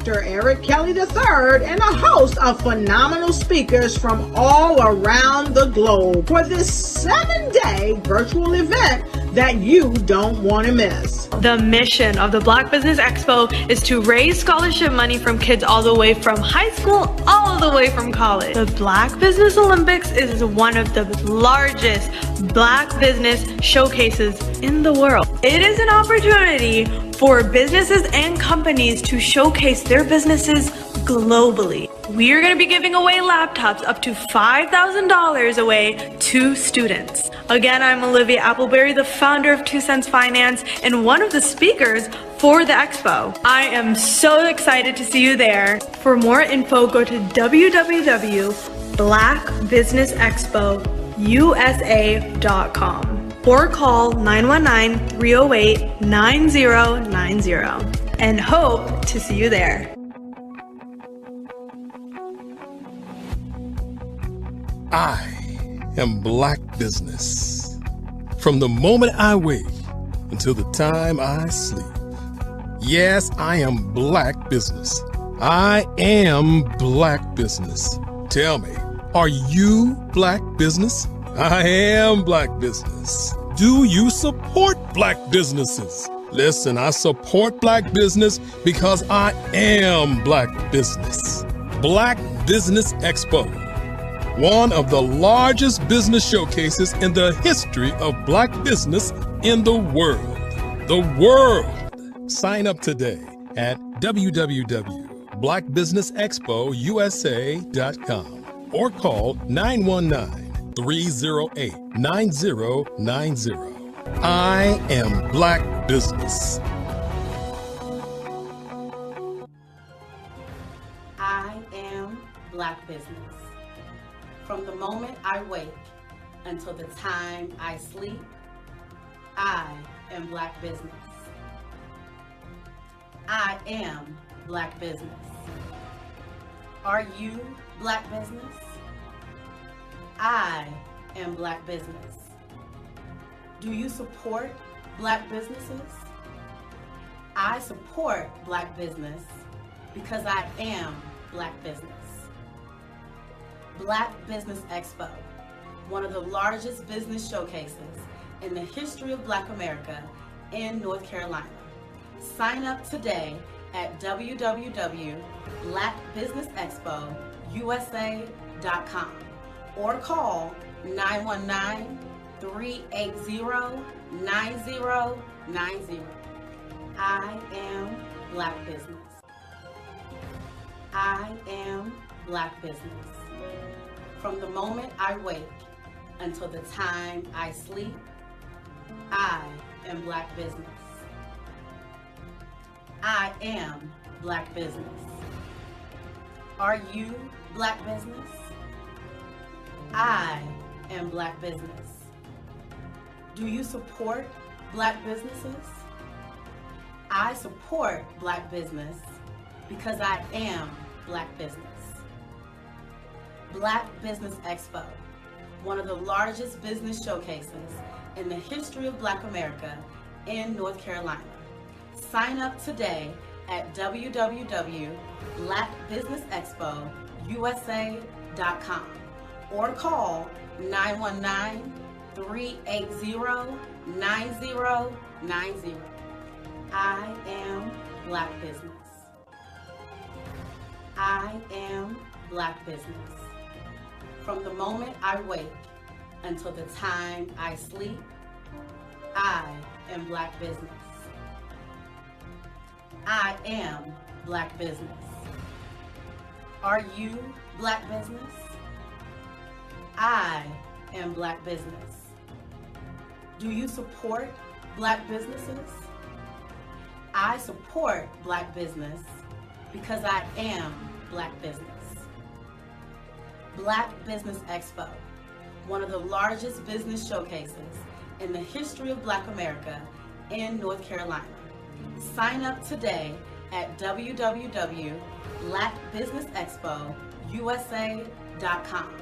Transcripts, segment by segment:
Dr. Eric Kelly III and a host of phenomenal speakers from all around the globe for this 7-day virtual event that you don't want to miss. The mission of the Black Business Expo is to raise scholarship money from kids all the way from high school all the way from college. The Black Business Olympics is one of the largest Black business showcases in the world. It is an opportunity for businesses and companies to showcase their businesses globally. We are going to be giving away laptops up to $5,000 away to students. Again, I'm Olivia Appleberry, the founder of 2 Cents Finance and one of the speakers for the expo. I am so excited to see you there. For more info, go to www.blackbusinessexpousa.com or call 919-308-9090 and hope to see you there. I am Black Business. From the moment I wake until the time I sleep. Yes, I am Black Business. I am Black Business. Tell me, are you Black Business? I am Black Business. Do you support Black businesses? Listen, I support Black business because I am Black Business. Black Business Expo, one of the largest business showcases in the history of Black business in the world. The world! Sign up today at www.blackbusinessexpousa.com or call 919-308-9090. I am Black Business. I am Black Business. From the moment I wake until the time I sleep, I am Black Business. I am Black Business. Are you Black Business? I am Black Business. Do you support Black businesses? I support Black business because I am Black Business. Black Business Expo, one of the largest business showcases in the history of Black America in North Carolina. Sign up today at www.blackbusinessexpousa.com or call 919-380-9090. I am Black Business. I am Black Business. From the moment I wake until the time I sleep, I am Black Business. I am Black Business. Are you Black Business? I am Black Business. Do you support Black businesses? I support Black business because I am Black Business. Black Business Expo, one of the largest business showcases in the history of Black America in North Carolina. Sign up today at www.blackbusinessexpousa.com or call 919-380-9090. I am Black Business. I am Black Business. From the moment I wake until the time I sleep, I am Black business. I am Black business. Are you Black business? I am Black business. Do you support Black businesses? I support Black business because I am Black business. Black Business Expo, one of the largest business showcases in the history of Black America in North Carolina. Sign up today at www.blackbusinessexpousa.com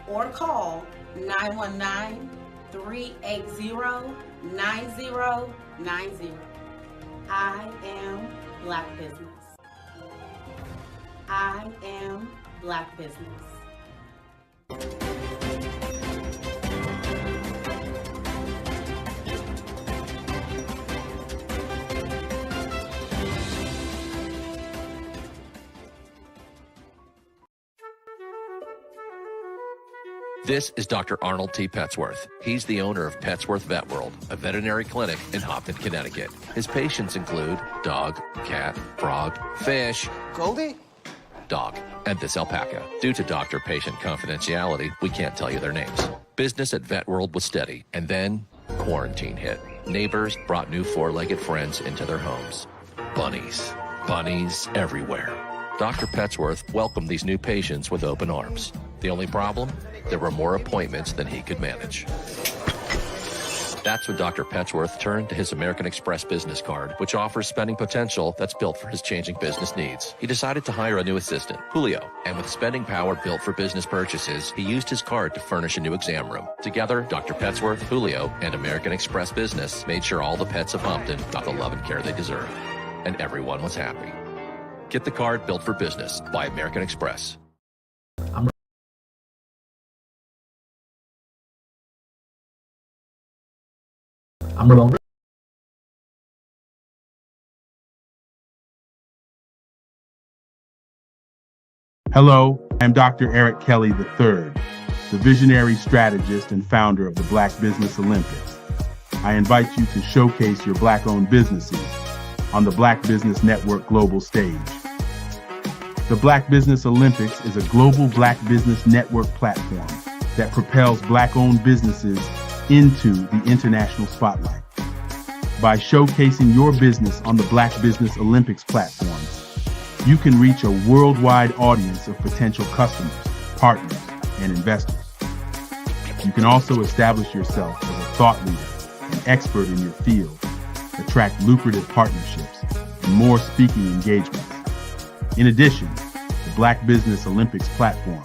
or call 919-380-9090. I am Black business. I am Black business. This is Dr. Arnold T. Petsworth. He's the owner of Petsworth Vet World, a veterinary clinic in Hopton, Connecticut. His patients include dog, cat, frog, fish, Goldie? dog, and this alpaca. Due to doctor-patient confidentiality, we can't tell you their names. Business at Vet World was steady, and then quarantine hit. Neighbors brought new four-legged friends into their homes. Bunnies. Bunnies everywhere. Dr. Petsworth welcomed these new patients with open arms. The only problem? There were more appointments than he could manage. That's when Dr. Petsworth turned to his American Express business card, which offers spending potential that's built for his changing business needs. He decided to hire a new assistant, Julio, and with spending power built for business purchases, he used his card to furnish a new exam room. Together, Dr. Petsworth, Julio, and American Express Business made sure all the pets of Hopton got the love and care they deserved. And everyone was happy. Get the card built for business by American Express. I'm Ramon. Hello, I'm Dr. Eric Kelly III, the visionary strategist and founder of the Black Business Olympics. I invite you to showcase your Black-owned businesses on the Black Business Network global stage. The Black Business Olympics is a global Black Business Network platform that propels Black-owned businesses into the international spotlight. By showcasing your business on the Black Business Olympics platform, you can reach a worldwide audience of potential customers, partners, and investors. You can also establish yourself as a thought leader and expert in your field, attract lucrative partnerships, and more speaking engagements. In addition, the Black Business Olympics platform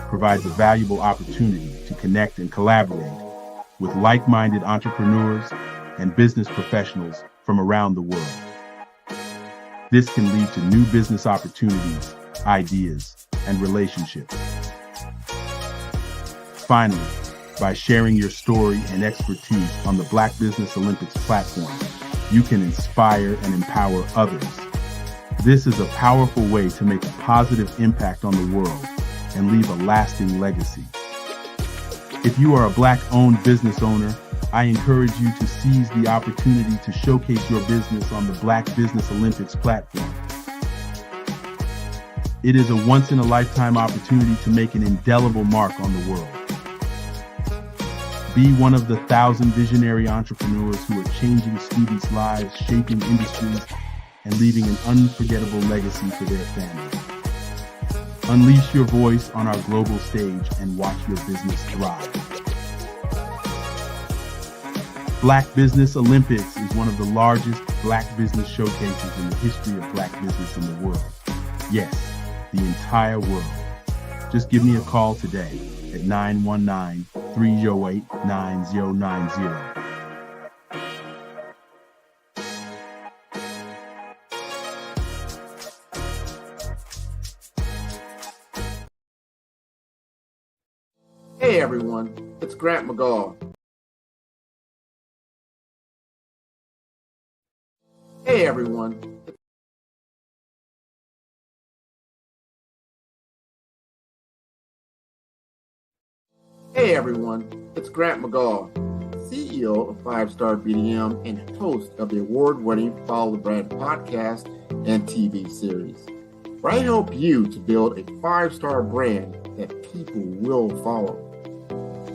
provides a valuable opportunity to connect and collaborate with like-minded entrepreneurs and business professionals from around the world. This can lead to new business opportunities, ideas, and relationships. Finally, by sharing your story and expertise on the Black Business Olympics platform, you can inspire and empower others. This is a powerful way to make a positive impact on the world and leave a lasting legacy. If you are a Black-owned business owner, I encourage you to seize the opportunity to showcase your business on the Black Business Olympics platform. It is a once-in-a-lifetime opportunity to make an indelible mark on the world. Be one of the 1,000 visionary entrepreneurs who are changing students' lives, shaping industries, and leaving an unforgettable legacy for their families. Unleash your voice on our global stage and watch your business thrive. Black Business Olympics is one of the largest Black business showcases in the history of Black business in the world. Yes, the entire world. Just give me a call today at 919-308-9090. Hey everyone, it's Grant McGaw. Hey everyone. Hey everyone, it's Grant McGaw, CEO CEO of 5-Star BDM and host of the award-winning Follow the Brand podcast and TV series, where I help you to build a 5-star brand that people will follow.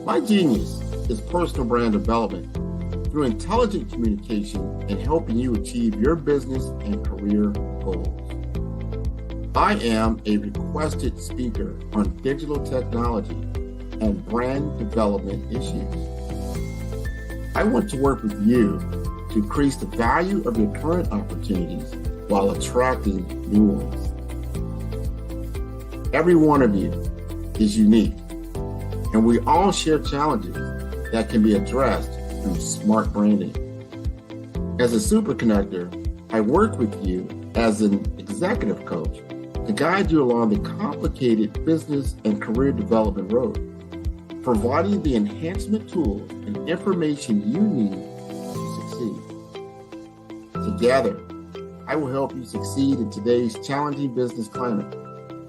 My genius is personal brand development through intelligent communication and helping you achieve your business and career goals. I am a requested speaker on digital technology and brand development issues. I want to work with you to increase the value of your current opportunities while attracting new ones. Every one of you is unique, and we all share challenges that can be addressed through smart branding. As a super connector, I work with you as an executive coach to guide you along the complicated business and career development road, providing the enhancement tools and information you need to succeed. Together, I will help you succeed in today's challenging business climate.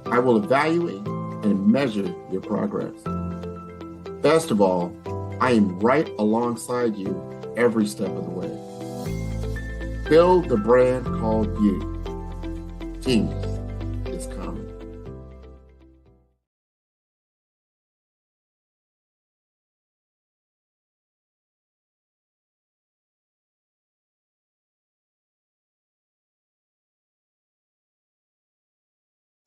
I will evaluate and measure your progress. Best of all, I am right alongside you every step of the way. Build the brand called you. Genius is coming.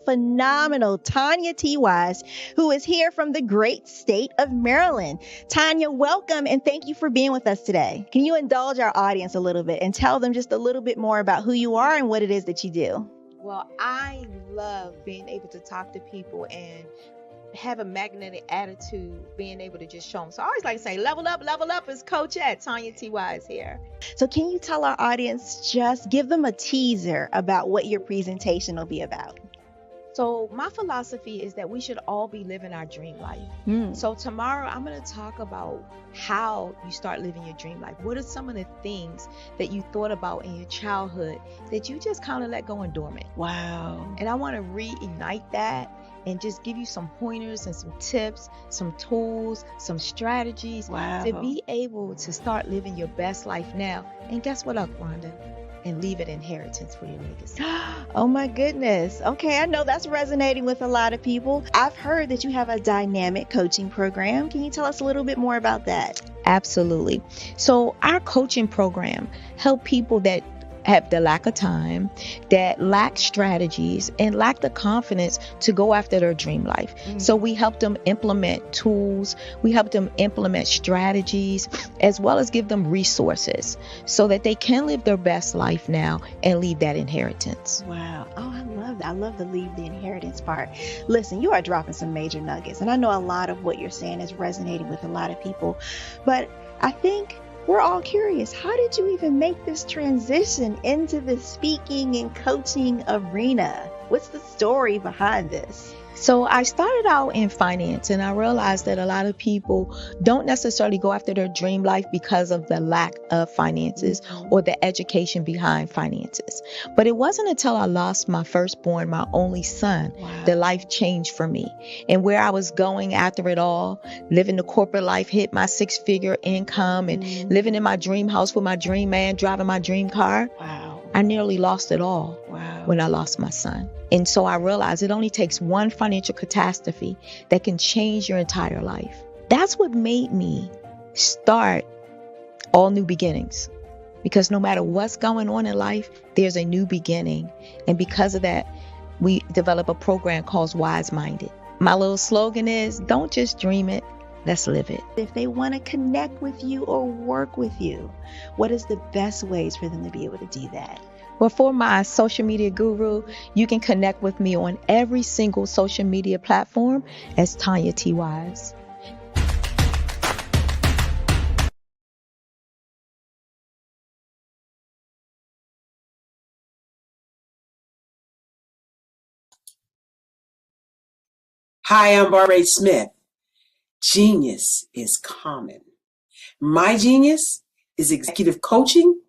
Phenomenal Tanya T. Wise, who is here from the great state of Maryland. Tanya, welcome and thank you for being with us today. Can you indulge our audience a little bit and tell them just a little bit more about who you are and what it is that you do? Well, I love being able to talk to people and have a magnetic attitude, being able to just show them. So I always like to say, level up is Coachette. Tanya T. Wise here. So can you tell our audience, just give them a teaser about what your presentation will be about? So my philosophy is that we should all be living our dream life. So tomorrow I'm going to talk about how you start living your dream life. What are some of the things that you thought about in your childhood that you just kind of let go and dormant? Wow. And I want to reignite that and just give you some pointers and some tips, some tools, some strategies to be able to start living your best life now. And guess what, Rhonda? And leave an inheritance for your legacy. Oh my goodness. Okay, I know that's resonating with a lot of people. I've heard that you have a dynamic coaching program. Can you tell us a little bit more about that? Absolutely. So our coaching program help people that have the lack of time, that lack strategies, and lack the confidence to go after their dream life. So we help them implement tools, we help them implement strategies, as well as give them resources so that they can live their best life now and leave that inheritance. Wow. Oh, I love that. I love the leave the inheritance part. Listen, you are dropping some major nuggets, and I know a lot of what you're saying is resonating with a lot of people, but I think we're all curious. How did you even make this transition into the speaking and coaching arena? What's the story behind this? So I started out in finance, and I realized that a lot of people don't necessarily go after their dream life because of the lack of finances or the education behind finances. But it wasn't until I lost my firstborn, my only son, that life changed for me. And where I was going after it all, living the corporate life, hit my 6-figure income and living in my dream house with my dream man, driving my dream car. I nearly lost it all when I lost my son. And so I realized it only takes one financial catastrophe that can change your entire life. That's what made me start All New Beginnings. Because no matter what's going on in life, there's a new beginning. And because of that, we develop a program called Wise Minded. My little slogan is, don't just dream it, let's live it. If they want to connect with you or work with you, what is the best ways for them to be able to do that? Well, for my social media guru, you can connect with me on every single social media platform as Tanya T. Wise. Hi, I'm Barbara Smith. Genius is common. My genius is executive coaching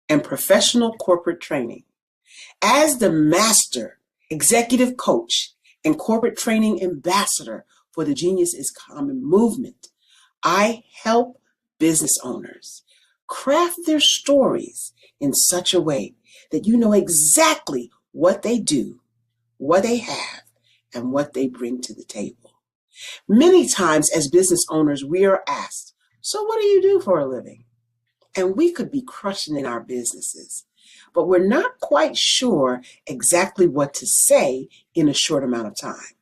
and professional corporate training. As the master executive coach and corporate training ambassador for the Genius is Common movement, I help business owners craft their stories in such a way that you know exactly what they do, what they have, and what they bring to the table. Many times as business owners, we are asked, so what do you do for a living? And we could be crushing in our businesses, but we're not quite sure exactly what to say in a short amount of time.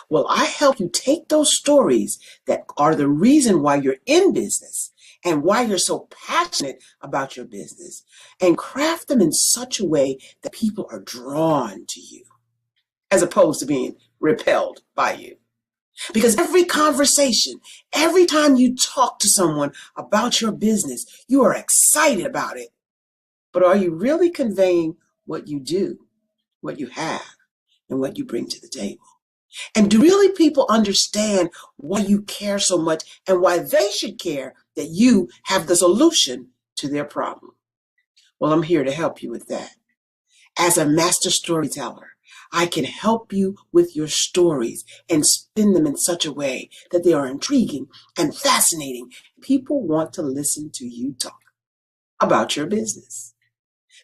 Well, I help you take those stories that are the reason why you're in business and why you're so passionate about your business and craft them in such a way that people are drawn to you as opposed to being repelled by you. Because every conversation, every time you talk to someone about your business, you are excited about it. But are you really conveying what you do, what you have, and what you bring to the table? And do really people understand why you care so much and why they should care that you have the solution to their problem? Well, I'm here to help you with that. As a master storyteller, I can help you with your stories and spin them in such a way that they are intriguing and fascinating. People want to listen to you talk about your business.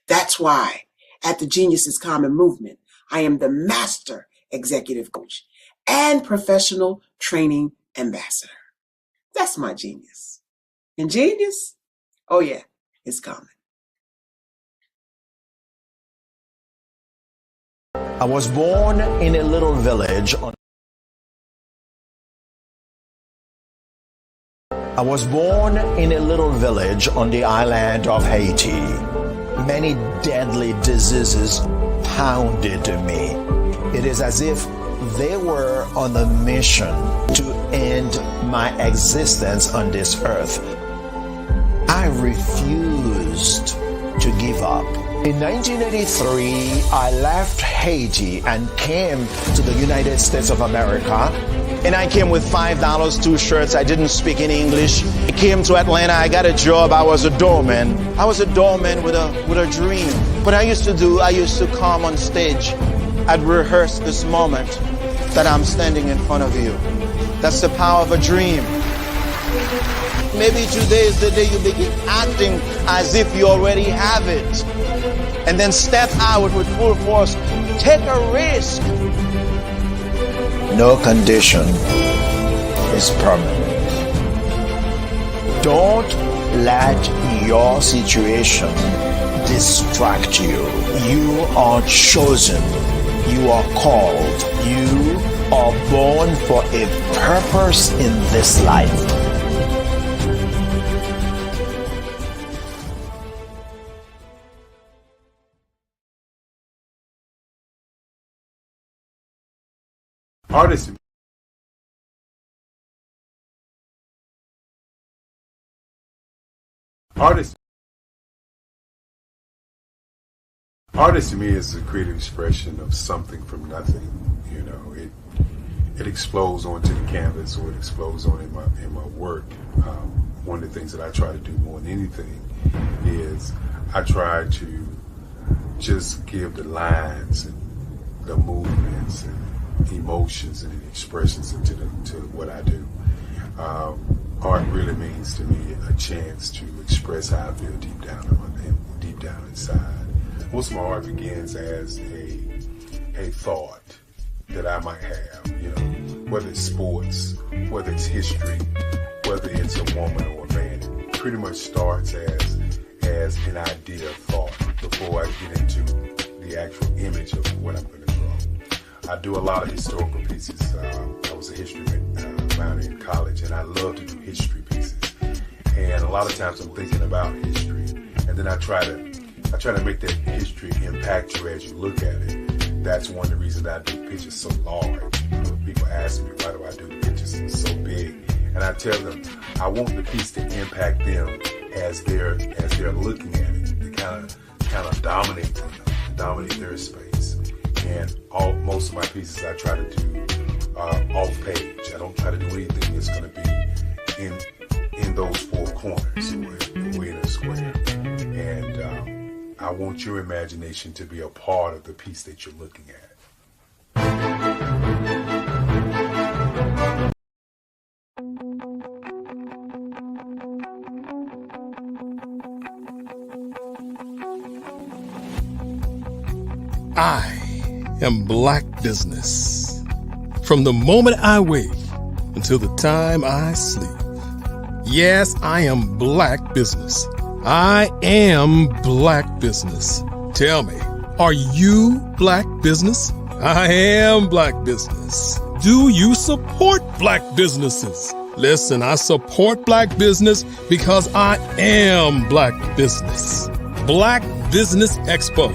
That's why at the Genius is Common movement, I am the master executive coach and professional training ambassador. That's my genius. And genius, oh yeah, it's common. I was born in a little village on the island of Haiti. Many deadly diseases pounded me. It is as if they were on a mission to end my existence on this earth. I refused to give up. In 1983, I left Haiti and came to the United States of America. And I came with $5, 2 shirts. I didn't speak any English. I came to Atlanta. I got a job. I was a doorman. I was a doorman with a dream. What I used to come on stage. I'd rehearse this moment that I'm standing in front of you. That's the power of a dream. Maybe today is the day you begin acting as if you already have it. And then step out with full force. Take a risk. No condition is permanent. Don't let your situation distract you. You are chosen. You are called. You are born for a purpose in this life. Artist to me is a creative expression of something from nothing. You know, it explodes onto the canvas, or it explodes on in my work. One of the things that I try to do more than anything is I try to just give the lines and the movements and emotions and expressions into what I do. Art really means to me a chance to express how I feel deep down inside. Most of my art begins as a thought that I might have, you know, whether it's sports, whether it's history, whether it's a woman or a man. It pretty much starts as an idea of thought before I get into the actual image of what I'm going to draw. I do a lot of historical pieces. I was a history minor in college, and I love to do history pieces. And a lot of times I'm thinking about history, and then I try to make that history impact you as you look at it. That's one of the reasons I do pictures so large. You know, people ask me, why do I do pictures so big? And I tell them, I want the piece to impact them as they're looking at it. To kind of dominate them, dominate their space. And most of my pieces I try to do off page. I don't try to do anything that's going to be in those four corners or in a square. And I want your imagination to be a part of the piece that you're looking at. am Black business. From the moment I wake until the time I sleep. Yes, I am Black business. I am Black business. Tell me, are you Black business? I am Black business. Do you support Black businesses? Listen, I support Black business because I am Black business. Black Business Expo,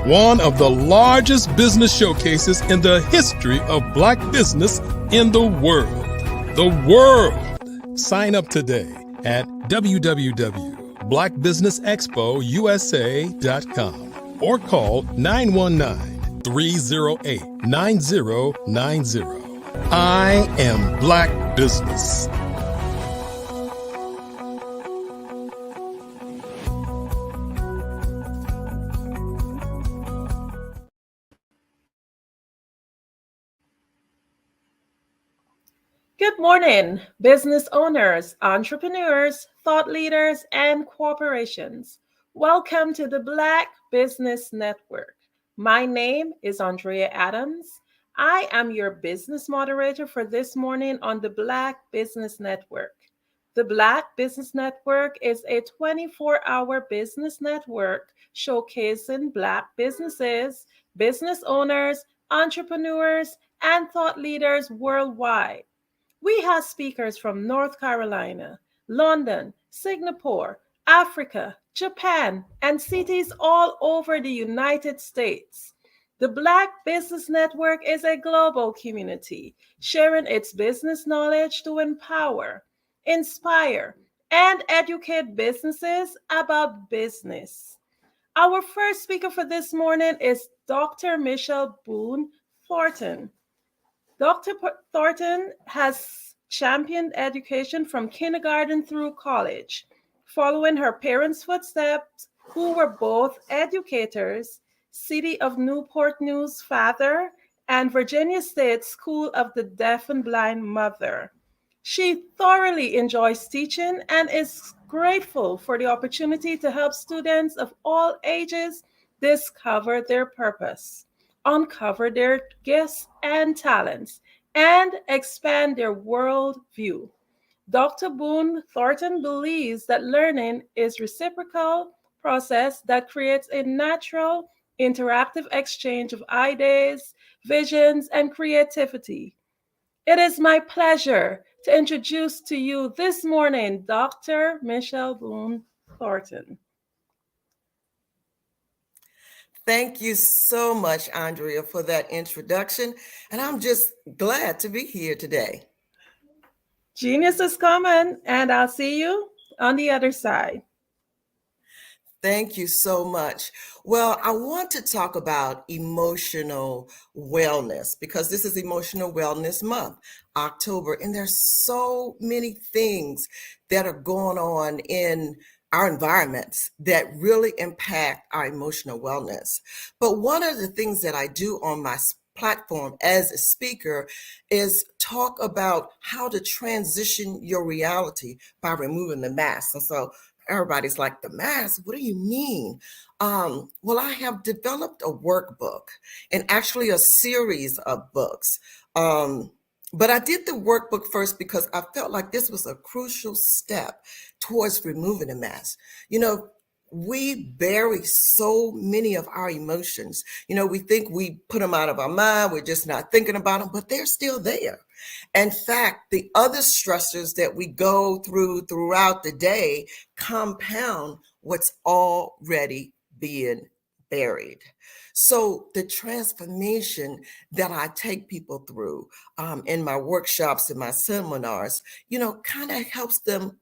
one of the largest business showcases in the history of Black business in the world. The world. Sign up today at www.blackbusinessexpousa.com or call 919-308-9090. I am Black business. Good morning, business owners, entrepreneurs, thought leaders, and corporations. Welcome to the Black Business Network. My name is Andrea Adams. I am your business moderator for this morning on the Black Business Network. The Black Business Network is a 24-hour business network showcasing Black businesses, business owners, entrepreneurs, and thought leaders worldwide. We have speakers from North Carolina, London, Singapore, Africa, Japan, and cities all over the United States. The Black Business Network is a global community sharing its business knowledge to empower, inspire, and educate businesses about business. Our first speaker for this morning is Dr. Michelle Boone Thornton. Dr. Thornton has championed education from kindergarten through college, following her parents' footsteps, who were both educators, City of Newport News father, and Virginia State School of the Deaf and Blind mother. She thoroughly enjoys teaching and is grateful for the opportunity to help students of all ages discover their purpose, uncover their gifts and talents, and expand their world view. Dr. Boone Thornton believes that learning is a reciprocal process that creates a natural, interactive exchange of ideas, visions, and creativity. It is my pleasure to introduce to you this morning Dr. Michelle Boone Thornton. Thank you so much, Andrea, for that introduction. And I'm just glad to be here today. Genius is coming, and I'll see you on the other side. Thank you so much. Well, I want to talk about emotional wellness because this is Emotional Wellness Month, October, and there's so many things that are going on in our environments that really impact our emotional wellness. But one of the things that I do on my platform as a speaker is talk about how to transition your reality by removing the mask. And so everybody's like, the mask? What do you mean? Well, I have developed a workbook and actually a series of books. But I did the workbook first because I felt like this was a crucial step towards removing the mask. You know, we bury so many of our emotions. You know, we think we put them out of our mind. We're just not thinking about them, but they're still there. In fact, the other stressors that we go through throughout the day compound what's already being buried. So the transformation that I take people through in my workshops and my seminars, you know, kind of helps them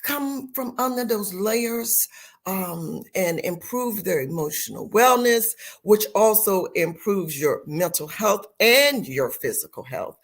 come from under those layers and improve their emotional wellness, which also improves your mental health and your physical health.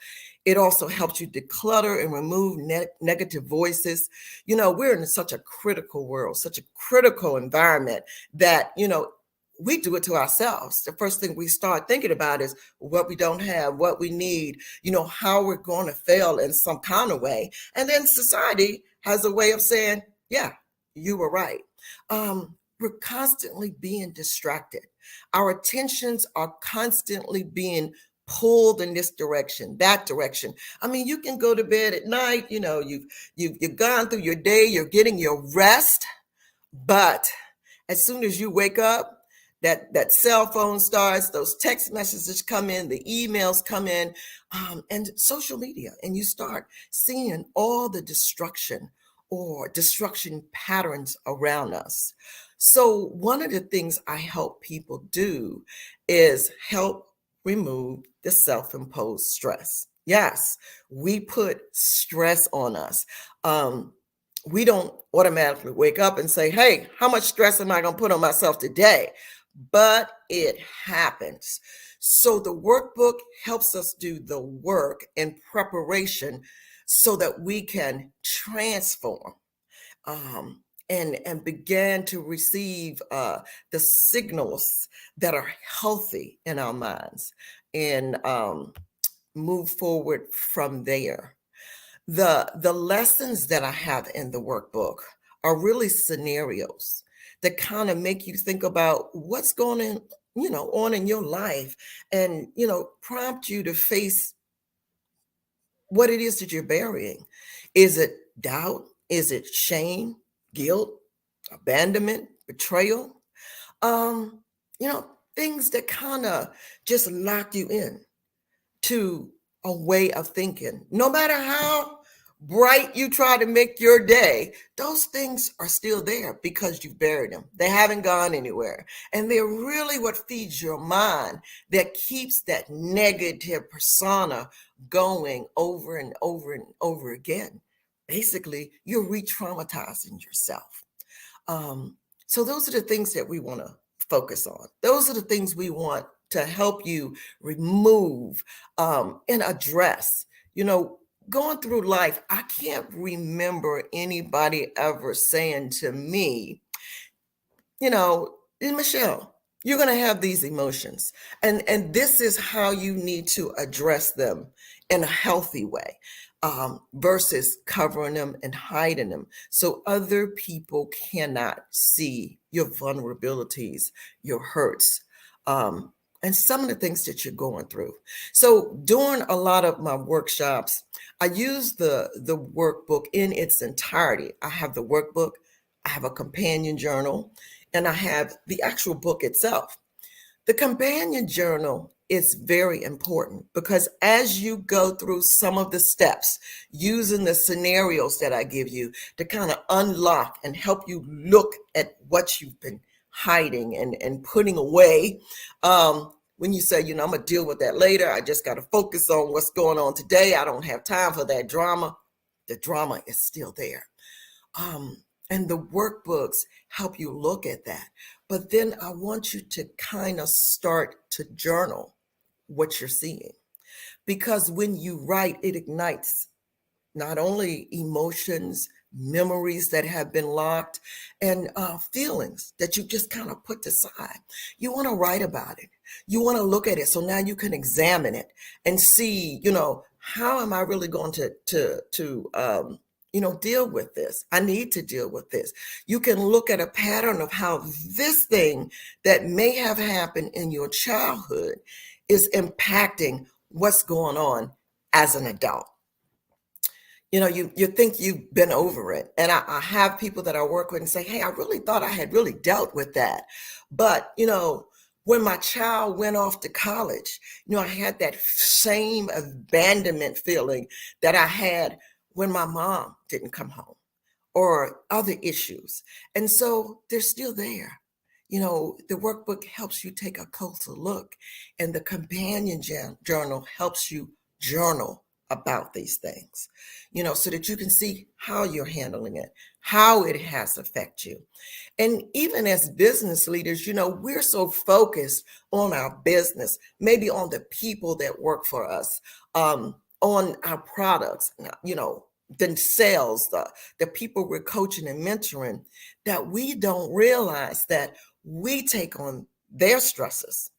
It also helps you declutter and remove negative voices. You know, we're in such a critical world, such a critical environment that, you know, we do it to ourselves. The first thing we start thinking about is what we don't have, what we need, you know, how we're going to fail in some kind of way. And then society has a way of saying, yeah, you were right. We're constantly being distracted. Our attentions are constantly being pulled in this direction, that direction. I mean, you can go to bed at night, you know, you've gone through your day, you're getting your rest, but as soon as you wake up, that cell phone starts, those text messages come in, the emails come in, and social media, and you start seeing all the destruction or destruction patterns around us. So one of the things I help people do is help remove the self-imposed stress. Yes, we put stress on us. We don't automatically wake up and say, hey, how much stress am I going to put on myself today? But it happens. So the workbook helps us do the work in preparation so that we can transform and begin to receive the signals that are healthy in our minds and move forward from there. The lessons that I have in the workbook are really scenarios that kind of make you think about what's going on in your life and, prompt you to face what it is that you're burying. Is it doubt? Is it shame, guilt, abandonment, betrayal? Things that kind of just lock you in to a way of thinking. No matter how bright you try to make your day, those things are still there because you've buried them. They haven't gone anywhere. And they're really what feeds your mind, that keeps that negative persona going over and over and over again. Basically, you're re-traumatizing yourself. So those are the things that we want to focus on. Those are the things we want to help you remove and address. Going through life, I can't remember anybody ever saying to me, Michelle, you're going to have these emotions, and this is how you need to address them in a healthy way, versus covering them and hiding them so other people cannot see your vulnerabilities, your hurts, and some of the things that you're going through. So during a lot of my workshops, I use the workbook in its entirety. I have the workbook, I have a companion journal, and I have the actual book itself. The companion journal is very important because as you go through some of the steps, using the scenarios that I give you to kind of unlock and help you look at what you've been hiding and putting away, when you say, I'm going to deal with that later, I just got to focus on what's going on today, I don't have time for that drama, the drama is still there. And the workbooks help you look at that. But then I want you to kind of start to journal what you're seeing. Because when you write, it ignites not only emotions, memories that have been locked, and feelings that you just kind of put aside. You want to write about it. You want to look at it. So now you can examine it and see, how am I really going to deal with this? I need to deal with this. You can look at a pattern of how this thing that may have happened in your childhood is impacting what's going on as an adult. You think you've been over it. And I have people that I work with and say, hey, I really thought I had really dealt with that. But, when my child went off to college, I had that same abandonment feeling that I had when my mom didn't come home, or other issues. And so they're still there. The workbook helps you take a closer look, and the companion journal helps you journal about these things, so that you can see how you're handling it, how it has affected you. And even as business leaders, we're so focused on our business, maybe on the people that work for us, on our products, the sales, the people we're coaching and mentoring, that we don't realize that we take on their stresses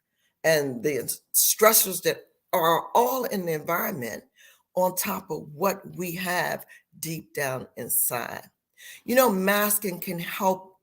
and the stressors that are all in the environment on top of what we have deep down inside. Masking can help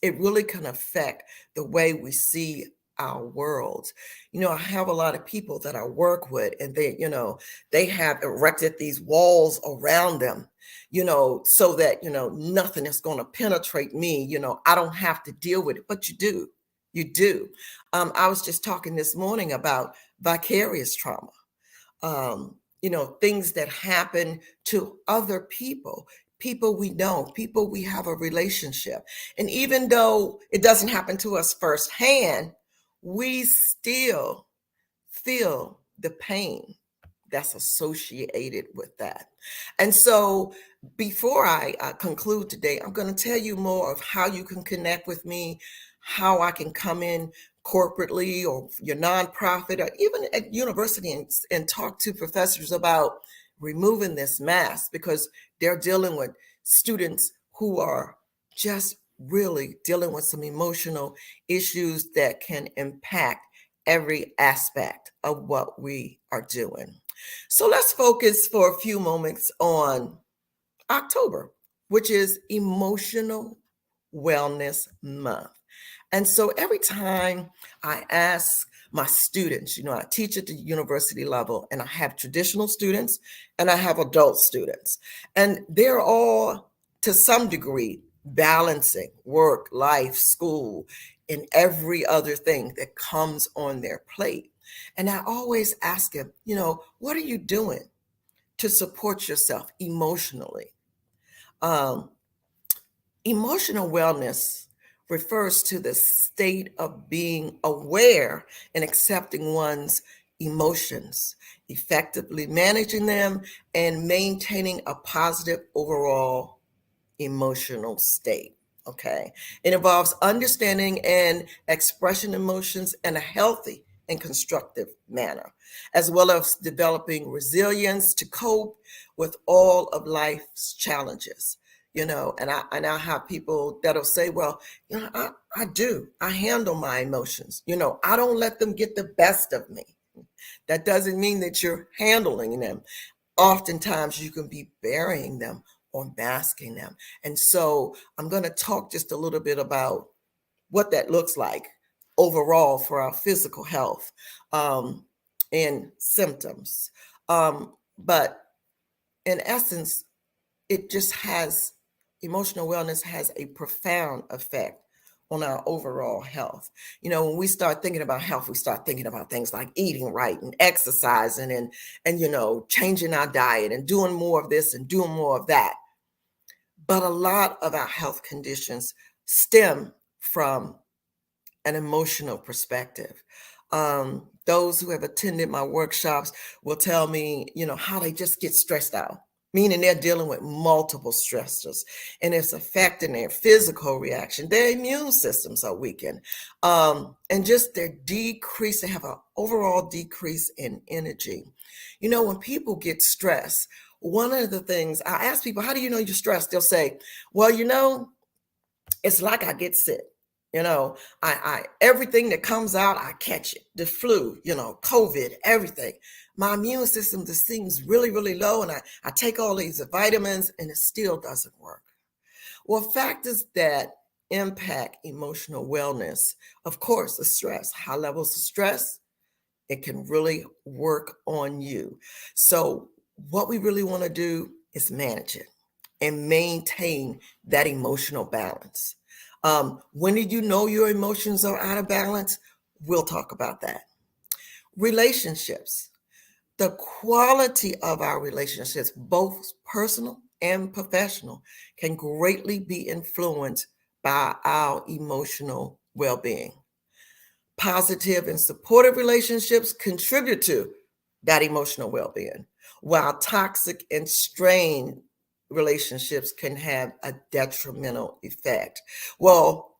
it really can affect the way we see our world. I have a lot of people that I work with, and they have erected these walls around them, so that, nothing is going to penetrate me. I don't have to deal with it, but you do. You do. I was just talking this morning about vicarious trauma. Things that happen to other people we know, people we have a relationship. And even though it doesn't happen to us firsthand, we still feel the pain that's associated with that. And so before I conclude today, I'm going to tell you more of how you can connect with me, how I can come in corporately or your nonprofit or even at university and talk to professors about removing this mask, because they're dealing with students who are just really dealing with some emotional issues that can impact every aspect of what we are doing. So let's focus for a few moments on October, which is Emotional Wellness Month. And so every time I ask my students, I teach at the university level, and I have traditional students and I have adult students, and they're all to some degree balancing work, life, school, and every other thing that comes on their plate. And I always ask them, what are you doing to support yourself emotionally? Emotional wellness refers to the state of being aware and accepting one's emotions, effectively managing them, and maintaining a positive overall emotional state. Okay. It involves understanding and expressing emotions in a healthy and constructive manner, as well as developing resilience to cope with all of life's challenges. And I have people that'll say, well, I handle my emotions. I don't let them get the best of me. That doesn't mean that you're handling them. Oftentimes you can be burying them or masking them. And so I'm going to talk just a little bit about what that looks like overall for our physical health and symptoms. But in essence, emotional wellness has a profound effect on our overall health. When we start thinking about health, we start thinking about things like eating right and exercising and changing our diet and doing more of this and doing more of that. But a lot of our health conditions stem from an emotional perspective. Those who have attended my workshops will tell me, how they just get stressed out, meaning they're dealing with multiple stressors, and it's affecting their physical reaction. Their immune systems are weakened, and just their decrease. They have an overall decrease in energy. When people get stressed, one of the things I ask people, how do you know you're stressed? They'll say, well, it's like I get sick. I everything that comes out, I catch it. The flu, COVID, everything. My immune system just seems really, really low, and I take all these vitamins and it still doesn't work. Well, factors that impact emotional wellness, of course, the stress, high levels of stress, it can really work on you. So what we really want to do is manage it and maintain that emotional balance. When did you know your emotions are out of balance? We'll talk about that. Relationships. The quality of our relationships, both personal and professional, can greatly be influenced by our emotional well-being. Positive and supportive relationships contribute to that emotional well-being, while toxic and strained relationships can have a detrimental effect. Well,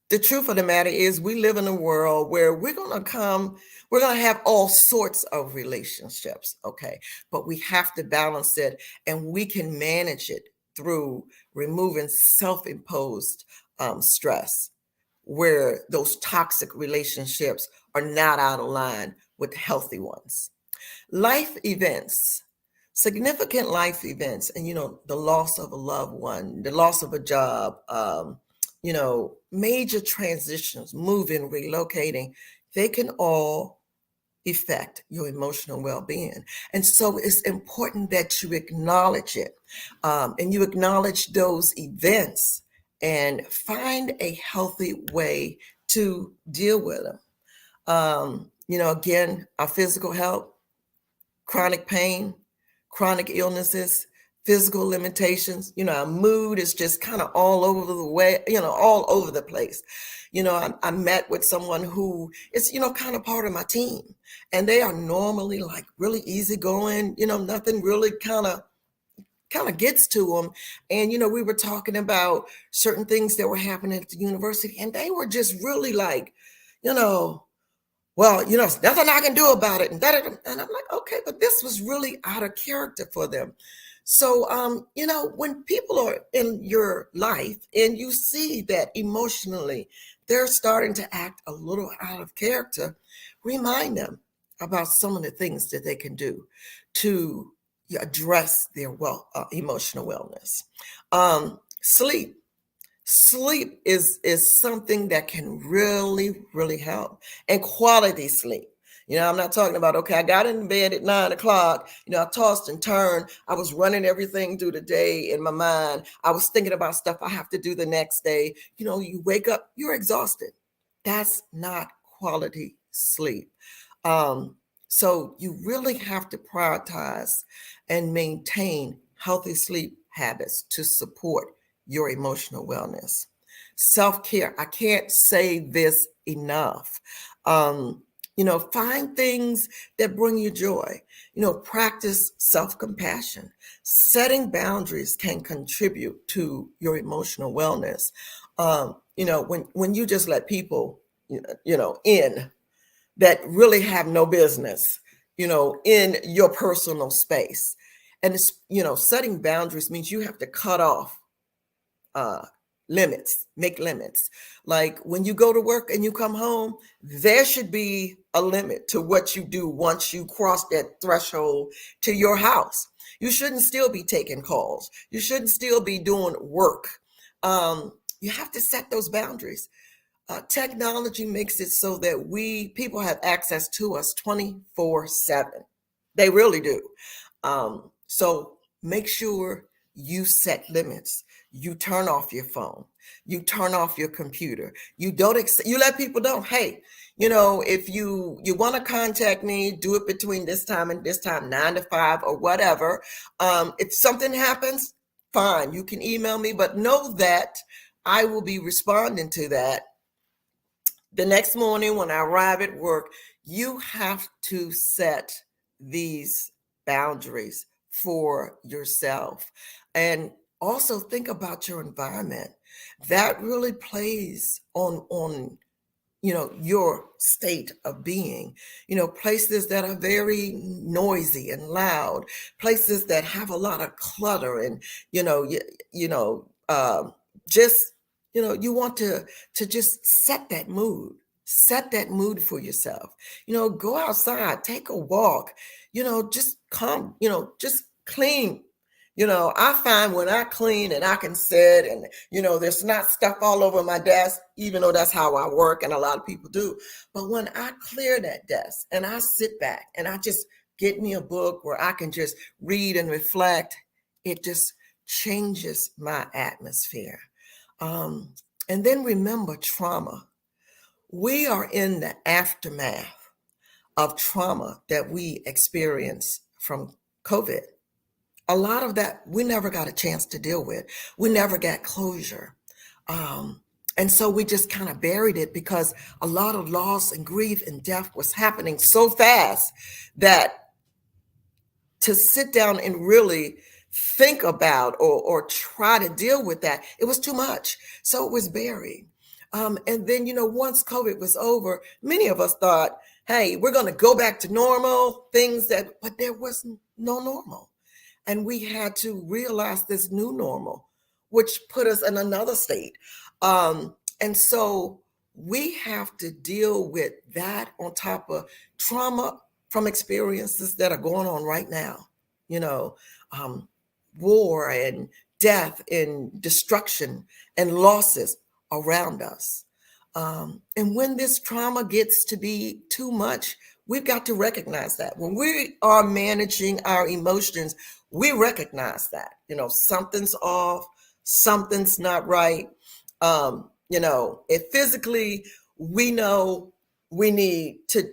the truth of the matter is we live in a world where we're going to have all sorts of relationships, okay? But we have to balance it, and we can manage it through removing self-imposed stress, where those toxic relationships are not out of line with healthy ones. Life events. Significant life events, and the loss of a loved one, the loss of a job, major transitions, moving, relocating, they can all affect your emotional well-being. And so it's important that you acknowledge it, and you acknowledge those events and find a healthy way to deal with them. Again, our physical health, chronic pain, chronic illnesses, physical limitations, our mood is just kind of all over the way, all over the place. I met with someone who is, kind of part of my team, and they are normally like really easygoing, nothing really kind of gets to them. And, we were talking about certain things that were happening at the university, and they were just really like, well, there's nothing I can do about it. And I'm like, okay, but this was really out of character for them. So, when people are in your life and you see that emotionally they're starting to act a little out of character, remind them about some of the things that they can do to address their emotional wellness. Sleep. Sleep is something that can really, really help, and quality sleep. I'm not talking about, okay, I got in bed at 9 o'clock, I tossed and turned. I was running everything through the day in my mind. I was thinking about stuff I have to do the next day. You wake up, you're exhausted. That's not quality sleep. So you really have to prioritize and maintain healthy sleep habits to support your emotional wellness. Self-care, I can't say this enough. Find things that bring you joy. Practice self-compassion. Setting boundaries can contribute to your emotional wellness. When you just let people, in that really have no business, in your personal space. And it's, setting boundaries means you have to cut off limits, make limits. Like when you go to work and you come home, there should be a limit to what you do once you cross that threshold to your house. You shouldn't still be taking calls. You shouldn't still be doing work. You have to set those boundaries. Technology makes it so that people have access to us 24/7. They really do. So make sure you set limits. You turn off your phone. You turn off your computer. You let people know, hey, if you want to contact me, do it between this time and this time, 9 to 5 or whatever. If something happens, fine, you can email me, but know that I will be responding to that. The next morning when I arrive at work, you have to set these boundaries for yourself. And also think about your environment. That really plays on your state of being. Places that are very noisy and loud, places that have a lot of clutter, and you want to just set that mood for yourself. Go outside, take a walk, just come, just clean. I find when I clean and I can sit and, there's not stuff all over my desk, even though that's how I work and a lot of people do. But when I clear that desk and I sit back and I just get me a book where I can just read and reflect, it just changes my atmosphere. And then remember trauma. We are in the aftermath of trauma that we experienced from COVID. A lot of that we never got a chance to deal with. We never got closure. And so we just kind of buried it because a lot of loss and grief and death was happening so fast that to sit down and really think about or try to deal with that, it was too much. So it was buried. And then, once COVID was over, many of us thought, hey, we're going to go back to normal but there was no normal. And we had to realize this new normal, which put us in another state. And so we have to deal with that on top of trauma from experiences that are going on right now. War and death and destruction and losses. around us. And when this trauma gets to be too much, we've got to recognize that. When we are managing our emotions, we recognize that, something's off, something's not right. If physically we know we need to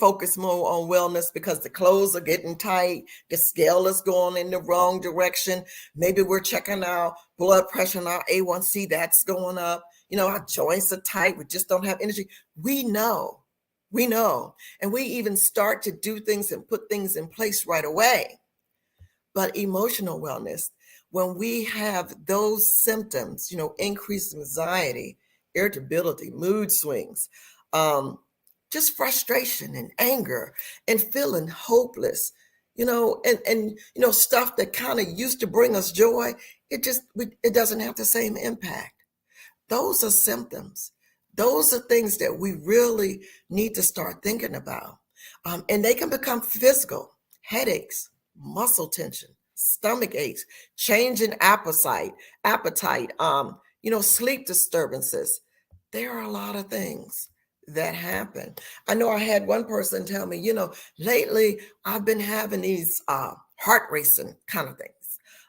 focus more on wellness because the clothes are getting tight, the scale is going in the wrong direction. Maybe we're checking our blood pressure and our A1C, that's going up. Our joints are tight. We just don't have energy. We know, and we even start to do things and put things in place right away. But emotional wellness, when we have those symptoms, increased anxiety, irritability, mood swings, just frustration and anger and feeling hopeless, and stuff that kind of used to bring us joy, it doesn't have the same impact. Those are symptoms. Those are things that we really need to start thinking about. And they can become physical: headaches, muscle tension, stomach aches, change in appetite, sleep disturbances. There are a lot of things that happen. I know I had one person tell me, lately I've been having these heart racing kind of things.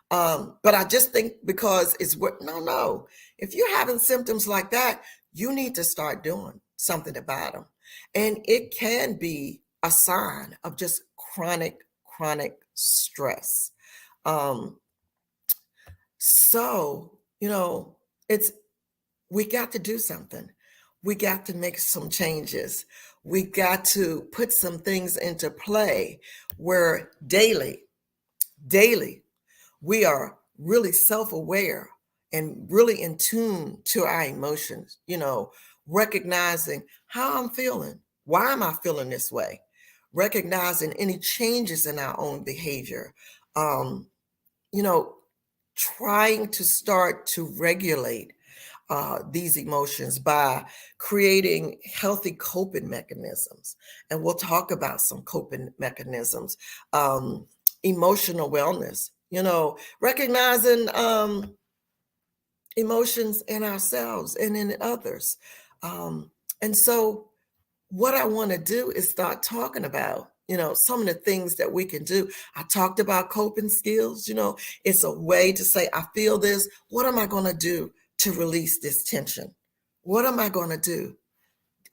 But I just think because it's no. If you're having symptoms like that, you need to start doing something about them. And it can be a sign of just chronic stress. We got to do something. We got to make some changes. We got to put some things into play where daily, we are really self-aware and really in tune to our emotions, recognizing how I'm feeling. Why am I feeling this way? Recognizing any changes in our own behavior, trying to start to regulate these emotions by creating healthy coping mechanisms. And we'll talk about some coping mechanisms, emotional wellness, recognizing emotions in ourselves and in others. And so what I want to do is start talking about, some of the things that we can do. I talked about coping skills. It's a way to say, I feel this. What am I going to do to release this tension? What am I going to do?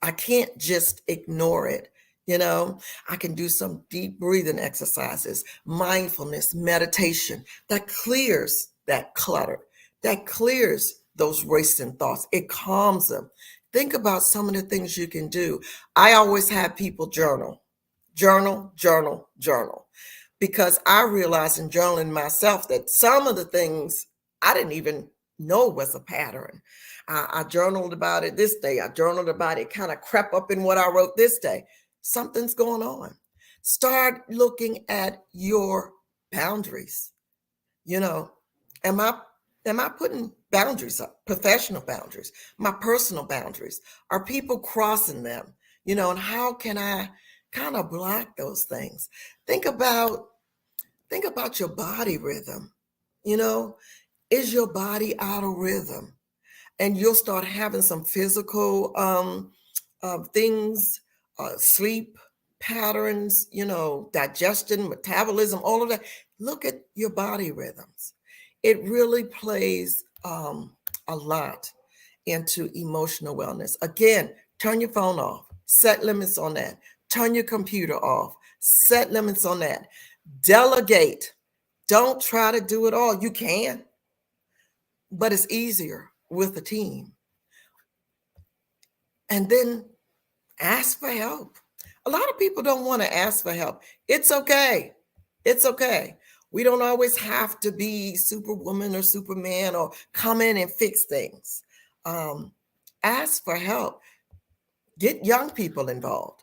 I can't just ignore it. I can do some deep breathing exercises, mindfulness, meditation that clears that clutter, that clears those racing thoughts. It calms them. Think about some of the things you can do. I always have people journal, because I realized in journaling myself that some of the things I didn't even know was a pattern. I journaled about it this day. I journaled about it, kind of crept up in what I wrote this day. Something's going on. Start looking at your boundaries. Am I putting boundaries up? Professional boundaries, my personal boundaries. Are people crossing them? And how can I kind of block those things? Think about your body rhythm. Is your body out of rhythm? And you'll start having some physical things, sleep patterns, digestion, metabolism, all of that. Look at your body rhythms. It really plays a lot into emotional wellness. Again, turn your phone off, set limits on that. Turn your computer off, set limits on that. Delegate. Don't try to do it all. You can, but it's easier with a team. And then ask for help. A lot of people don't want to ask for help. It's okay. It's okay. We don't always have to be Superwoman or Superman or come in and fix things. Ask for help. Get young people involved.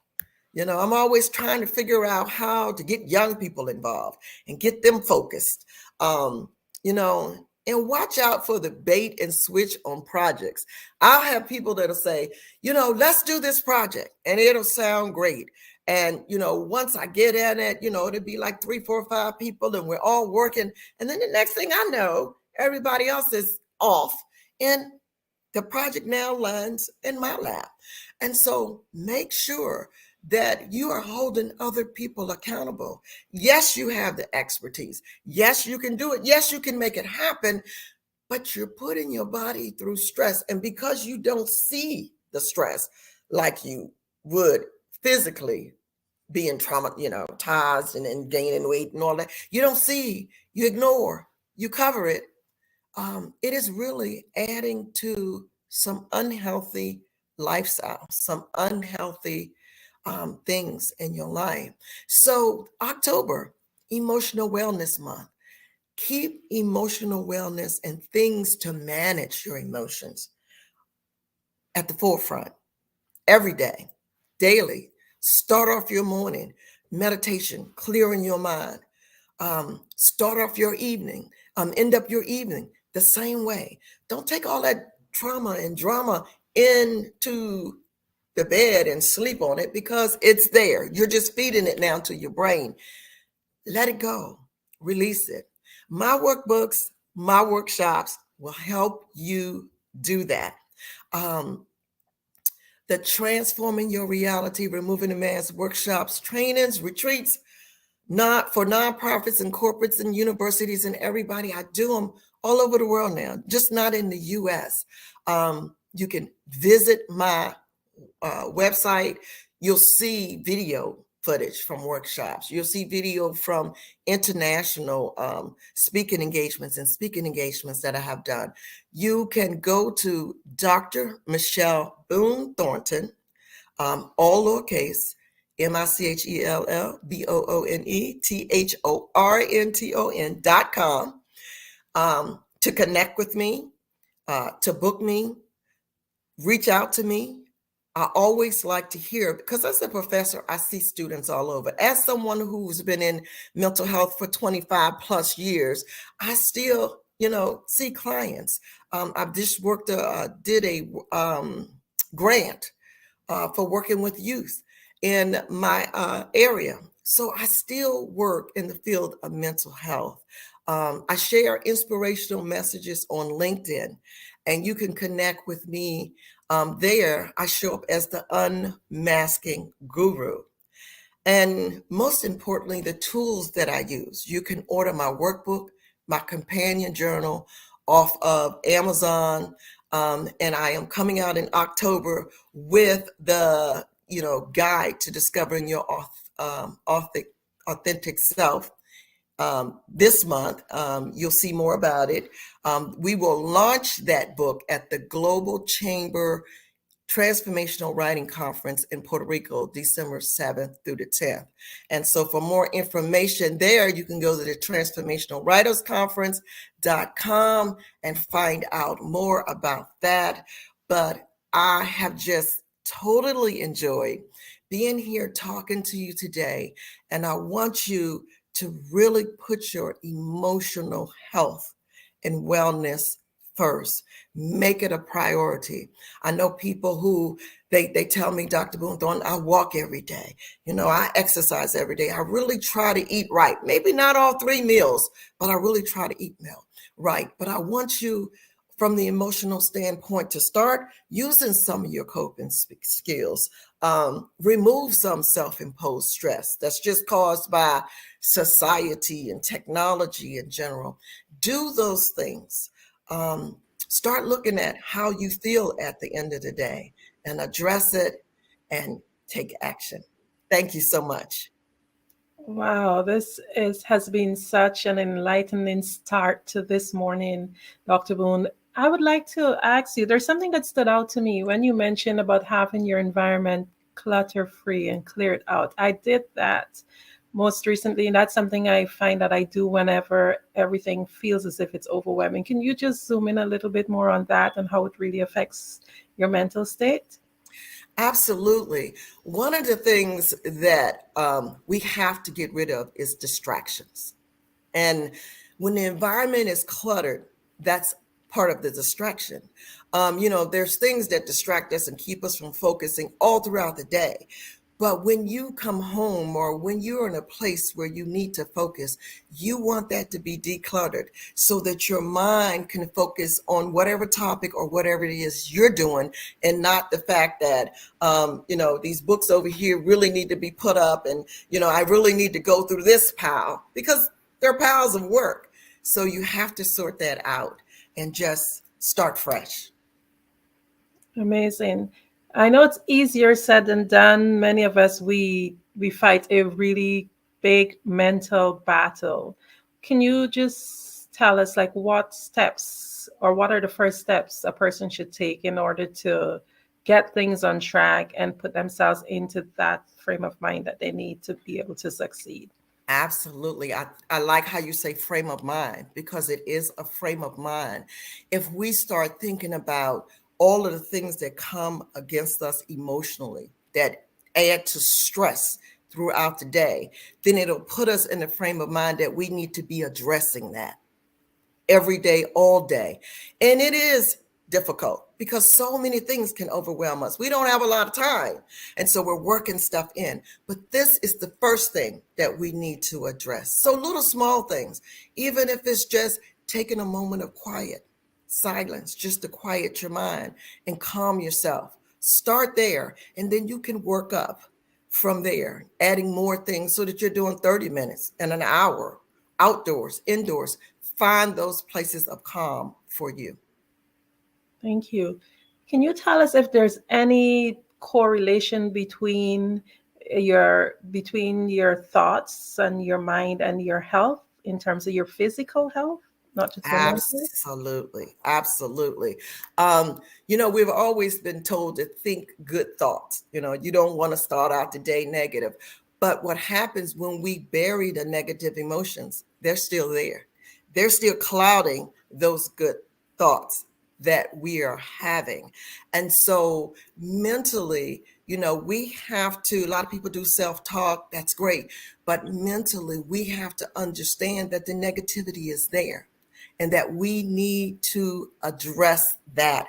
I'm always trying to figure out how to get young people involved and get them focused. And watch out for the bait and switch on projects. I'll have people that'll say, let's do this project, and it'll sound great. And, once I get at it, it'll be like 3, 4, 5 people, and we're all working. And then the next thing I know, everybody else is off. And The project now lands in my lap. And so make sure that you are holding other people accountable. Yes, you have the expertise. Yes, you can do it. Yes, you can make it happen, but you're putting your body through stress. And because you don't see the stress like you would physically being traumatized and gaining weight and all that, you don't see, you ignore, you cover it. It is really adding to some unhealthy lifestyle, some unhealthy things in your life. So October, Emotional Wellness Month. Keep emotional wellness and things to manage your emotions at the forefront every day, daily. Start off your morning, meditation, clearing your mind. Start off your evening, end up your evening the same way. Don't take all that trauma and drama into the bed and sleep on it because it's there. You're just feeding it now to your brain. Let it go, release it. My workbooks, my workshops will help you do that. The Transforming Your Reality, Removing the Mask workshops, trainings, retreats, not for nonprofits and corporates and universities and everybody. I do them all over the world now, just not in the US. You can visit my website. You'll see video footage from workshops. You'll see video from international speaking engagements that I have done. You can go to Dr. Michelle Boone Thornton, all lowercase, Michelleboonethornton.com to connect with me, to book me, reach out to me. I always like to hear, because as a professor, I see students all over. As someone who's been in mental health for 25 plus years, I still, see clients. I've just did a grant for working with youth in my area. So I still work in the field of mental health. I share inspirational messages on LinkedIn, and you can connect with me there. I show up as the Unmasking Guru. And most importantly, the tools that I use. You can order my workbook, my companion journal off of Amazon. And I am coming out in October with the, guide to discovering your authentic self. This month, you'll see more about it. We will launch that book at the Global Chamber Transformational Writing Conference in Puerto Rico, December 7th through the 10th. And so for more information there, you can go to the transformationalwritersconference.com and find out more about that. But I have just totally enjoyed being here talking to you today. And I want you to really put your emotional health and wellness first. Make it a priority. I know people who they tell me, Dr. Boone Thornton, I walk every day. I exercise every day. I really try to eat right. Maybe not all 3 meals, but I really try to eat right. But I want you, from the emotional standpoint, to start using some of your coping skills. Remove some self-imposed stress that's just caused by society and technology in general. Do those things. Start looking at how you feel at the end of the day and address it and take action. Thank you so much. Wow, this has been such an enlightening start to this morning, Dr. Boone. I would like to ask you, there's something that stood out to me when you mentioned about having your environment clutter-free and cleared out. I did that most recently, and that's something I find that I do whenever everything feels as if it's overwhelming. Can you just zoom in a little bit more on that and how it really affects your mental state? Absolutely. One of the things that we have to get rid of is distractions. And when the environment is cluttered, that's part of the distraction. There's things that distract us and keep us from focusing all throughout the day. But when you come home or when you're in a place where you need to focus, you want that to be decluttered so that your mind can focus on whatever topic or whatever it is you're doing, and not the fact that, these books over here really need to be put up, and, I really need to go through this pile, because they're piles of work. So you have to sort that out and just start fresh. Amazing. I know it's easier said than done. Many of us, we fight a really big mental battle. Can you just tell us, like, what steps or what are the first steps a person should take in order to get things on track and put themselves into that frame of mind that they need to be able to succeed? Absolutely. I like how you say frame of mind, because it is a frame of mind. If we start thinking about all of the things that come against us emotionally, that add to stress throughout the day, then it'll put us in a frame of mind that we need to be addressing that every day, all day. And it is difficult because so many things can overwhelm us. We don't have a lot of time. And so we're working stuff in. But this is the first thing that we need to address. So little small things, even if it's just taking a moment of quiet, silence, just to quiet your mind and calm yourself. Start there, and then you can work up from there, adding more things so that you're doing 30 minutes and an hour, outdoors, indoors. Find those places of calm for you. Thank you. Can you tell us if there's any correlation between your thoughts and your mind and your health in terms of your physical health, not just your mental? Absolutely. We've always been told to think good thoughts. You don't want to start out the day negative. But what happens when we bury the negative emotions, they're still there. They're still clouding those good thoughts that we are having. And so mentally, we have to, a lot of people do self-talk, that's great. But mentally, we have to understand that the negativity is there and that we need to address that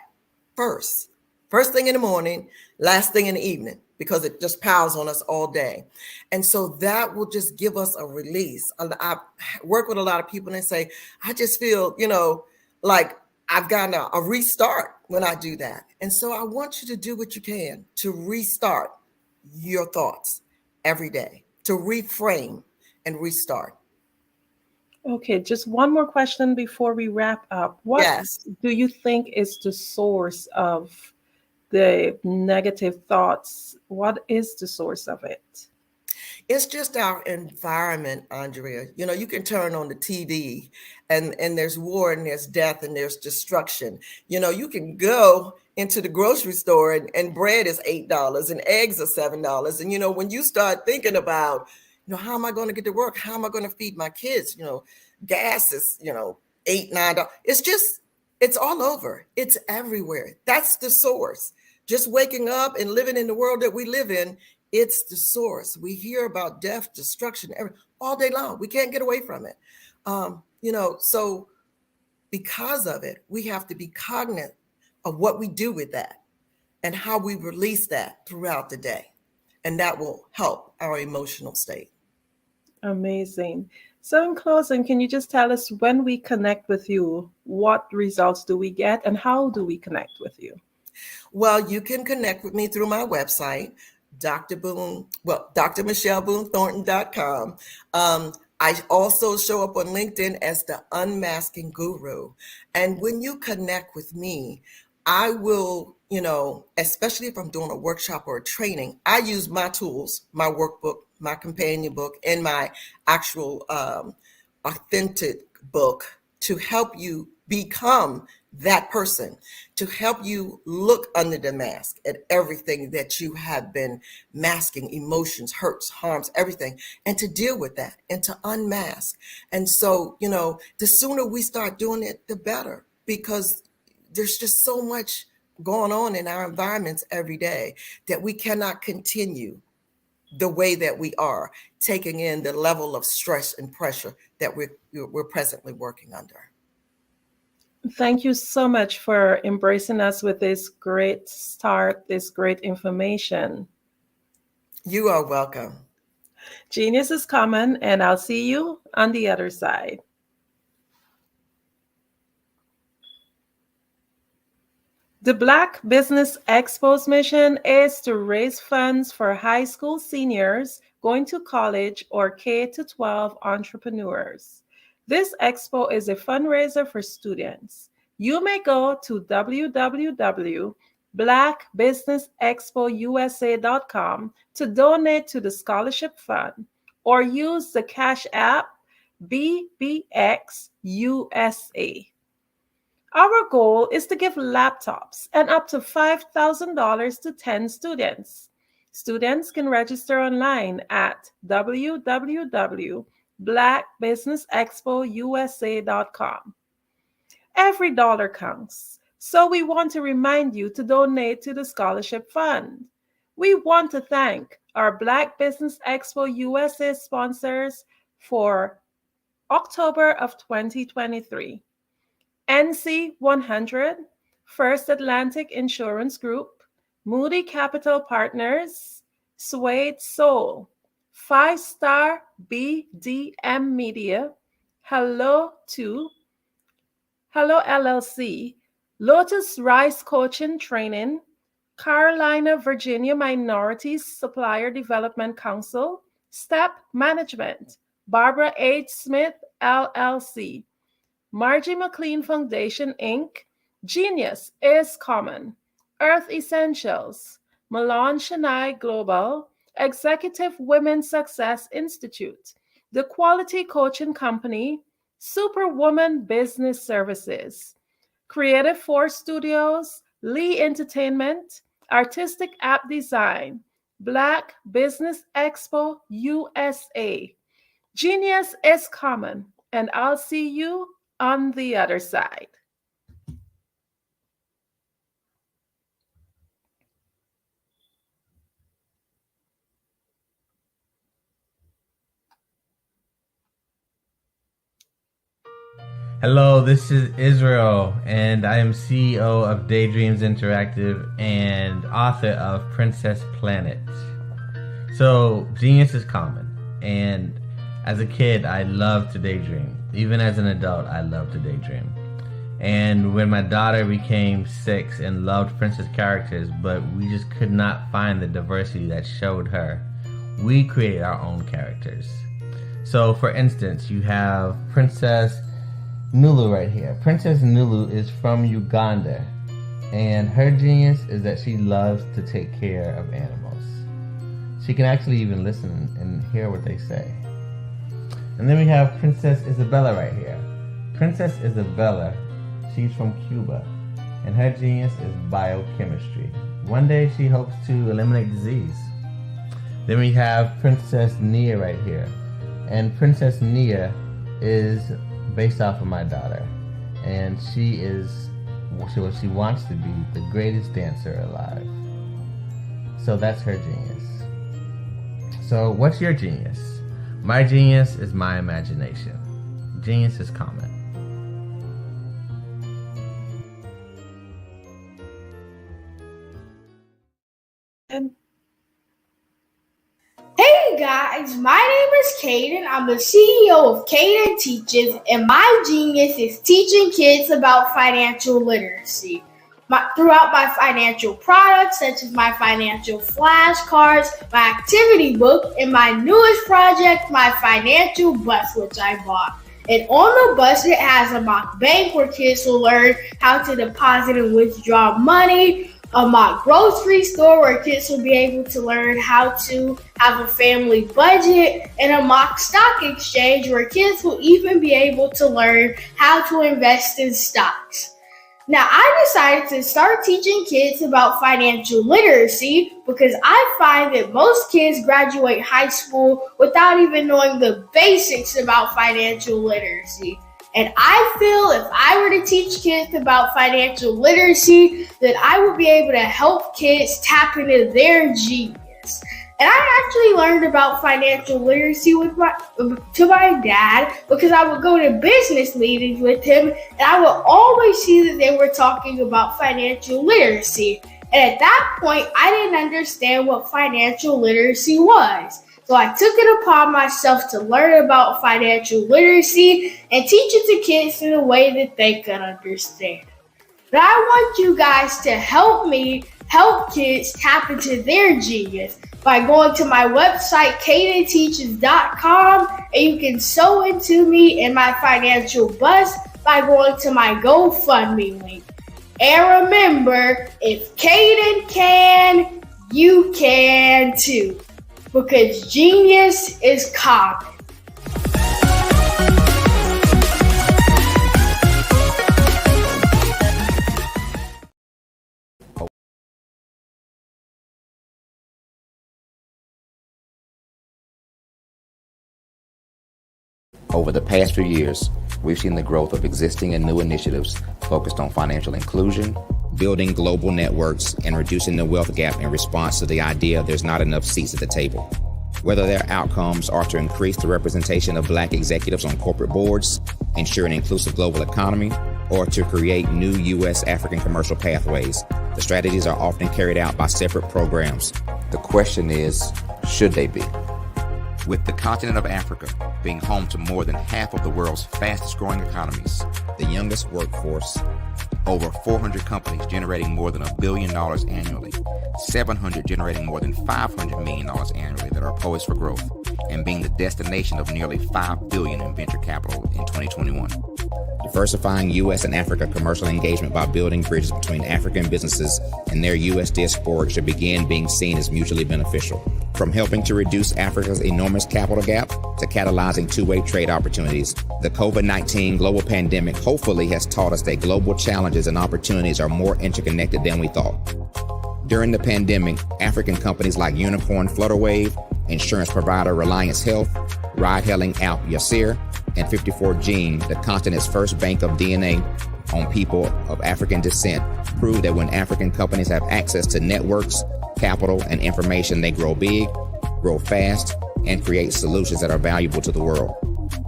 first. First thing in the morning, last thing in the evening, because it just piles on us all day. And so that will just give us a release. I work with a lot of people and they say, I just feel, like I've gotten a restart when I do that. And so I want you to do what you can to restart your thoughts every day, to reframe and restart. Okay, just one more question before we wrap up. What do you think is the source of the negative thoughts? What is the source of it? It's just our environment, Andrea. You can turn on the TV and there's war and there's death and there's destruction. You can go into the grocery store and bread is $8 and eggs are $7. And, when you start thinking about, how am I going to get to work? How am I going to feed my kids? Gas is, $8, $9. It's all over. It's everywhere. That's the source. Just waking up and living in the world that we live in, it's the source. We hear about death, destruction, all day long. We can't get away from it. So because of it, we have to be cognizant of what we do with that and how we release that throughout the day. And that will help our emotional state. Amazing. So in closing, can you just tell us, when we connect with you, what results do we get and how do we connect with you? Well, you can connect with me through my website, drmichelleBooneThornton.com. I also show up on LinkedIn as the Unmasking Guru. And when you connect with me, I will, especially if I'm doing a workshop or a training, I use my tools, my workbook, my companion book, and my actual authentic book to help you become that person, to help you look under the mask at everything that you have been masking, emotions, hurts, harms, everything, and to deal with that and to unmask. And so, the sooner we start doing it, the better, because there's just so much going on in our environments every day that we cannot continue the way that we are, taking in the level of stress and pressure that we're presently working under. Thank you so much for embracing us with this great start, this great information. You are welcome. Genius is common, and I'll see you on the other side. The Black Business Expo's mission is to raise funds for high school seniors going to college or K-12 entrepreneurs. This expo is a fundraiser for students. You may go to www.blackbusinessexpousa.com to donate to the scholarship fund or use the Cash App BBXUSA. Our goal is to give laptops and up to $5,000 to 10 students. Students can register online at www.blackbusinessexpousa.com. Every dollar counts, so we want to remind you to donate to the scholarship fund. We want to thank our Black Business Expo USA sponsors for October of 2023. NC 100, First Atlantic Insurance Group, Moody Capital Partners, Suede Soul, 5-Star BDM Media, Hello LLC, Lotus Rice Coaching Training, Carolina, Virginia Minorities Supplier Development Council, Step Management, Barbara H. Smith LLC, Margie McLean Foundation, Inc., Genius is Common, Earth Essentials, Milan Chennai Global, Executive Women's Success Institute, The Quality Coaching Company, Superwoman Business Services, Creative Force Studios, Lee Entertainment, Artistic App Design, Black Business Expo USA. Genius is Common, and I'll see you on the other side. Hello, this is Israel, and I am CEO of Daydreams Interactive and author of Princess Planet. So, genius is common, and as a kid, I loved to daydream. Even as an adult, I loved to daydream. And when my daughter became 6 and loved princess characters, but we just could not find the diversity that showed her, we created our own characters. So, for instance, you have Princess Nulu right here. Princess Nulu is from Uganda, and her genius is that she loves to take care of animals. She can actually even listen and hear what they say. And then we have Princess Isabella right here. Princess Isabella, she's from Cuba, and her genius is biochemistry. One day she hopes to eliminate disease. Then we have Princess Nia right here. And Princess Nia is based off of my daughter, and she is what she wants to be, the greatest dancer alive. So that's her genius. So what's your genius? My genius is my imagination. Genius is common. Hey guys, my name is Caden. I'm the CEO of Caden Teaches, and my genius is teaching kids about financial literacy. Throughout my financial products, such as my financial flashcards, my activity book, and my newest project, my financial bus, which I bought. And on the bus, it has a mock bank where kids will learn how to deposit and withdraw money, a mock grocery store where kids will be able to learn how to have a family budget, and a mock stock exchange where kids will even be able to learn how to invest in stocks. Now, I decided to start teaching kids about financial literacy because I find that most kids graduate high school without even knowing the basics about financial literacy. And I feel if I were to teach kids about financial literacy, that I would be able to help kids tap into their genius. And I actually learned about financial literacy to my dad because I would go to business meetings with him, and I would always see that they were talking about financial literacy. And at that point, I didn't understand what financial literacy was. So I took it upon myself to learn about financial literacy and teach it to kids in a way that they could understand. But I want you guys to help me help kids tap into their genius by going to my website, cadenteaches.com, and you can sew into me in my financial bust by going to my GoFundMe link. And remember, if Caden can, you can too, because genius is common. Over the past few years, we've seen the growth of existing and new initiatives focused on financial inclusion, building global networks, and reducing the wealth gap in response to the idea there's not enough seats at the table. Whether their outcomes are to increase the representation of Black executives on corporate boards, ensure an inclusive global economy, or to create new U.S. African commercial pathways, the strategies are often carried out by separate programs. The question is, should they be? With the continent of Africa being home to more than half of the world's fastest growing economies, the youngest workforce, over 400 companies generating more than $1 billion annually, 700 generating more than $500 million annually that are poised for growth, and being the destination of nearly $5 billion in venture capital in 2021. Diversifying U.S. and Africa commercial engagement by building bridges between African businesses and their U.S. diaspora should begin being seen as mutually beneficial. From helping to reduce Africa's enormous capital gap to catalyzing two-way trade opportunities, the COVID-19 global pandemic hopefully has taught us that global challenges and opportunities are more interconnected than we thought. During the pandemic, African companies like Unicorn Flutterwave, insurance provider Reliance Health, ride-hailing app Yasir, and 54Gene, the continent's first bank of DNA on people of African descent, proved that when African companies have access to networks, capital, and information, they grow big, grow fast, and create solutions that are valuable to the world.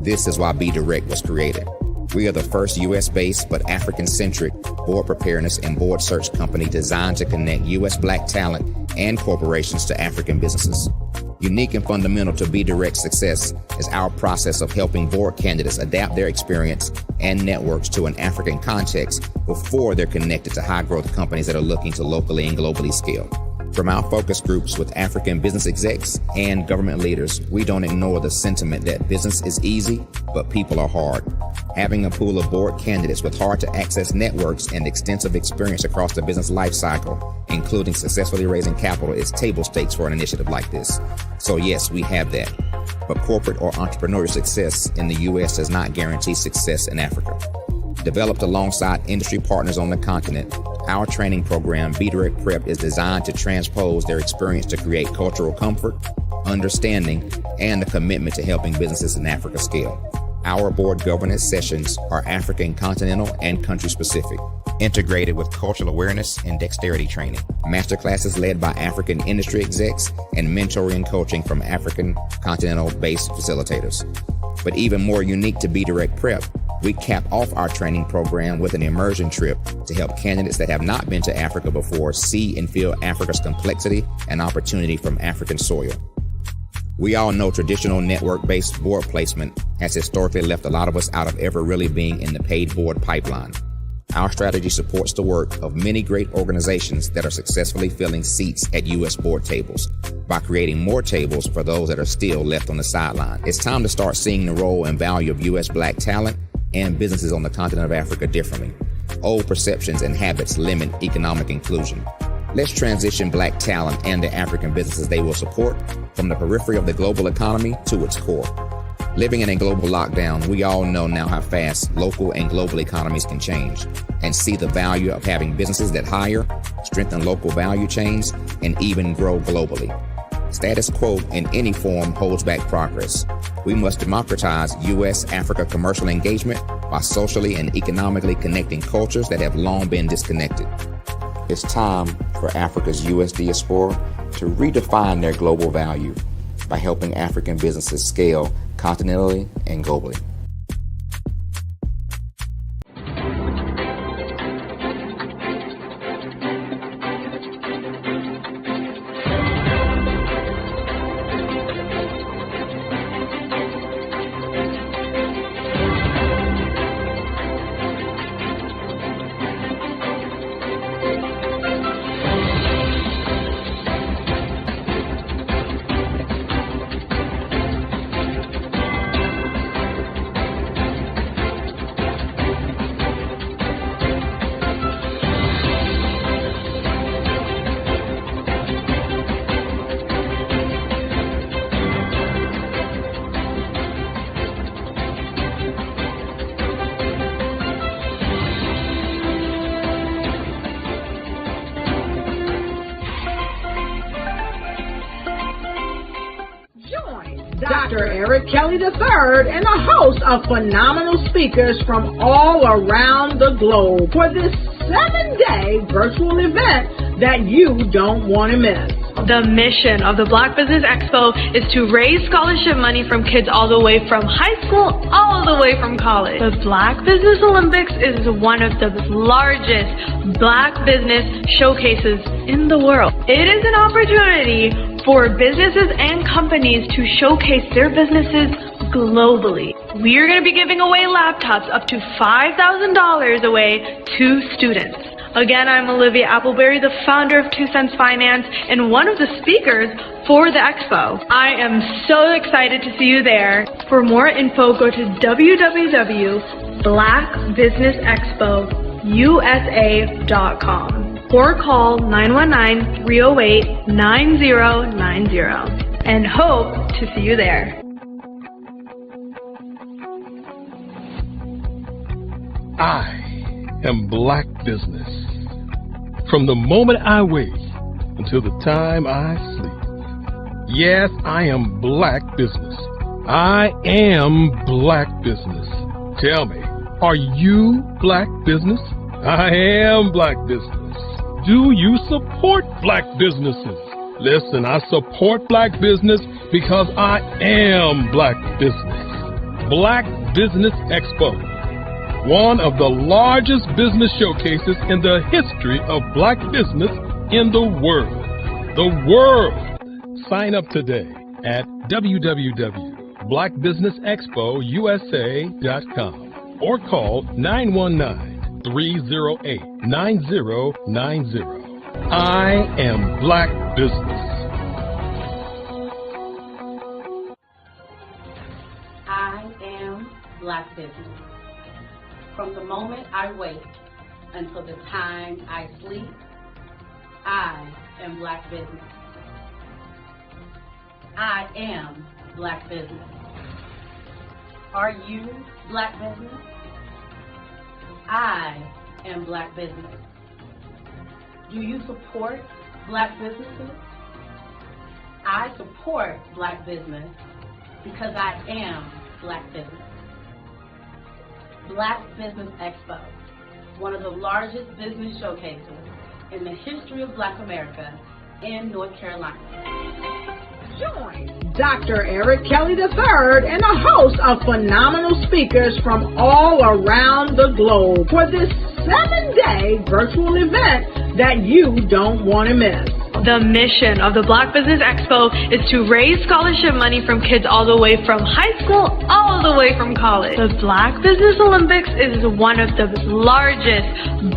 This is why BDirect was created. We are the first U.S.-based but African-centric board preparedness and board search company designed to connect U.S. Black talent and corporations to African businesses. Unique and fundamental to BDirect's success is our process of helping board candidates adapt their experience and networks to an African context before they're connected to high-growth companies that are looking to locally and globally scale. From our focus groups with African business execs and government leaders, we don't ignore the sentiment that business is easy, but people are hard. Having a pool of board candidates with hard-to-access networks and extensive experience across the business life cycle, including successfully raising capital, is table stakes for an initiative like this. So yes, we have that. But corporate or entrepreneurial success in the U.S. does not guarantee success in Africa. Developed alongside industry partners on the continent, our training program, BDirect Prep, is designed to transpose their experience to create cultural comfort, understanding, and a commitment to helping businesses in Africa scale. Our board governance sessions are African, continental, and country-specific, integrated with cultural awareness and dexterity training, masterclasses led by African industry execs, and mentoring and coaching from African continental-based facilitators. But even more unique to BDirect Prep, we cap off our training program with an immersion trip to help candidates that have not been to Africa before see and feel Africa's complexity and opportunity from African soil. We all know traditional network-based board placement has historically left a lot of us out of ever really being in the paid board pipeline. Our strategy supports the work of many great organizations that are successfully filling seats at U.S. board tables by creating more tables for those that are still left on the sideline. It's time to start seeing the role and value of U.S. Black talent and businesses on the continent of Africa differently. Old perceptions and habits limit economic inclusion. Let's transition Black talent and the African businesses they will support from the periphery of the global economy to its core. Living in a global lockdown, we all know now how fast local and global economies can change, and see the value of having businesses that hire, strengthen local value chains, and even grow globally. Status quo in any form holds back progress. We must democratize U.S.-Africa commercial engagement by socially and economically connecting cultures that have long been disconnected. It's time for Africa's U.S. diaspora to redefine their global value by helping African businesses scale continentally and globally. Dr. Eric Kelly III and a host of phenomenal speakers from all around the globe for this 7-day virtual event that you don't want to miss. The mission of the Black Business Expo is to raise scholarship money from kids all the way from high school, all the way from college. The Black Business Olympics is one of the largest Black business showcases in the world. It is an opportunity for businesses and companies to showcase their businesses globally. We are going to be giving away laptops up to $5,000 away to students. Again, I'm Olivia Appleberry, the founder of 2 Cents Finance and one of the speakers for the expo. I am so excited to see you there. For more info, go to www.blackbusinessexpousa.com or call 919-308-9090 and hope to see you there. I am Black Business. From the moment I wake until the time I sleep. Yes, I am Black Business. I am Black Business. Tell me, are you Black Business? I am Black Business. Do you support Black businesses? Listen, I support Black business because I am Black Business. Black Business Expo, one of the largest business showcases in the history of Black business in the world. The world! Sign up today at www.blackbusinessexpousa.com or call 919-308-9090. I am Black Business. I am Black Business. From the moment I wake until the time I sleep, I am Black Business. I am Black Business. Are you Black Business? I am Black Business. Do you support Black businesses? I support Black business because I am Black Business. Black Business Expo, one of the largest business showcases in the history of Black America in North Carolina. Join Dr. Eric Kelly III and a host of phenomenal speakers from all around the globe for this 7-day virtual event that you don't want to miss. The mission of the Black Business Expo is to raise scholarship money from kids all the way from high school, all the way from college. The Black Business Olympics is one of the largest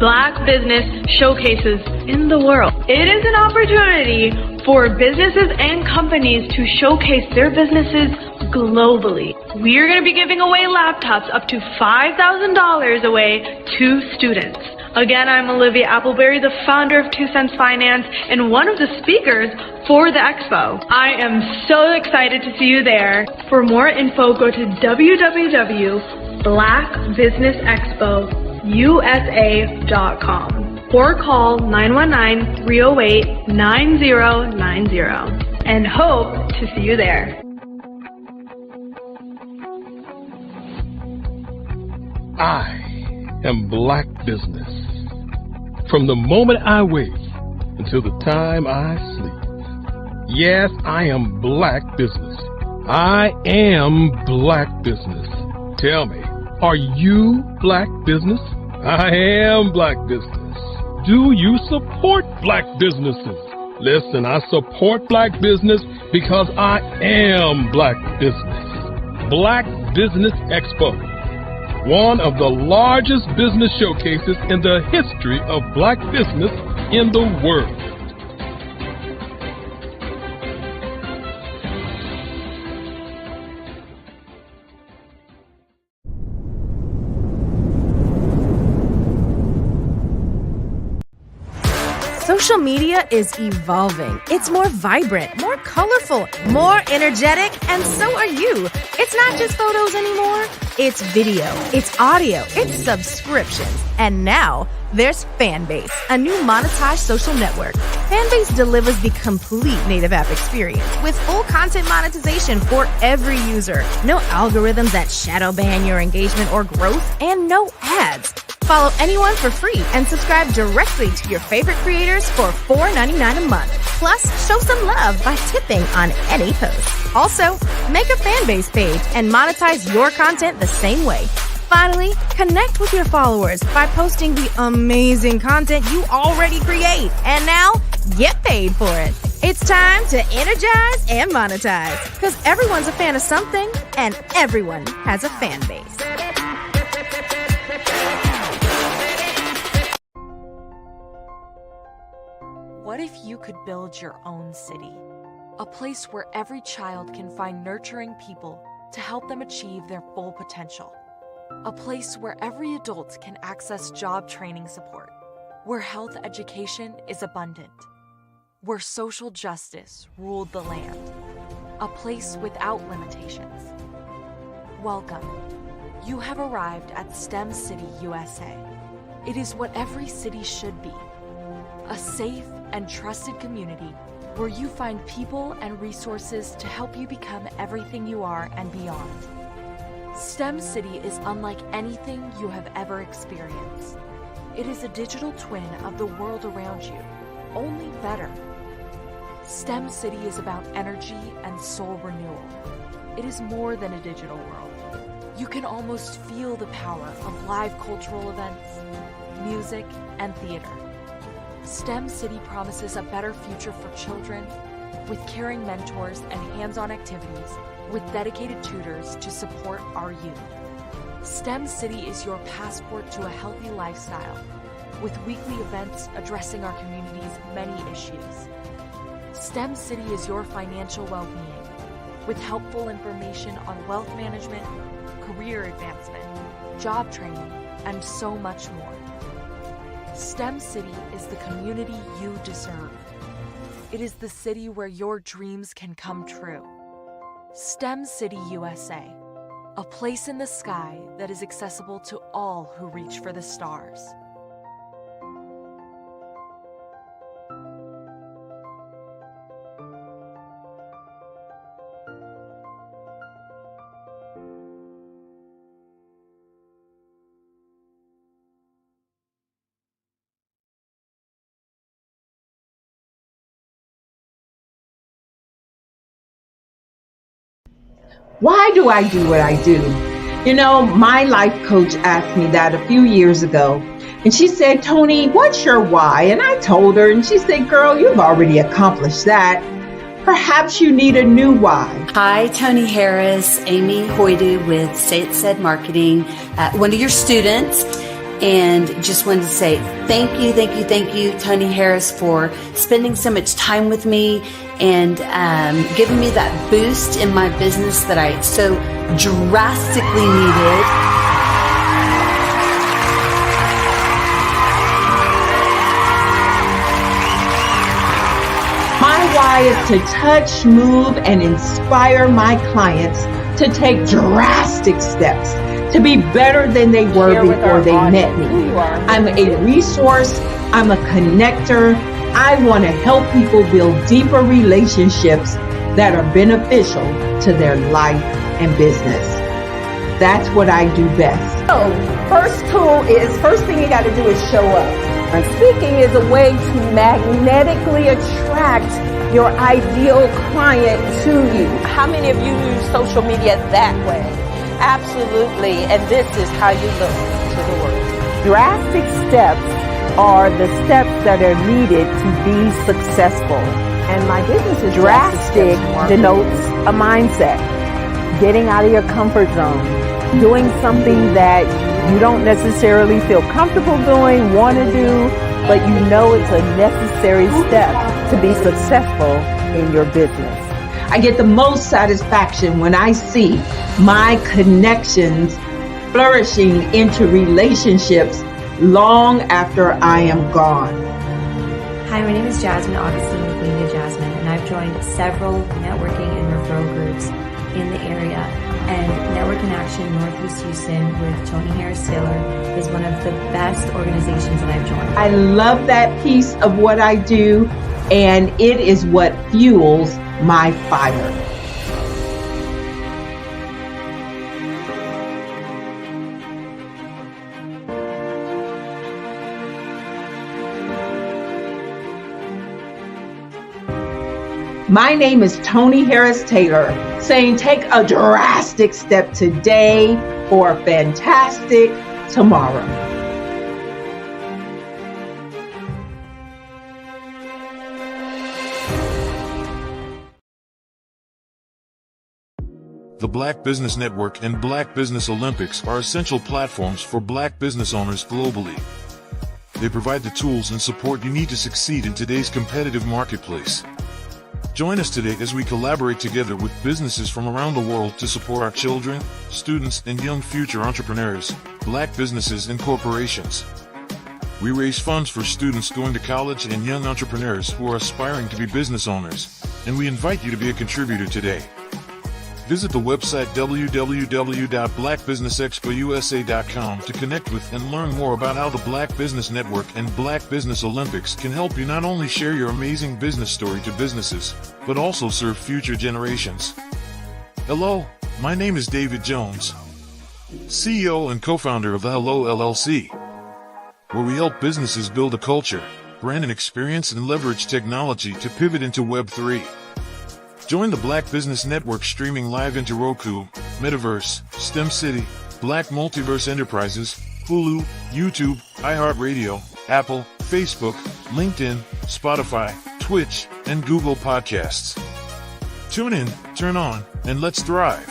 Black business showcases in the world. It is an opportunity for businesses and companies to showcase their businesses globally. We are going to be giving away laptops up to $5,000 away to students. Again, I'm Olivia Appleberry, the founder of 2 Cents Finance and one of the speakers for the expo. I am so excited to see you there. For more info, go to www.blackbusinessexpousa.com or call 919-308-9090 and hope to see you there. I am Black Business. From the moment I wake until the time I sleep. Yes, I am Black Business. I am Black Business. Tell me, are you Black Business? I am Black Business. Do you support Black businesses? Listen, I support Black business because I am Black Business. Black Business Expo, one of the largest business showcases in the history of Black business in the world. Social media is evolving. It's more vibrant, more colorful, more energetic, and so are you. It's not just photos anymore. It's video, it's audio, it's subscriptions. And now there's Fanbase, a new monetized social network. Fanbase delivers the complete native app experience with full content monetization for every user. No algorithms that shadow ban your engagement or growth, and no ads. Follow anyone for free and subscribe directly to your favorite creators for $4.99 a month. Plus, show some love by tipping on any post. Also, make a Fanbase page and monetize your content the same way. Finally, connect with your followers by posting the amazing content you already create. And now, get paid for it. It's time to energize and monetize, because everyone's a fan of something and everyone has a fan base. What if you could build your own city? A place where every child can find nurturing people to help them achieve their full potential. A place where every adult can access job training support. Where health education is abundant. Where social justice ruled the land. A place without limitations. Welcome. You have arrived at STEM City, USA. It is what every city should be. A safe and trusted community where you find people and resources to help you become everything you are and beyond. STEM City is unlike anything you have ever experienced. It is a digital twin of the world around you, only better. STEM City is about energy and soul renewal. It is more than a digital world. You can almost feel the power of live cultural events, music, and theater. STEM City promises a better future for children with caring mentors and hands-on activities with dedicated tutors to support our youth. STEM City is your passport to a healthy lifestyle with weekly events addressing our community's many issues. STEM City is your financial well-being with helpful information on wealth management, career advancement, job training, and so much more. STEM City is the community you deserve. It is the city where your dreams can come true. STEM City USA, a place in the sky that is accessible to all who reach for the stars. Why do I do what I do? You know, my life coach asked me that a few years ago. And she said, Tony, what's your why? And I told her, and she said, girl, you've already accomplished that. Perhaps you need a new why. Hi, Tony Harris, Amy Hoydu with Say It Said Marketing, one of your students. And just wanted to say thank you, Tony Harris, for spending so much time with me and giving me that boost in my business that I so drastically needed. My why is to touch, move, and inspire my clients to take drastic steps to be better than they were before they met me. I'm a resource. I'm a connector. I want to help people build deeper relationships that are beneficial to their life and business. That's what I do best. So, first thing you got to do is show up. And speaking is a way to magnetically attract your ideal client to you. How many of you use social media that way? Absolutely, and this is how you look to the world. Drastic steps are the steps that are needed to be successful. And my business is drastic denotes a mindset. Getting out of your comfort zone. Doing something that you don't necessarily feel comfortable doing, want to do, but you know it's a necessary step to be successful in your business. I get the most satisfaction when I see my connections flourishing into relationships long after I am gone. Hi, my name is Jasmine Augustine with Media Jasmine, and I've joined several networking and referral groups in the area. And Network in Action Northeast Houston with Tony Harris Taylor is one of the best organizations that I've joined. I love that piece of what I do, and it is what fuels my fire. My name is Tony Harris Taylor, saying take a drastic step today for a fantastic tomorrow. The Black Business Network and Black Business Olympics are essential platforms for Black business owners globally. They provide the tools and support you need to succeed in today's competitive marketplace. Join us today as we collaborate together with businesses from around the world to support our children, students, and young future entrepreneurs, Black businesses and corporations. We raise funds for students going to college and young entrepreneurs who are aspiring to be business owners, and we invite you to be a contributor today. Visit the website www.blackbusinessexpousa.com to connect with and learn more about how the Black Business Network and Black Business Olympics can help you not only share your amazing business story to businesses, but also serve future generations. Hello, my name is David Jones, CEO and co-founder of the Hello LLC, where we help businesses build a culture, brand and experience, and leverage technology to pivot into Web3. Join the Black Business Network streaming live into Roku, Metaverse, STEM City, Black Multiverse Enterprises, Hulu, YouTube, iHeartRadio, Apple, Facebook, LinkedIn, Spotify, Twitch, and Google Podcasts. Tune in, turn on, and let's thrive.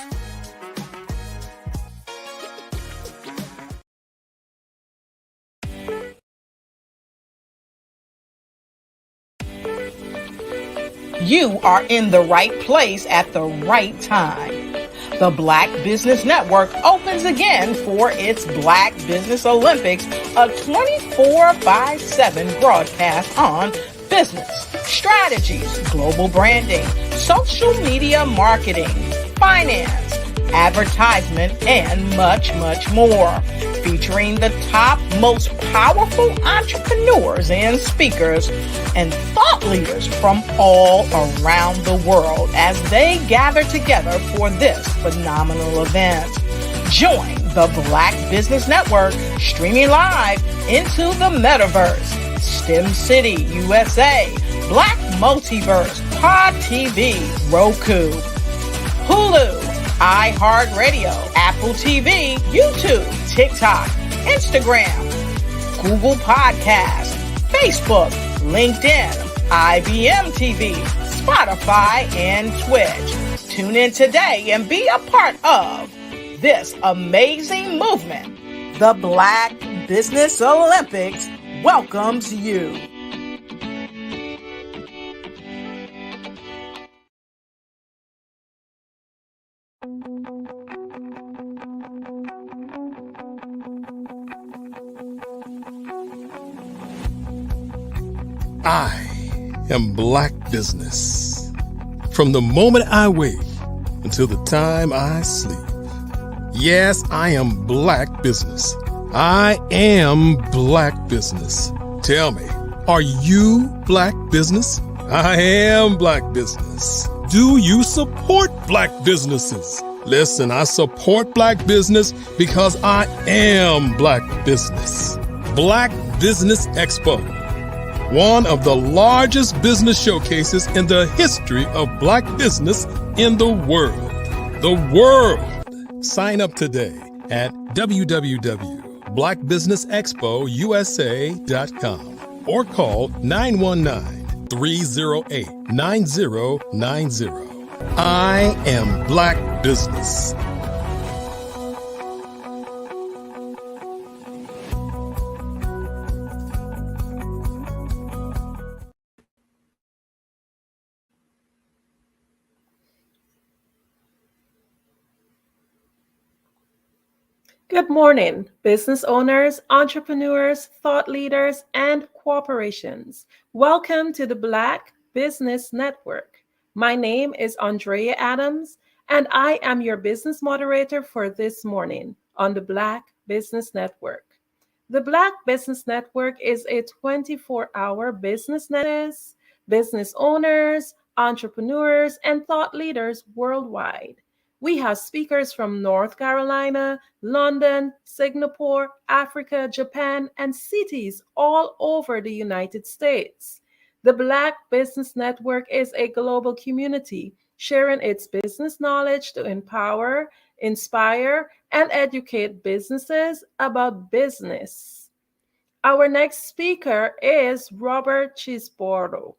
You are in the right place at the right time. The Black Business Network opens again for its Black Business Olympics, a 24/7 broadcast on business, strategies, global branding, social media marketing, finance, advertisement, and much, much more. Featuring the top, most powerful entrepreneurs and speakers and thought leaders from all around the world as they gather together for this phenomenal event. Join the Black Business Network streaming live into the Metaverse, STEM City, USA, Black Multiverse, Pod TV, Roku, Hulu, iHeartRadio, Apple TV, YouTube, TikTok, Instagram, Google Podcasts, Facebook, LinkedIn, IBM TV, Spotify, and Twitch. Tune in today and be a part of this amazing movement. The Black Business Olympics welcomes you. I am Black business. From the moment I wake until the time I sleep. Yes, I am Black business. I am Black business. Tell me, are you Black business? I am Black business. Do you support Black businesses? Listen, I support Black business because I am Black business. Black Business Expo, one of the largest business showcases in the history of Black business in the world. The world! Sign up today at www.blackbusinessexpousa.com or call 919-308-9090. I am Black business. Good morning, business owners, entrepreneurs, thought leaders, and corporations. Welcome to the Black Business Network. My name is Andrea Adams, and I am your business moderator for this morning on the Black Business Network. The Black Business Network is a 24-hour business owners, entrepreneurs, and thought leaders worldwide. We have speakers from North Carolina, London, Singapore, Africa, Japan, and cities all over the United States. The Black Business Network is a global community sharing its business knowledge to empower, inspire, and educate businesses about business. Our next speaker is Robert Chisbordo.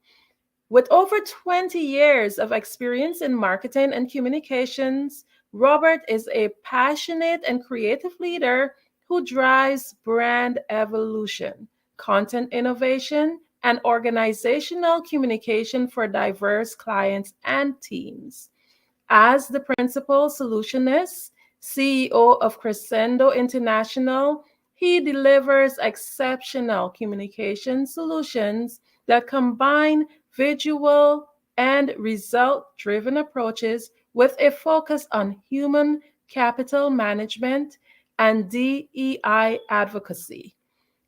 With over 20 years of experience in marketing and communications, Robert is a passionate and creative leader who drives brand evolution, content innovation, and organizational communication for diverse clients and teams. As the principal solutionist, CEO of Crescendo International, he delivers exceptional communication solutions that combine visual and result-driven approaches with a focus on human capital management and DEI advocacy.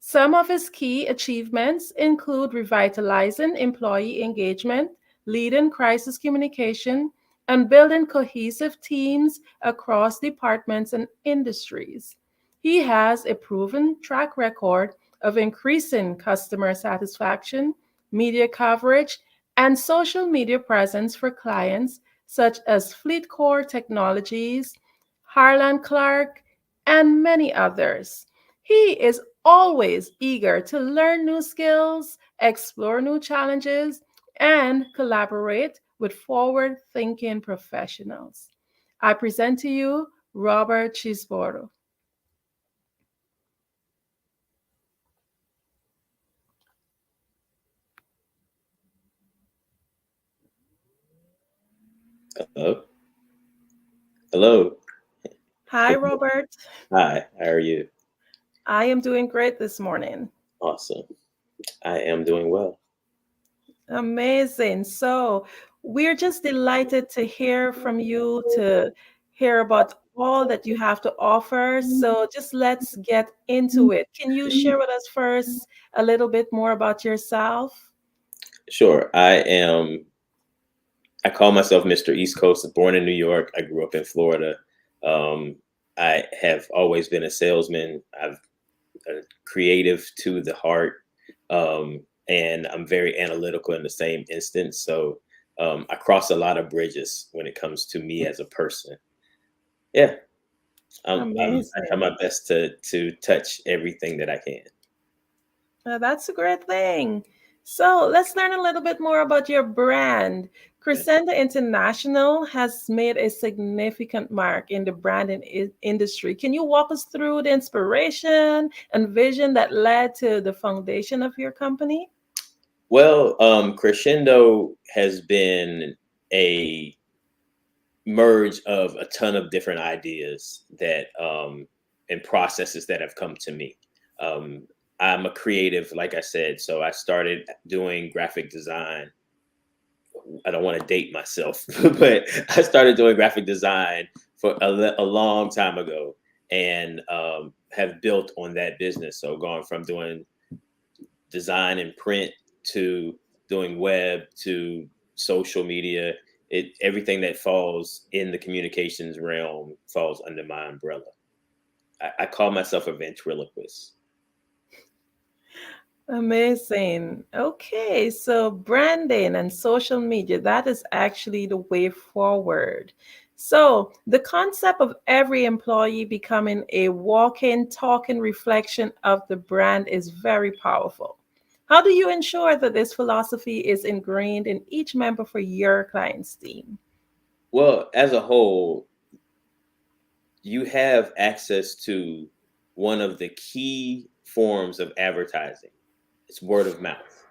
Some of his key achievements include revitalizing employee engagement, leading crisis communication, and building cohesive teams across departments and industries. He has a proven track record of increasing customer satisfaction, media coverage, and social media presence for clients such as FleetCor Technologies, Harlan Clark, and many others. He is always eager to learn new skills, explore new challenges, and collaborate with forward-thinking professionals. I present to you Robert Chisbordo. Hello. Hello. Hi, Robert. Hi, how are you? I am doing great this morning. Awesome. I am doing well. Amazing. So we're just delighted to hear from you, to hear about all that you have to offer. So just let's get into it. Can you share with us first a little bit more about yourself? Sure. I call myself Mr. East Coast, born in New York. I grew up in Florida. I have always been a salesman. I'm a creative to the heart. And I'm very analytical in the same instance. So I cross a lot of bridges when it comes to me as a person. Yeah. I try my best to touch everything that I can. That's a great thing. So let's learn a little bit more about your brand. Crescendo International has made a significant mark in the branding industry. Can you walk us through the inspiration and vision that led to the foundation of your company? Well, Crescendo has been a merge of a ton of different ideas that and processes that have come to me. I'm a creative, like I said, so I started doing graphic design. I don't want to date myself, but I started doing graphic design for a long time ago, and have built on that business. So going from doing design and print to doing web to social media, everything that falls in the communications realm falls under my umbrella. I call myself a ventriloquist. Amazing. Okay, so branding and social media, that is actually the way forward. So the concept of every employee becoming a walking, talking reflection of the brand is very powerful. How do you ensure that this philosophy is ingrained in each member for your client's team? Well, as a whole, you have access to one of the key forms of advertising. It's word of mouth.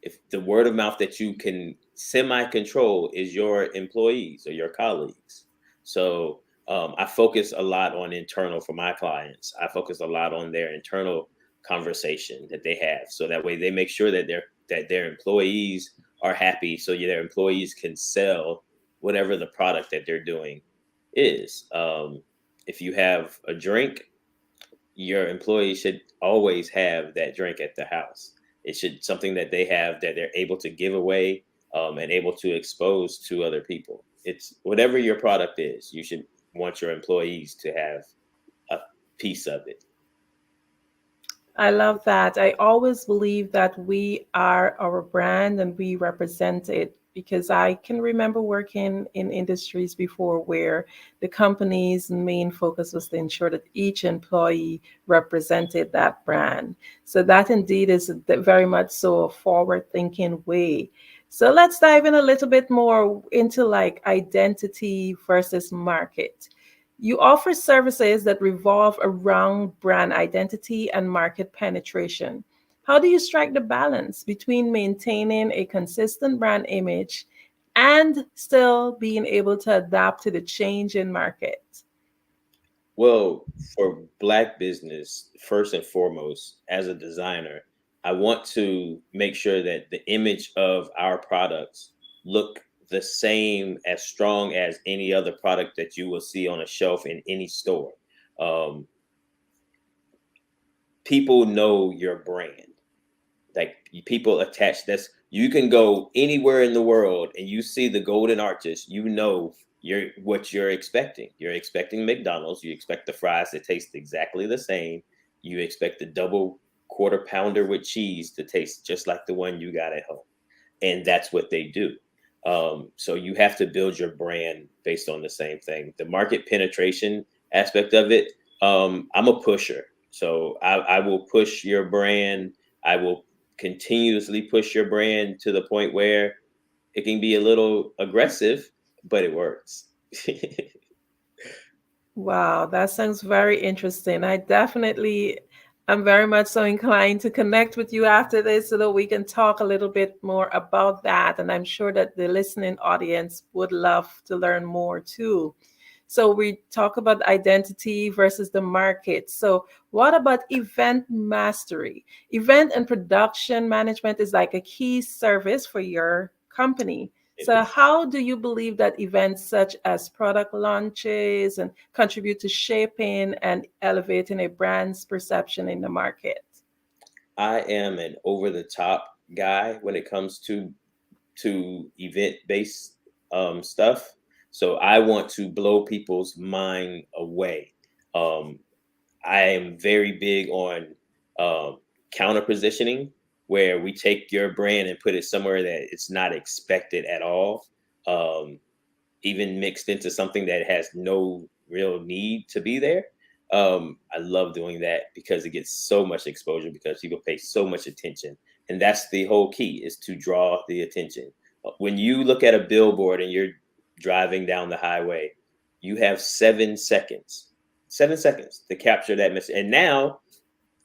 If the word of mouth that you can semi-control is your employees or your colleagues. So I focus a lot on internal for my clients. I focus a lot on their internal conversation that they have, so that way they make sure that their employees are happy, so their employees can sell whatever the product that they're doing is. If you have a drink, your employees should always have that drink at the house. It should something that they have that they're able to give away, and able to expose to other people. It's whatever your product is, you should want your employees to have a piece of it. I love that. I always believe that we are our brand and we represent it, because I can remember working in industries before where the company's main focus was to ensure that each employee represented that brand. So that indeed is very much so a forward-thinking way. So let's dive in a little bit more into like identity versus market. You offer services that revolve around brand identity and market penetration. How do you strike the balance between maintaining a consistent brand image and still being able to adapt to the change in market? Well, for Black business, first and foremost, as a designer, I want to make sure that the image of our products look the same, as strong as any other product that you will see on a shelf in any store. People know your brand. Like, people attach this. You can go anywhere in the world and you see the golden arches, you know what you're expecting. You're expecting McDonald's. You expect the fries to taste exactly the same. You expect the double quarter pounder with cheese to taste just like the one you got at home. And that's what they do. So you have to build your brand based on the same thing. The market penetration aspect of it, I'm a pusher. So I will push your brand. I will continuously push your brand to the point where it can be a little aggressive, but it works. Wow, that sounds very interesting. I'm very much so inclined to connect with you after this so that we can talk a little bit more about that. And I'm sure that the listening audience would love to learn more too. So we talk about identity versus the market. So what about event mastery? Event and production management is like a key service for your company. So how do you believe that events such as product launches and contribute to shaping and elevating a brand's perception in the market? I am an over-the-top guy when it comes to event-based stuff. So I want to blow people's mind away. I am very big on counter positioning, where we take your brand and put it somewhere that it's not expected at all, even mixed into something that has no real need to be there. I love doing that because it gets so much exposure, because people pay so much attention. And that's the whole key, is to draw the attention. When you look at a billboard and you're driving down the highway, you have 7 seconds to capture that message. And now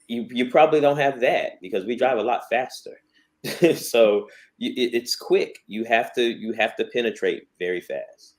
you probably don't have that, because we drive a lot faster. So it's quick. You have to penetrate very fast.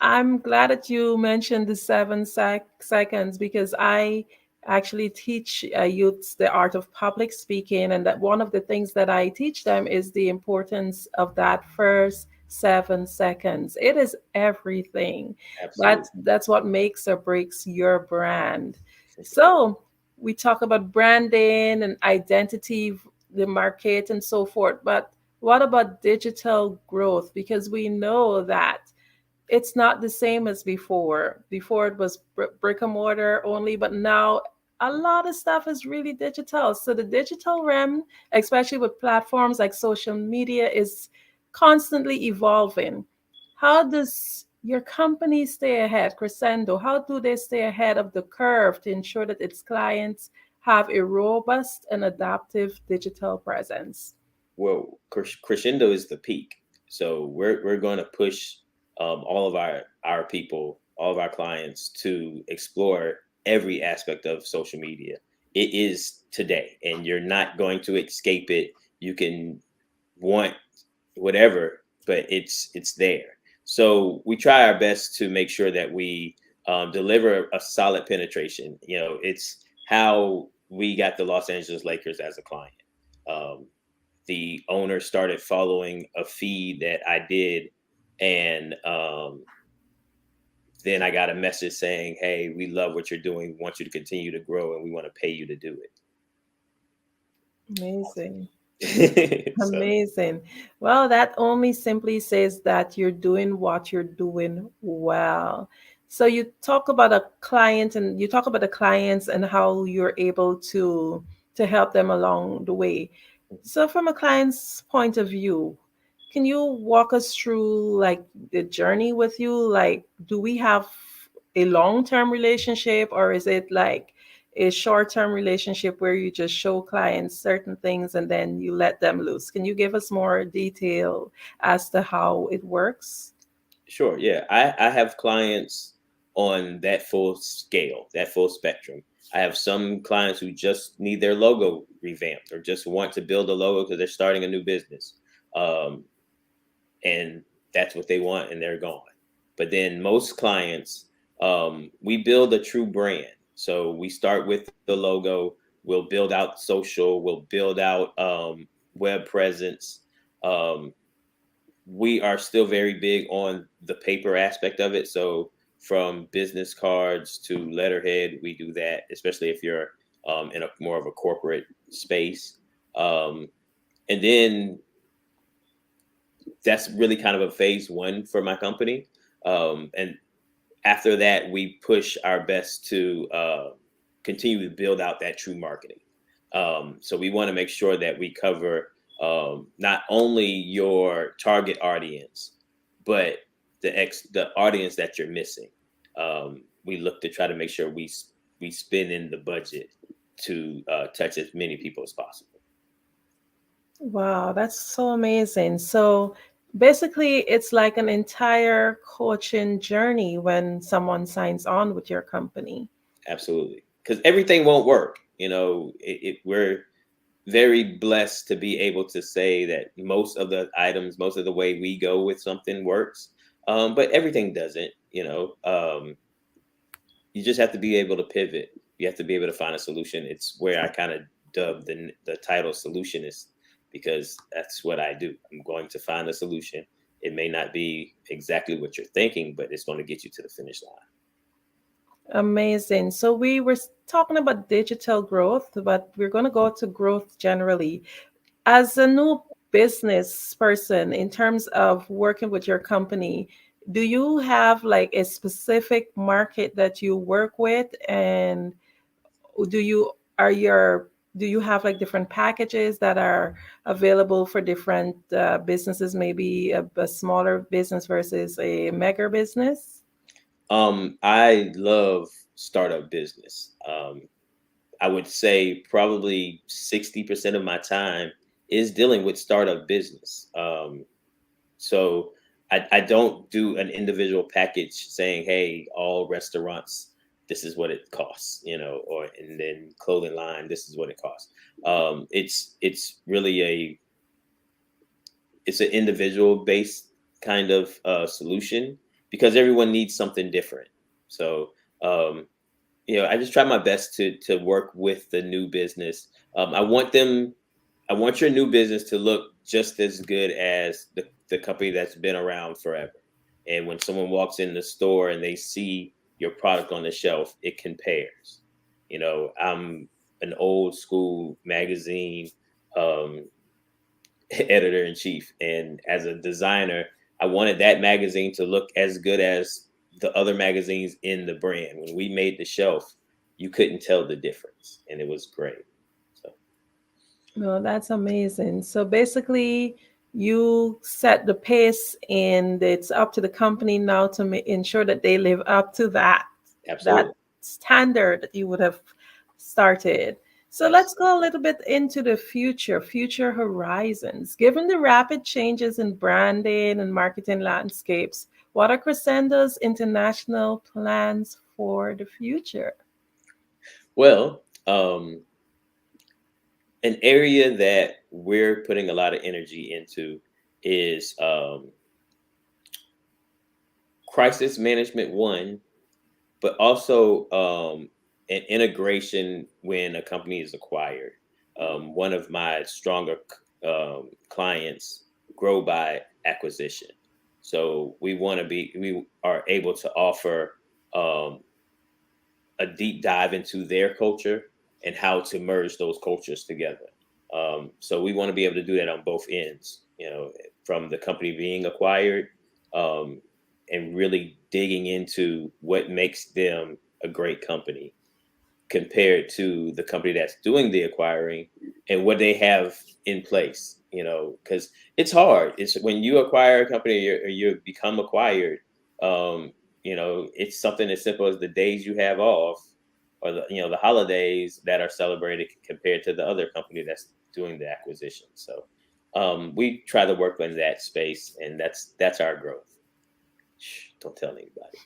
I'm glad that you mentioned the 7 seconds, because I actually teach youths the art of public speaking, and that one of the things that I teach them is the importance of that first 7 seconds. It is everything. That's what makes or breaks your brand. So we talk about branding and identity, the market, and so forth. But what about digital growth? Because we know that it's not the same as before. Before it was brick and mortar only, but now a lot of stuff is really digital. So the digital realm, especially with platforms like social media, is constantly evolving. How does your company stay ahead, Crescendo? How do they stay ahead of the curve to ensure that its clients have a robust and adaptive digital presence? Well, Crescendo is the peak. So we're going to push all of our people, all of our clients, to explore every aspect of social media. It is today, and you're not going to escape it. You can want whatever, but it's there. So we try our best to make sure that we deliver a solid penetration. You know, it's how we got the Los Angeles Lakers as a client. The owner started following a feed that I did, and then I got a message saying, "Hey, we love what you're doing. We want you to continue to grow, and we want to pay you to do it." Amazing. So, Amazing. Well, that only simply says that you're doing what you're doing well. So you talk about a client and you talk about the clients and how you're able to help them along the way. So from a client's point of view, can you walk us through like the journey with you? Like, do we have a long-term relationship, or is it like a short-term relationship where you just show clients certain things and then you let them loose? Can you give us more detail as to how it works? sure, yeah, I have clients on that full scale, that full spectrum. I have some clients who just need their logo revamped or just want to build a logo because they're starting a new business. And that's what they want, and they're gone. But then most clients, we build a true brand. So we start with the logo, we'll build out social, we'll build out web presence. We are still very big on the paper aspect of it. So from business cards to letterhead, we do that, especially if you're in a more of a corporate space. And then that's really kind of a phase one for my company. And after that, we push our best to continue to build out that true marketing. So we want to make sure that we cover not only your target audience, but the audience that you're missing. We look to try to make sure we spend in the budget to touch as many people as possible. Wow, that's so amazing. So basically, it's like an entire coaching journey when someone signs on with your company. Absolutely, because everything won't work. You know, we're very blessed to be able to say that most of the items, most of the way we go with something works, but everything doesn't. You know, you just have to be able to pivot. You have to be able to find a solution. It's where I kind of dubbed the title solutionist, because that's what I do. I'm going to find a solution. It may not be exactly what you're thinking, but it's going to get you to the finish line. Amazing. So we were talking about digital growth, but we're going to go to growth generally. As a new business person, in terms of working with your company, do you have like a specific market that you work with, and do you have like different packages that are available for different businesses, maybe a smaller business versus a mega business? I love startup business. I would say probably 60% of my time is dealing with startup business. So I don't do an individual package saying, hey, all restaurants, this is what it costs, you know, and then clothing line, this is what it costs. It's really it's an individual based kind of solution, because everyone needs something different. So, you know, I just try my best to work with the new business. I want your new business to look just as good as the company that's been around forever. And when someone walks in the store and they see your product on the shelf, it compares. You know, I'm an old school magazine editor in chief, and as a designer, I wanted that magazine to look as good as the other magazines in the brand. When we made the shelf, you couldn't tell the difference, and it was great. So, No, that's amazing. So basically, you set the pace, and it's up to the company now to ensure that they live up to that absolutely. standard that you would have started. So let's go a little bit into the future horizons. Given the rapid changes in branding and marketing landscapes, what are Crescendo's international plans for the future? Well, an area that we're putting a lot of energy into is crisis management, one, but also an integration when a company is acquired. One of my stronger clients grow by acquisition. So we are able to offer a deep dive into their culture and how to merge those cultures together. So we want to be able to do that on both ends, from the company being acquired, and really digging into what makes them a great company compared to the company that's doing the acquiring and what they have in place, because it's hard. It's when you acquire a company or you become acquired, it's something as simple as the days you have off or the holidays that are celebrated compared to the other company that's doing the acquisition. So we try to work in that space, and that's our growth. Shh, don't tell anybody.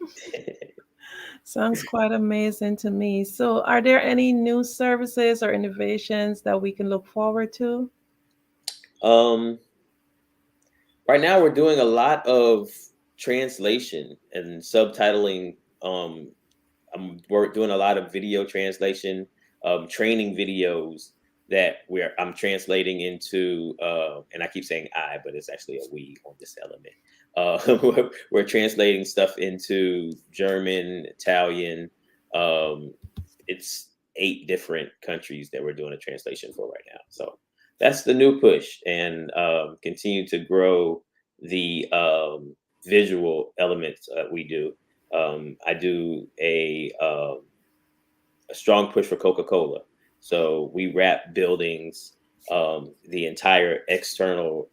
Sounds quite amazing to me. So are there any new services or innovations that we can look forward to? Right now we're doing a lot of translation and subtitling. We're doing a lot of video translation, training videos that I'm translating into, and I keep saying I, but it's actually a we on this element. We're translating stuff into German, Italian. It's 8 different countries that we're doing a translation for right now. So that's the new push, and continue to grow the visual elements we do. I do a strong push for Coca-Cola. So we wrap buildings, the entire external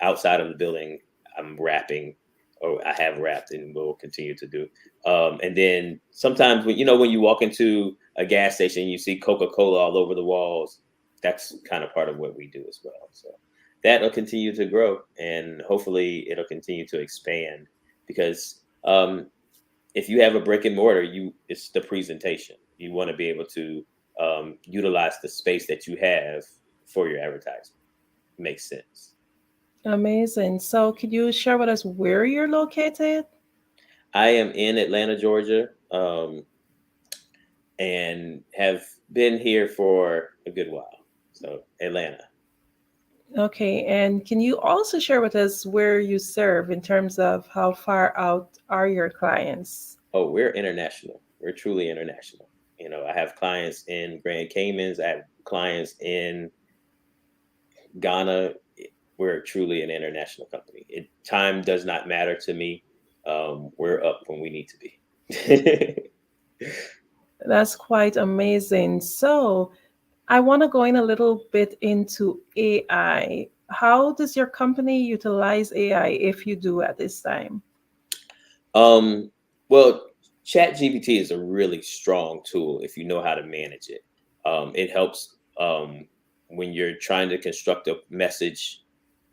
outside of the building. I'm wrapping, or I have wrapped, and will continue to do. And then sometimes when you walk into a gas station, you see Coca-Cola all over the walls. That's kind of part of what we do as well. So that'll continue to grow, and hopefully it'll continue to expand, because if you have a brick and mortar, it's the presentation. You want to be able to utilize the space that you have for your advertising. Makes sense. Amazing. So could you share with us where you're located? I am in Atlanta, Georgia, and have been here for a good while. So Atlanta. Okay. And can you also share with us where you serve in terms of how far out are your clients? Oh, we're international. We're truly international. I have clients in Grand Caymans. I have clients in Ghana. We're truly an international company. Time does not matter to me. We're up when we need to be. That's quite amazing. So I want to go in a little bit into AI. How does your company utilize AI, if you do, at this time? Well, ChatGPT is a really strong tool if you know how to manage it. It helps when you're trying to construct a message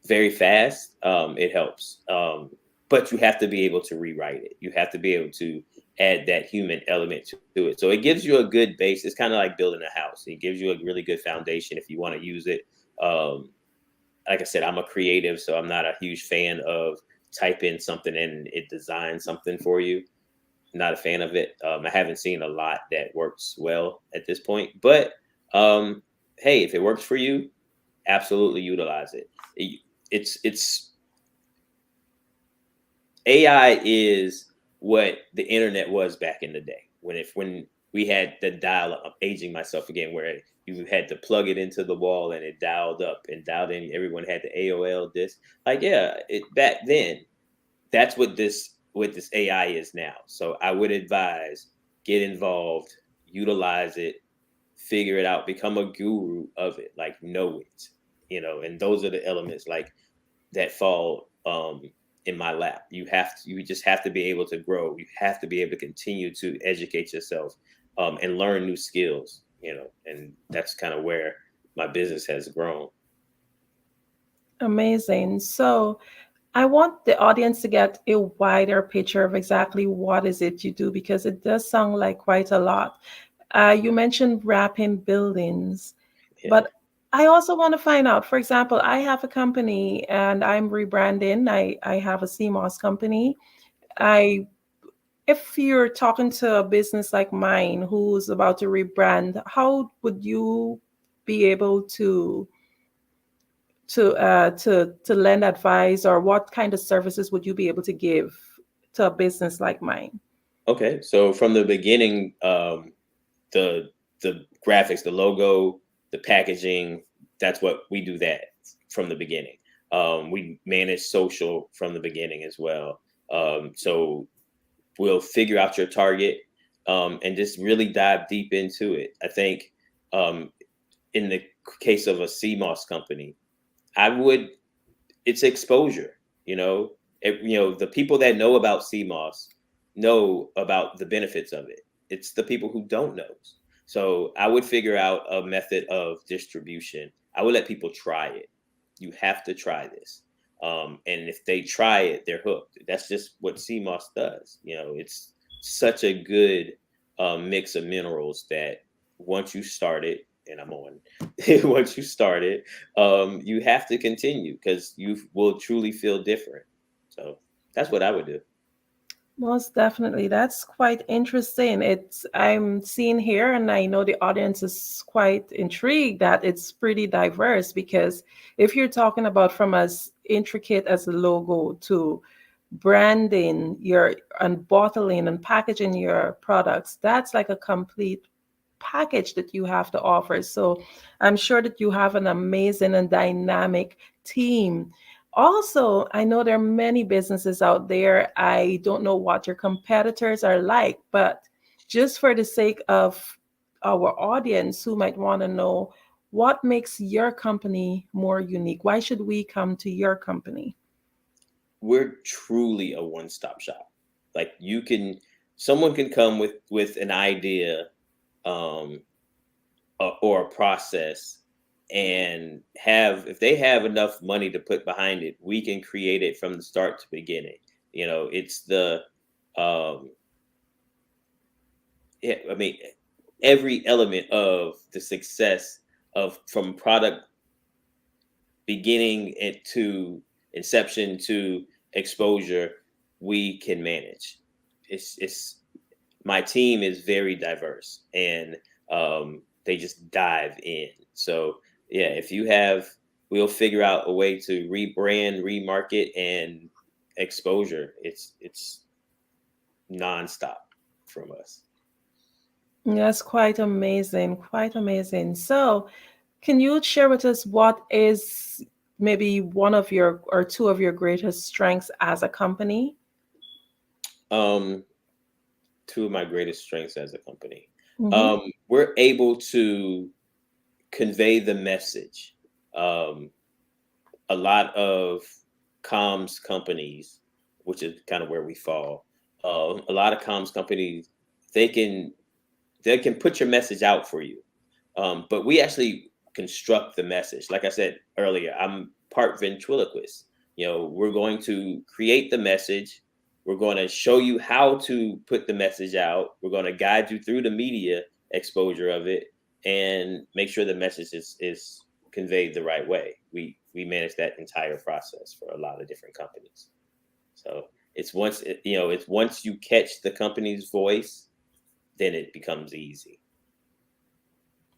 very fast. It helps, but you have to be able to rewrite it. You have to be able to add that human element to it. So it gives you a good base. It's kind of like building a house. It gives you a really good foundation if you want to use it. Like I said, I'm a creative, so I'm not a huge fan of type in something and it designs something for you. Not a fan of it. I haven't seen a lot that works well at this point, but hey, if it works for you, absolutely utilize it. It's AI is what the internet was back in the day when we had the dial-up. Aging myself again, where you had to plug it into the wall and it dialed up and dialed in. Everyone had the AOL disc. Back then, that's what this AI is now. So I would advise, get involved, utilize it, figure it out, become a guru of it, know it, and those are the elements that fall in my lap. You just have to be able to grow. You have to be able to continue to educate yourself and learn new skills, and that's kind of where my business has grown. Amazing. So I want the audience to get a wider picture of exactly what is it you do, because it does sound like quite a lot. You mentioned wrapping buildings, but I also want to find out, for example, I have a company and I'm rebranding. I have a CMOS company. if you're talking to a business like mine who's about to rebrand, how would you be able to lend advice, or what kind of services would you be able to give to a business like mine? Okay, so from the beginning, the graphics, the logo, the packaging, that's what we do that from the beginning. We manage social from the beginning as well. So we'll figure out your target and just really dive deep into it. I think in the case of a CMOS company, it's exposure. The people that know about CMOS know about the benefits of it. It's the people who don't know. So I would figure out a method of distribution. I would let people try it. You have to try this. And if they try it, they're hooked. That's just what CMOS does. It's such a good mix of minerals that once you start it, and I'm on, once you start it, you have to continue because you will truly feel different. So that's what I would do. Most definitely. That's quite interesting. I'm seeing here, and I know the audience is quite intrigued that it's pretty diverse, because if you're talking about from as intricate as a logo to branding and bottling and packaging your products, that's like a complete package that you have to offer. So I'm sure that you have an amazing and dynamic team. Also, I know there are many businesses out there. I don't know what your competitors are like, but just for the sake of our audience who might want to know, what makes your company more unique? Why should we come to your company? We're truly a one-stop shop. Like someone can come with an idea or a process, and if they have enough money to put behind it, we can create it from the start to beginning. It's every element of the success from product beginning to inception to exposure, we can manage. My team is very diverse, and they just dive in. So yeah, we'll figure out a way to rebrand, remarket, and exposure. It's nonstop from us. That's quite amazing. Quite amazing. So can you share with us what is maybe one of your or two of your greatest strengths as a company? Two of my greatest strengths as a company. Mm-hmm. We're able to convey the message. A lot of comms companies, which is kind of where we fall, a lot of comms companies, they can put your message out for you, but we actually construct the message. Like I said earlier, I'm part ventriloquist. We're going to create the message. We're going to show you how to put the message out. We're going to guide you through the media exposure of it and make sure the message is conveyed the right way. We manage that entire process for a lot of different companies. So it's once you catch the company's voice, then it becomes easy.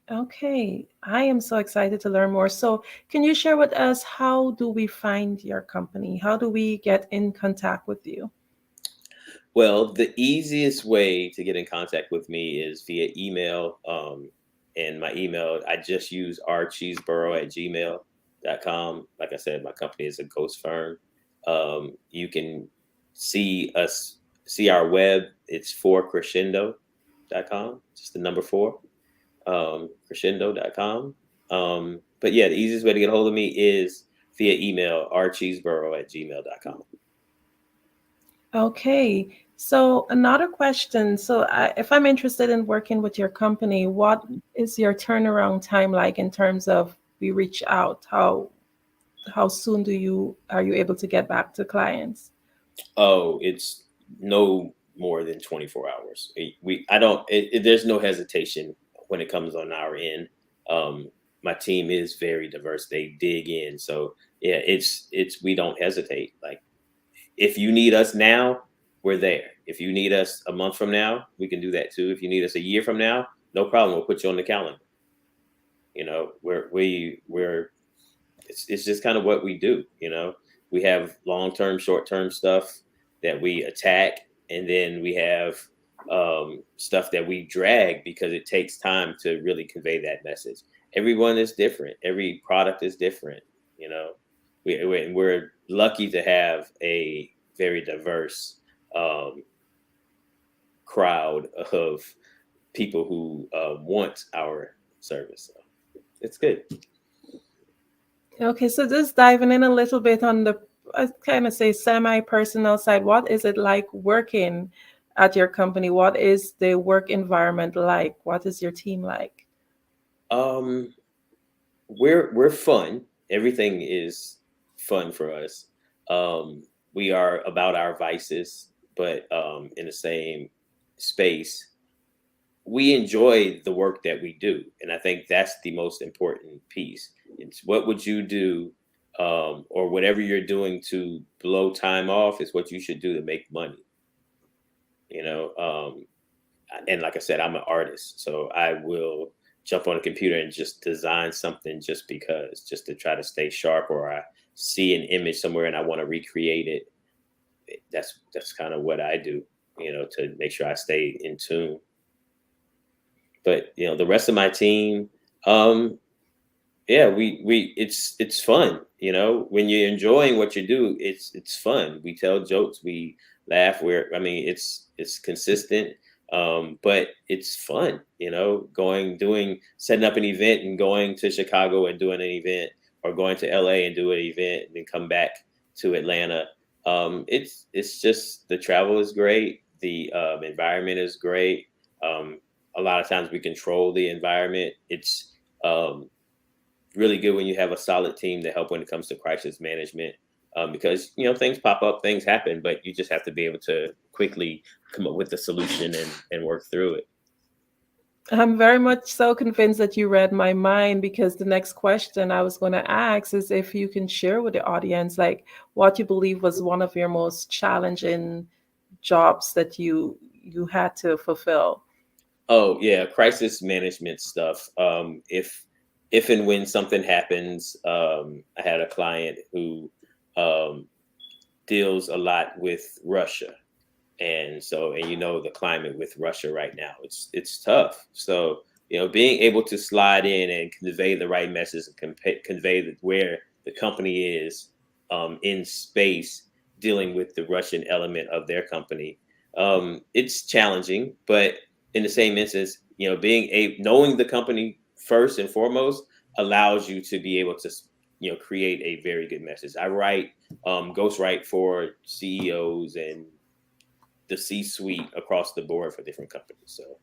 Okay, I am so excited to learn more. So can you share with us, how do we find your company? How do we get in contact with you? Well, the easiest way to get in contact with me is via email. And my email, I just use rcheeseboro@gmail.com. Like I said, my company is a ghost firm. You can see our web. It's 4crescendo.com, just the number 4, crescendo.com. But yeah, the easiest way to get a hold of me is via email, rcheeseboro@gmail.com. Okay, so another question. So if I'm interested in working with your company, what is your turnaround time like in terms of we reach out? How soon are you able to get back to clients? Oh, it's no more than 24 hours. There's no hesitation when it comes on our end. My team is very diverse. They dig in. So yeah, we don't hesitate. Like, if you need us now, we're there. If you need us a month from now, we can do that too. If you need us a year from now, no problem. We'll put you on the calendar. You know, it's just kind of what we do. You know, we have long-term, short-term stuff that we attack, and then we have stuff that we drag because it takes time to really convey that message. Everyone is different. Every product is different. You know, we're lucky to have a very diverse crowd of people who want our service. So it's good. Okay, so just diving in a little bit on the, I kind of say, semi-personal side. What is it like working at your company? What is the work environment like? What is your team like? We're fun. Everything is fun for us. We are about our vices, but in the same space. We enjoy the work that we do. And I think that's the most important piece. It's what would you do or whatever you're doing to blow time off is what you should do to make money. You know, and like I said, I'm an artist, so I will jump on a computer and just design something just because, just to try to stay sharp, or I see an image somewhere and I want to recreate it. That's kind of what I do, you know, to make sure I stay in tune. But, you know, the rest of my team, yeah, it's fun. You know, when you're enjoying what you do, it's fun. We tell jokes, we laugh. It's consistent, but it's fun. You know, setting up an event and going to Chicago and doing an event, or going to LA and do an event and then come back to Atlanta. It's just, the travel is great. The environment is great. A lot of times we control the environment. It's really good when you have a solid team to help when it comes to crisis management, because, you know, things pop up, things happen, but you just have to be able to quickly come up with a solution and work through it. I'm very much so convinced that you read my mind, because the next question I was going to ask is if you can share with the audience, like, what you believe was one of your most challenging jobs that you had to fulfill. Oh yeah, crisis management stuff. If and when something happens, I had a client who deals a lot with Russia, and you know, the climate with Russia right now, it's tough. So, you know, being able to slide in and convey the right message and convey where the company is in space, dealing with the Russian element of their company, it's challenging, but in the same instance, you know, knowing the company first and foremost allows you to be able to, you know, create a very good message. I ghostwrite for CEOs and the C-suite across the board for different companies. So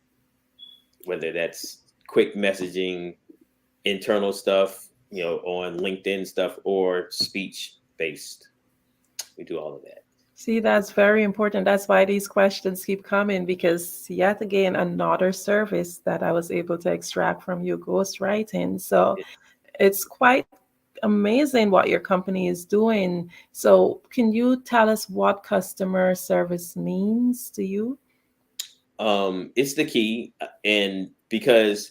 whether that's quick messaging, internal stuff, you know, on LinkedIn stuff, or speech-based, we do all of that. See, that's very important. That's why these questions keep coming, because yet again, another service that I was able to extract from you, ghostwriting. So it's quite amazing what your company is doing. So can you tell us what customer service means to you? It's the key. And because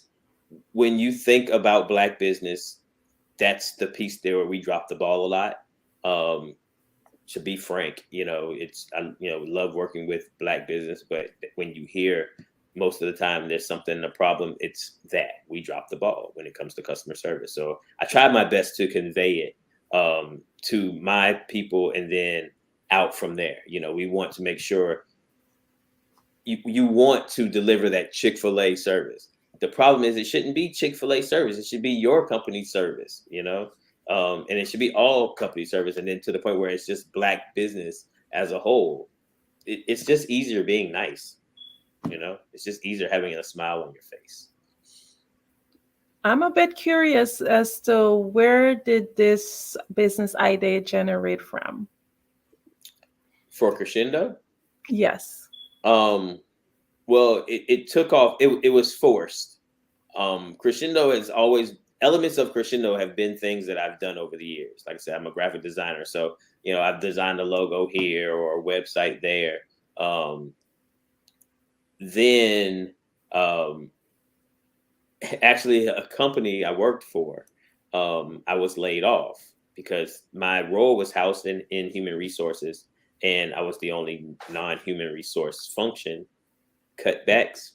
when you think about Black business, that's the piece there where we drop the ball a lot. To be frank, you know, I love working with Black business, but when you hear most of the time there's something, a problem, it's that we drop the ball when it comes to customer service. So I try my best to convey it to my people, and then out from there. You know, we want to make sure you want to deliver that Chick-fil-A service. The problem is, it shouldn't be Chick-fil-A service. It should be your company's service, you know? And it should be all company service, and then to the point where it's just Black business as a whole. It's just easier being nice, you know. It's just easier having a smile on your face. I'm a bit curious as to where did this business idea generate from? For Crescendo? Yes. Well, it took off. It was forced. Crescendo has always. Elements of Crescendo have been things that I've done over the years. Like I said, I'm a graphic designer. So, you know, I've designed a logo here or a website there. Then actually a company I worked for, I was laid off because my role was housed in human resources, and I was the only non-human resource function. Cutbacks,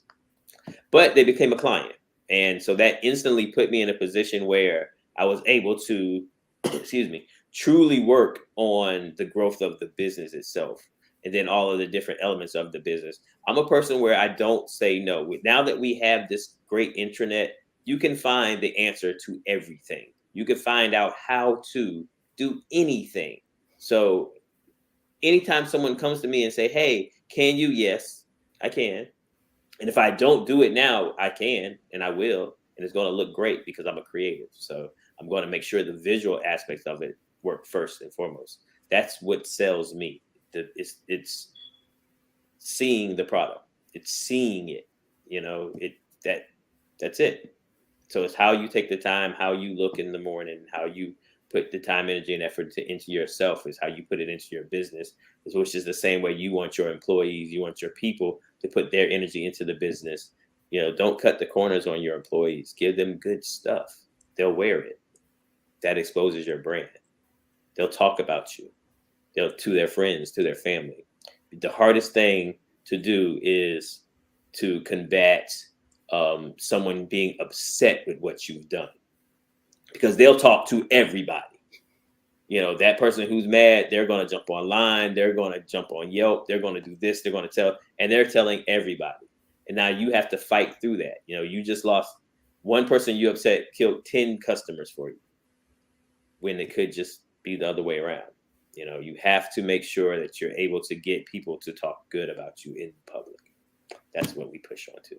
but they became a client, and so that instantly put me in a position where I was able to, excuse me, truly work on the growth of the business itself, and then all of the different elements of the business. I'm a person where I don't say no. Now that we have this great intranet, you can find the answer to everything. You can find out how to do anything. So anytime someone comes to me and say, hey, can you? Yes, I can. And if I don't do it now, I can, and I will, and it's going to look great because I'm a creative. So I'm going to make sure the visual aspects of it work first and foremost. That's what sells me. It's seeing the product. It's seeing it. That's it. So it's how you take the time, how you look in the morning, how you put the time, energy, and effort into yourself is how you put it into your business, which is the same way you want your employees, you want your people to put their energy into the business. Don't cut the corners on your employees. Give them good stuff. They'll wear it. That exposes your brand. They'll talk about you. To their friends, to their family. The hardest thing to do is to combat someone being upset with what you've done, because they'll talk to everybody. That person who's mad, they're going to jump online, they're going to jump on Yelp, they're going to do this, they're going to tell, and they're telling everybody. And now you have to fight through that. You just lost one person you upset, killed 10 customers for you, when it could just be the other way around. You have to make sure that you're able to get people to talk good about you in public. That's what we push on to.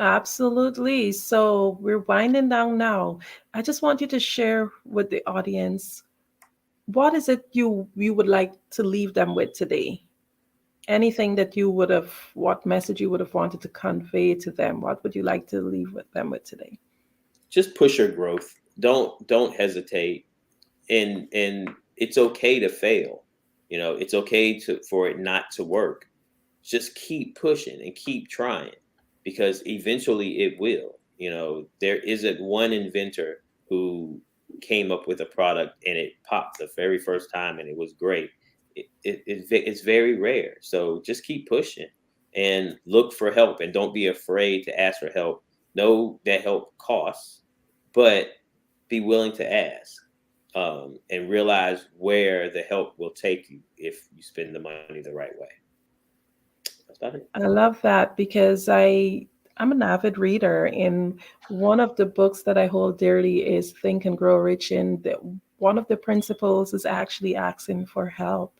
Absolutely. So we're winding down now. I just want you to share with the audience, what is it you would like to leave them with today? Anything that what message you would have wanted to convey to them? What would you like to leave them with today? Just push your growth. Don't hesitate. And it's okay to fail. It's okay for it not to work. Just keep pushing and keep trying, because eventually it will. There isn't one inventor who came up with a product and it popped the very first time and it was great. It's very rare. So just keep pushing and look for help, and don't be afraid to ask for help. Know that help costs, but be willing to ask. And realize where the help will take you if you spend the money the right way. That's about it. I love that, because I'm an avid reader, and one of the books that I hold dearly is Think and Grow Rich, and one of the principles is actually asking for help.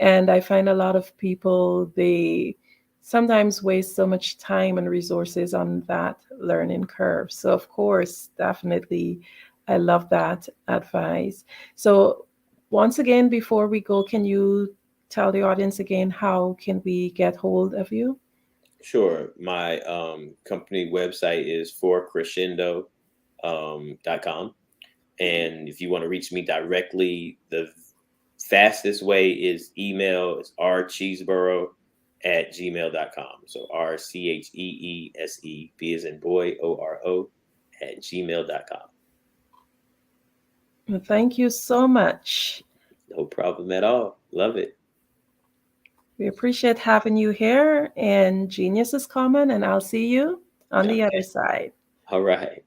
And I find a lot of people, they sometimes waste so much time and resources on that learning curve. So of course, definitely, I love that advice. So once again, before we go, can you tell the audience again, how can we get hold of you? Sure. My company website is forcrescendo.com. And if you want to reach me directly, the fastest way is email. It's rcheeseboro@gmail.com. So RCHEESE, B as in boy, ORO @gmail.com. Well, thank you so much. No problem at all. Love it. We appreciate having you here, and Genius is coming, and I'll see you on the other side. All right.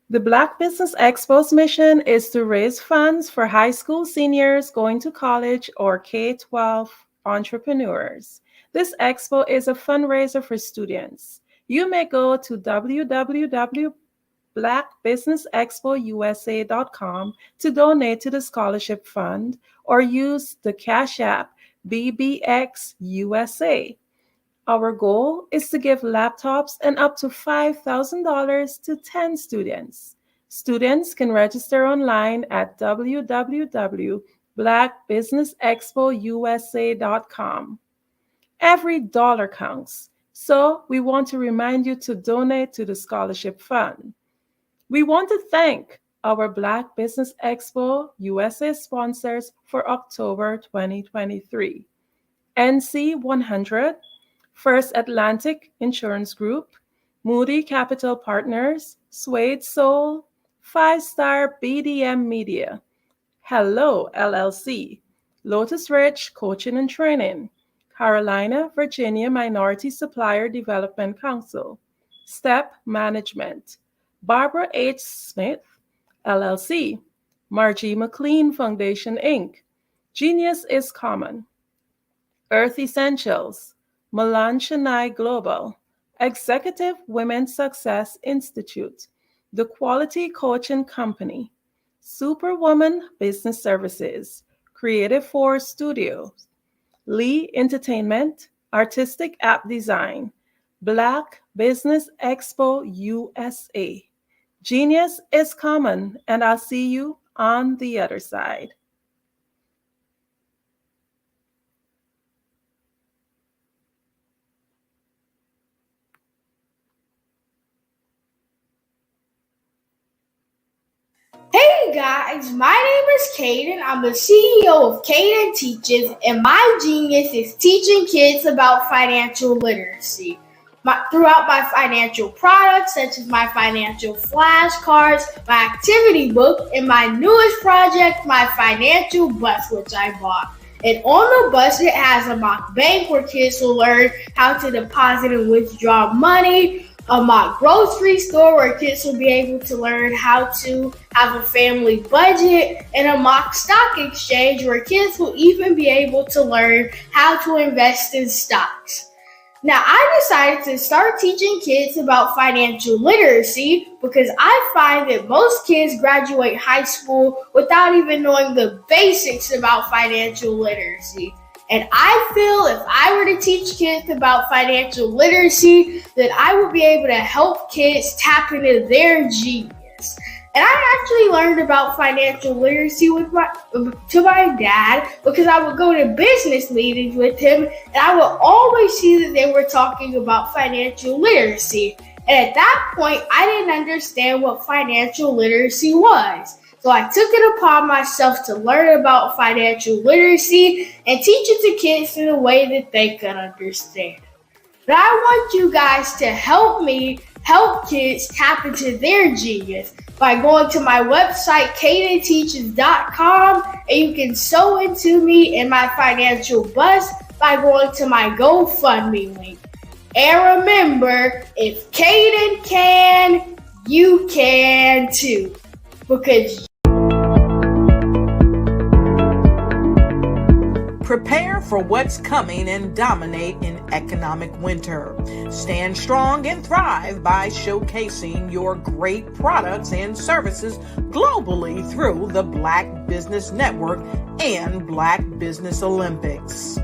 The Black Business Expo's mission is to raise funds for high school seniors going to college or K-12 entrepreneurs. This expo is a fundraiser for students. You may go to www.blackbusinessexpousa.com to donate to the scholarship fund, or use the Cash App BBXUSA. Our goal is to give laptops and up to $5,000 to 10 students. Students can register online at www.blackbusinessexpo.com blackbusinessexpousa.com. Every dollar counts, so we want to remind you to donate to the scholarship fund. We want to thank our Black Business Expo USA sponsors for October 2023. NC 100, First Atlantic Insurance Group, Moody Capital Partners, Suede Soul, 5-Star BDM Media, Hello LLC, Lotus Ridge Coaching and Training, Carolina, Virginia Minority Supplier Development Council, STEP Management, Barbara H. Smith, LLC, Margie McLean Foundation, Inc., Genius is Common, Earth Essentials, Milan Chennai Global, Executive Women's Success Institute, The Quality Coaching Company, Superwoman Business Services, Creative Force Studios, Lee Entertainment, Artistic App Design, Black Business Expo USA. Genius is common, and I'll see you on the other side. Hey guys, my name is Caden. I'm the CEO of Caden Teaches, and my genius is teaching kids about financial literacy. Throughout my financial products, such as my financial flashcards, my activity book, and my newest project, my financial bus, which I bought. And on the bus, it has a mock bank where kids will learn how to deposit and withdraw money, a mock grocery store where kids will be able to learn how to have a family budget, and a mock stock exchange where kids will even be able to learn how to invest in stocks. Now, I decided to start teaching kids about financial literacy because I find that most kids graduate high school without even knowing the basics about financial literacy. And I feel if I were to teach kids about financial literacy, that I would be able to help kids tap into their genius. And I actually learned about financial literacy to my dad because I would go to business meetings with him, and I would always see that they were talking about financial literacy. And at that point, I didn't understand what financial literacy was. So I took it upon myself to learn about financial literacy and teach it to kids in a way that they could understand. But I want you guys to help me help kids tap into their genius by going to my website, cadenteaches.com, and you can sew into me in my financial bus by going to my GoFundMe link. And remember, if Caden can, you can too. Because prepare for what's coming and dominate in economic winter. Stand strong and thrive by showcasing your great products and services globally through the Black Business Network and Black Business Olympics.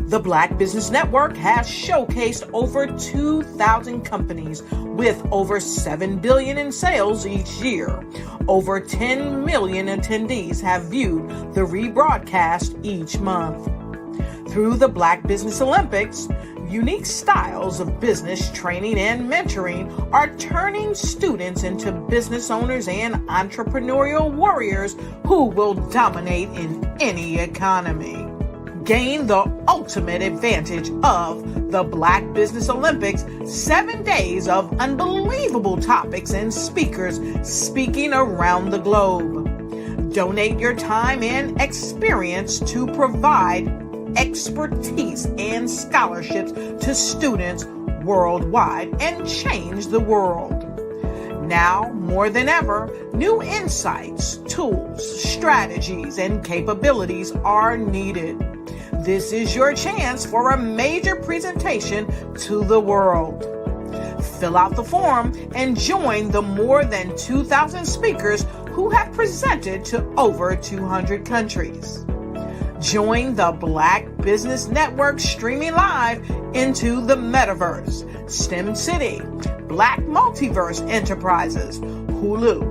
The Black Business Network has showcased over 2,000 companies with over $7 billion in sales each year. Over 10 million attendees have viewed the rebroadcast each month. Through the Black Business Olympics, unique styles of business training and mentoring are turning students into business owners and entrepreneurial warriors who will dominate in any economy. Gain the ultimate advantage of the Black Business Olympics, 7 days of unbelievable topics and speakers speaking around the globe. Donate your time and experience to provide expertise and scholarships to students worldwide and change the world. Now, more than ever, new insights, tools, strategies, and capabilities are needed. This is your chance for a major presentation to the world. Fill out the form and join the more than 2,000 speakers who have presented to over 200 countries. Join the Black Business Network streaming live into the Metaverse, STEM City, Black Multiverse Enterprises, Hulu,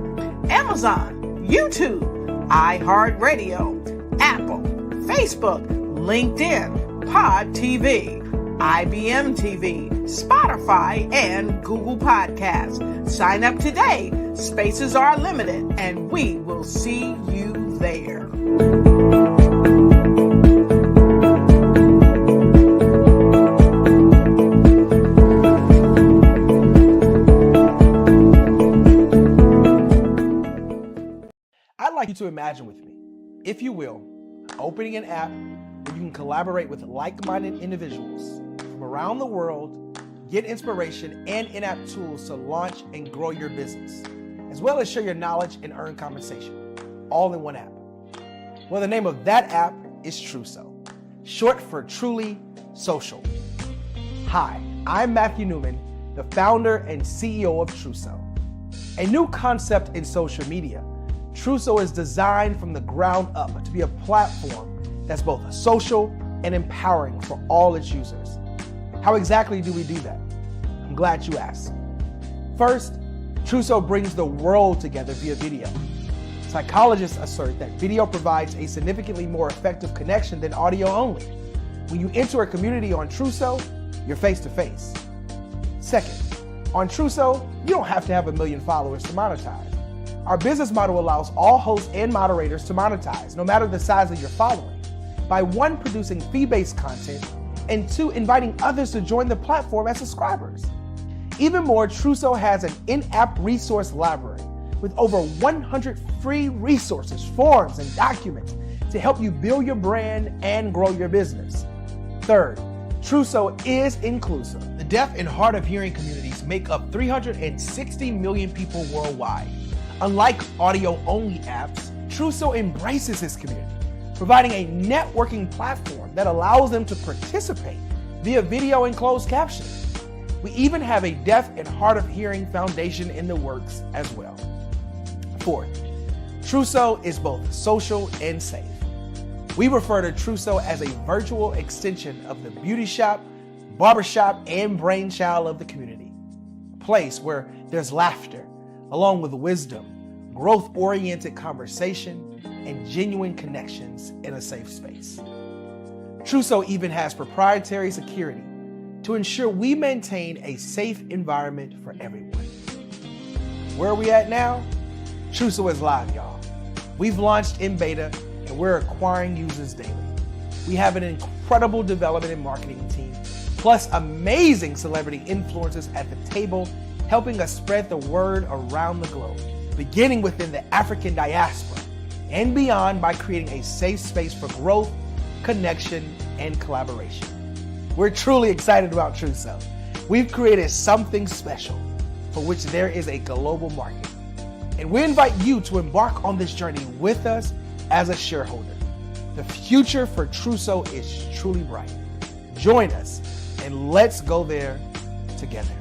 Amazon, YouTube, iHeartRadio, Apple, Facebook, LinkedIn, Pod TV, IBM TV, Spotify, and Google Podcasts. Sign up today. Spaces are limited, and we will see you there. I'd like you to imagine with me, if you will, opening an app where you can collaborate with like-minded individuals from around the world, get inspiration and in-app tools to launch and grow your business, as well as share your knowledge and earn compensation, all in one app. Well, the name of that app is Truso, short for Truly Social. Hi, I'm Matthew Newman, the founder and CEO of Truso. A new concept in social media, Truso is designed from the ground up to be a platform that's both social and empowering for all its users. How exactly do we do that? I'm glad you asked. First, Truso brings the world together via video. Psychologists assert that video provides a significantly more effective connection than audio only. When you enter a community on Truso, you're face to face. Second, on Truso, you don't have to have 1 million followers to monetize. Our business model allows all hosts and moderators to monetize, no matter the size of your following, by 1, producing fee-based content, and 2, inviting others to join the platform as subscribers. Even more, Truso has an in-app resource library with over 100 free resources, forms, and documents to help you build your brand and grow your business. Third, Truso is inclusive. The deaf and hard of hearing communities make up 360 million people worldwide. Unlike audio-only apps, Truso embraces this community, providing a networking platform that allows them to participate via video and closed captioning. We even have a deaf and hard of hearing foundation in the works as well. Fourth, Truso is both social and safe. We refer to Truso as a virtual extension of the beauty shop, barbershop, and brainchild of the community. A place where there's laughter, along with wisdom, growth-oriented conversation, and genuine connections in a safe space. Truso even has proprietary security to ensure we maintain a safe environment for everyone. Where are we at now? Truso is live, y'all. We've launched in beta, and we're acquiring users daily. We have an incredible development and marketing team, plus amazing celebrity influencers at the table, helping us spread the word around the globe, beginning within the African diaspora and beyond by creating a safe space for growth, connection, and collaboration. We're truly excited about Truso. We've created something special for which there is a global market. And we invite you to embark on this journey with us as a shareholder. The future for Truso is truly bright. Join us and let's go there together.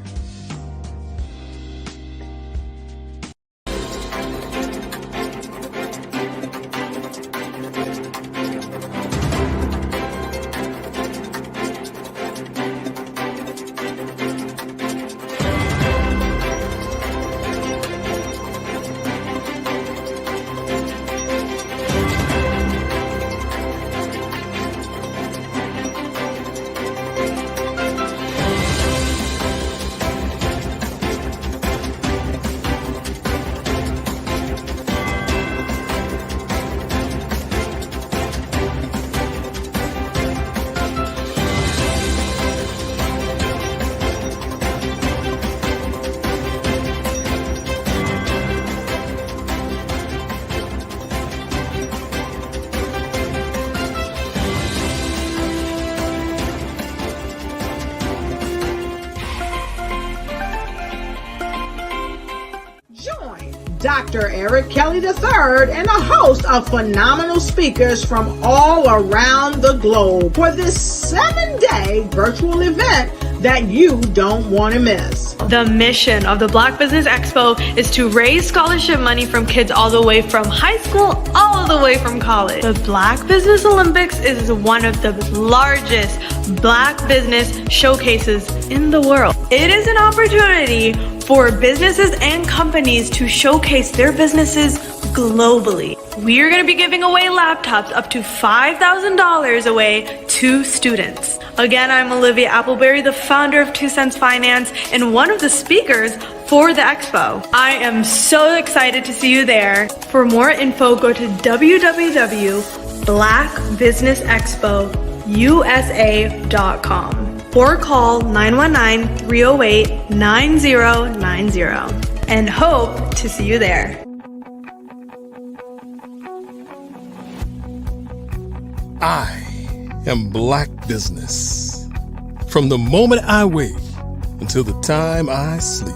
Dr. Eric Kelly III and a host of phenomenal speakers from all around the globe for this 7-day virtual event that you don't want to miss. The mission of the Black Business Expo is to raise scholarship money from kids all the way from high school, all the way from college. The Black Business Olympics is one of the largest Black business showcases in the world. It is an opportunity for businesses and companies to showcase their businesses globally. we are going to be giving away laptops up to $5,000 away to students. Again, I'm Olivia Appleberry, the founder of 2 Cents Finance and one of the speakers for the expo. I am so excited to see you there. For more info, go to www.blackbusinessexpousa.com or call 919-308-9090 and hope to see you there. I am Black business. From the moment I wake until the time I sleep.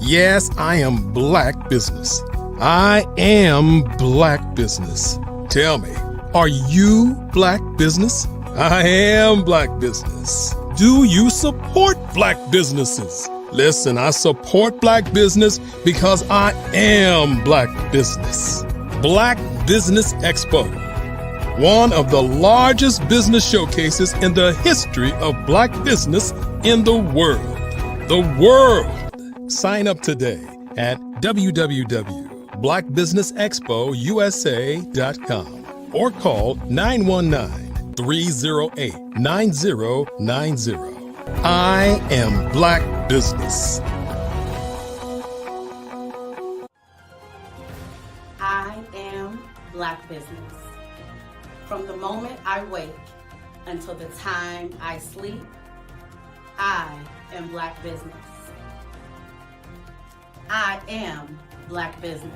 Yes, I am Black business. I am Black business. Tell me, are you Black business? I am Black business. Do you support Black businesses? Listen, I support Black business because I am Black business. Black Business Expo, one of the largest business showcases in the history of Black business in the world. The world! Sign up today at www.blackbusinessexpousa.com or call 919-308-9090. I am Black business. I am Black business. From the moment I wake until the time I sleep, I am Black business. I am Black business.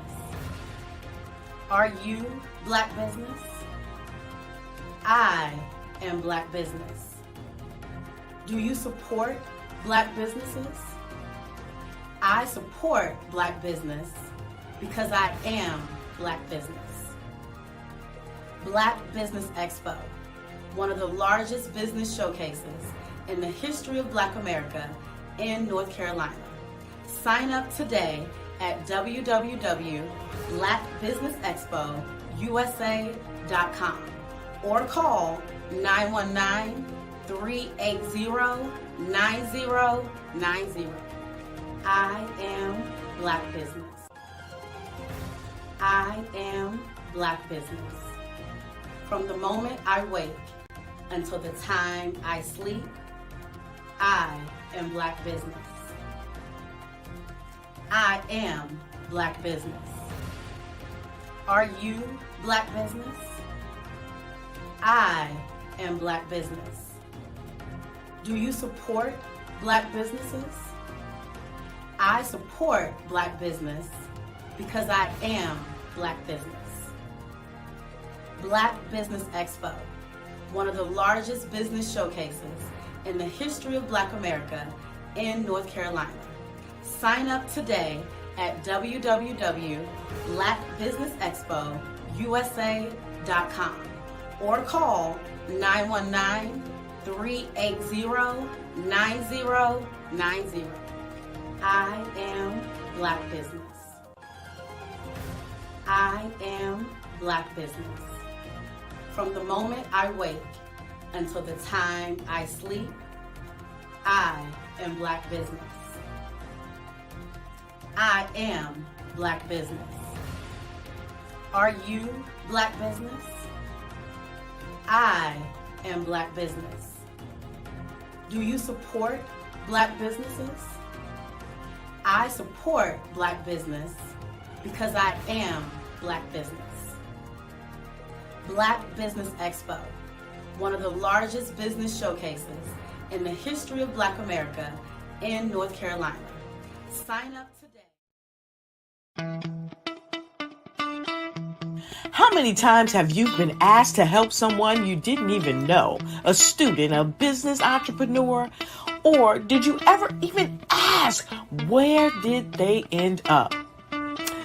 Are you Black business? I am Black business. Do you support Black businesses? I support Black business because I am Black business. Black Business Expo, one of the largest business showcases in the history of Black America in North Carolina. Sign up today at www.blackbusinessexpousa.com or call 919-380-9090. I am Black business. I am Black business. From the moment I wake until the time I sleep, I am Black business. I am Black business. Are you Black business? I am Black business. Do you support Black businesses? I support Black business because I am Black business. Black Business Expo, one of the largest business showcases in the history of Black America in North Carolina. Sign up today at www.blackbusinessexpousa.com or call 919-380-9090. I am Black business. I am Black business. From the moment I wake until the time I sleep, I am Black business. I am Black business. Are you Black business? I am Black business. Do you support Black businesses? I support Black business because I am Black business. Black Business Expo, one of the largest business showcases in the history of Black America in North Carolina. Sign up today. How many times have you been asked to help someone you didn't even know, a student, a business entrepreneur, or did you ever even ask, where did they end up?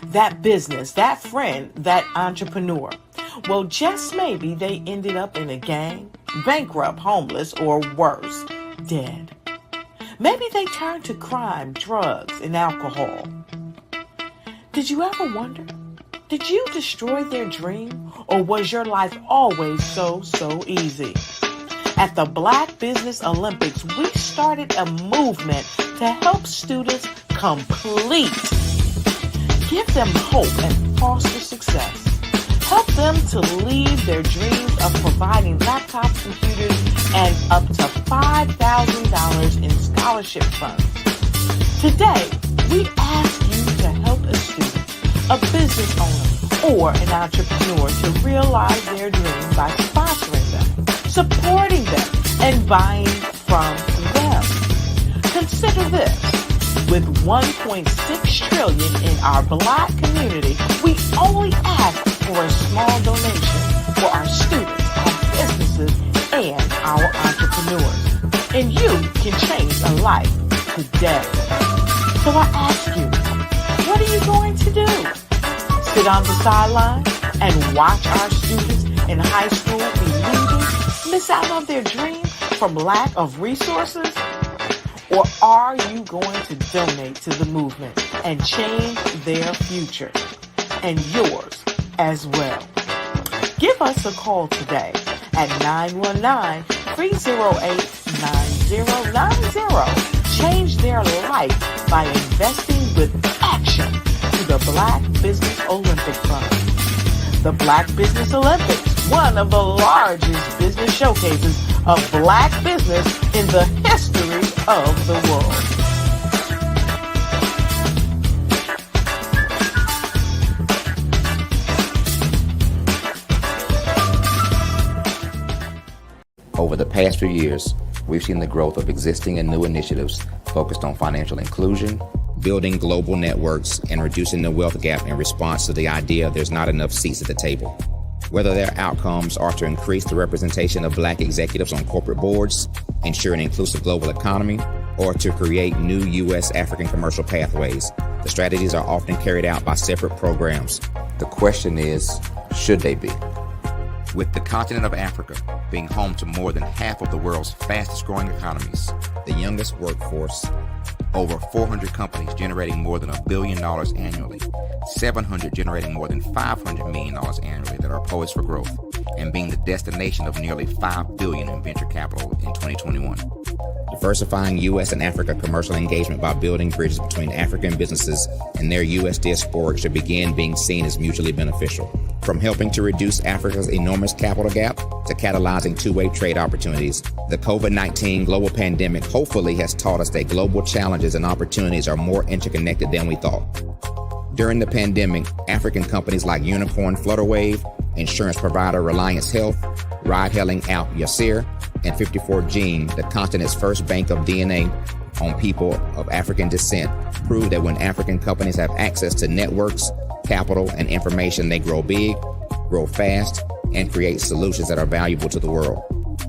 That business, that friend, that entrepreneur. Well, just maybe they ended up in a gang, bankrupt, homeless, or worse, dead. Maybe they turned to crime, drugs, and alcohol. Did you ever wonder? Did you destroy their dream, or was your life always so easy? At the Black Business Olympics, we started a movement to help students complete, give them hope and foster success. Help them to leave their dreams of providing laptops, computers, and up to $5,000 in scholarship funds. Today, we ask you to help a student, a business owner, or an entrepreneur to realize their dream by sponsoring them, supporting them, and buying from them. Consider this. With $1.6 trillion in our Black community, we only ask for a small donation for our students, our businesses, and our entrepreneurs. And you can change a life today. So I ask you, what are you going to do? Sit on the sideline and watch our students in high school be losers, miss out on their dream from lack of resources? Or are you going to donate to the movement and change their future and yours as well? Give us a call today at 919-308-9090. Change their life by investing with action to the Black Business Olympic Fund. The Black Business Olympics, one of the largest business showcases of Black business in the history of the world. Over the past few years, we've seen the growth of existing and new initiatives focused on financial inclusion, building global networks, and reducing the wealth gap in response to the idea there's not enough seats at the table. Whether their outcomes are to increase the representation of Black executives on corporate boards, ensure an inclusive global economy, or to create new U.S. African commercial pathways, the strategies are often carried out by separate programs. The question is, should they be? With the continent of Africa being home to more than half of the world's fastest growing economies, the youngest workforce, over 400 companies generating more than $1 billion annually, 700 generating more than $500 million annually that are poised for growth, and being the destination of nearly $5 billion in venture capital in 2021. Diversifying U.S. and Africa commercial engagement by building bridges between African businesses and their U.S. diaspora should begin being seen as mutually beneficial. From helping to reduce Africa's enormous capital gap to catalyzing two-way trade opportunities, the COVID-19 global pandemic hopefully has taught us that global challenges and opportunities are more interconnected than we thought. During the pandemic, African companies like Unicorn Flutterwave, insurance provider Reliance Health, ride-hailing app Yasir, and 54Gene, the continent's first bank of DNA on people of African descent, proved that when African companies have access to networks, capital, and information, they grow big, grow fast, and create solutions that are valuable to the world.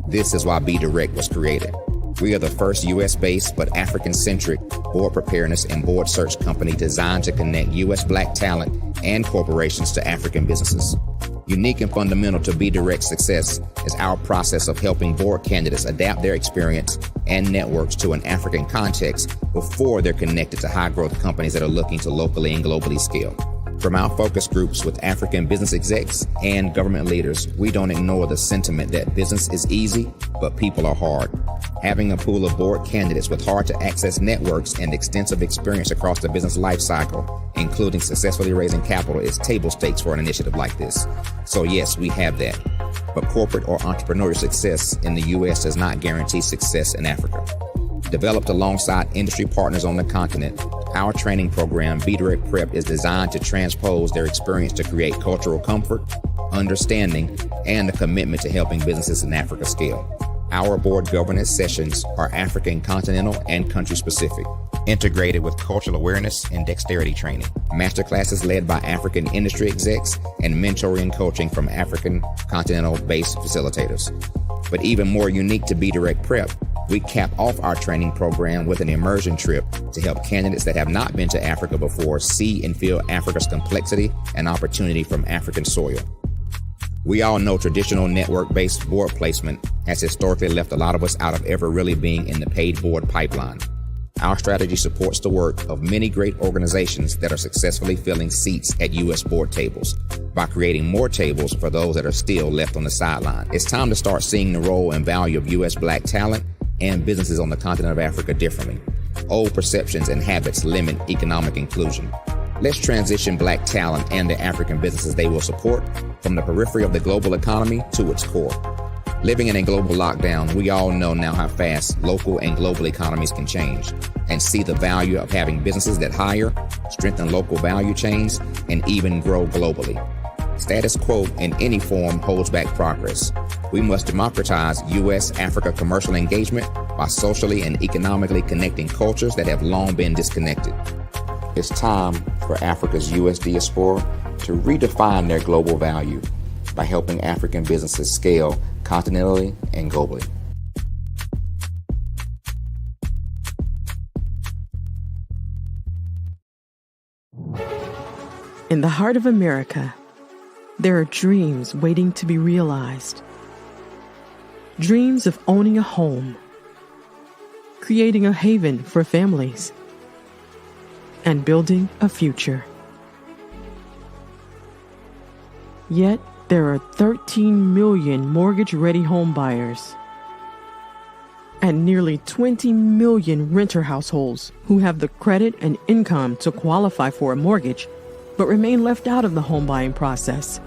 This is why BDirect was created. We are the first U.S.-based but African-centric board preparedness and board search company designed to connect U.S. Black talent and corporations to African businesses. Unique and fundamental to BDirect's success is our process of helping board candidates adapt their experience and networks to an African context before they're connected to high-growth companies that are looking to locally and globally scale. From our focus groups with African business execs and government leaders, we don't ignore the sentiment that business is easy, but people are hard. Having a pool of board candidates with hard-to-access networks and extensive experience across the business lifecycle, including successfully raising capital, is table stakes for an initiative like this. So yes, we have that. But corporate or entrepreneurial success in the U.S. does not guarantee success in Africa. Developed alongside industry partners on the continent, our training program, BDirect Prep, is designed to transpose their experience to create cultural comfort, understanding, and a commitment to helping businesses in Africa scale. Our board governance sessions are African continental and country specific, integrated with cultural awareness and dexterity training, masterclasses led by African industry execs, and mentoring and coaching from African continental-based facilitators. But even more unique to BDirect Prep, we cap off our training program with an immersion trip to help candidates that have not been to Africa before see and feel Africa's complexity and opportunity from African soil. We all know traditional network-based board placement has historically left a lot of us out of ever really being in the paid board pipeline. Our strategy supports the work of many great organizations that are successfully filling seats at U.S. board tables by creating more tables for those that are still left on the sideline. It's time to start seeing the role and value of U.S. Black talent and businesses on the continent of Africa differently. Old perceptions and habits limit economic inclusion. Let's transition Black talent and the African businesses they will support from the periphery of the global economy to its core. Living in a global lockdown, we all know now how fast local and global economies can change, and see the value of having businesses that hire, strengthen local value chains, and even grow globally. Status quo in any form holds back progress. We must democratize U.S.-Africa commercial engagement by socially and economically connecting cultures that have long been disconnected. It's time for Africa's U.S. diaspora to redefine their global value by helping African businesses scale continentally and globally. In the heart of America, there are dreams waiting to be realized. Dreams of owning a home, creating a haven for families, and building a future. Yet, there are 13 million mortgage-ready home buyers and nearly 20 million renter households who have the credit and income to qualify for a mortgage but remain left out of the home buying process.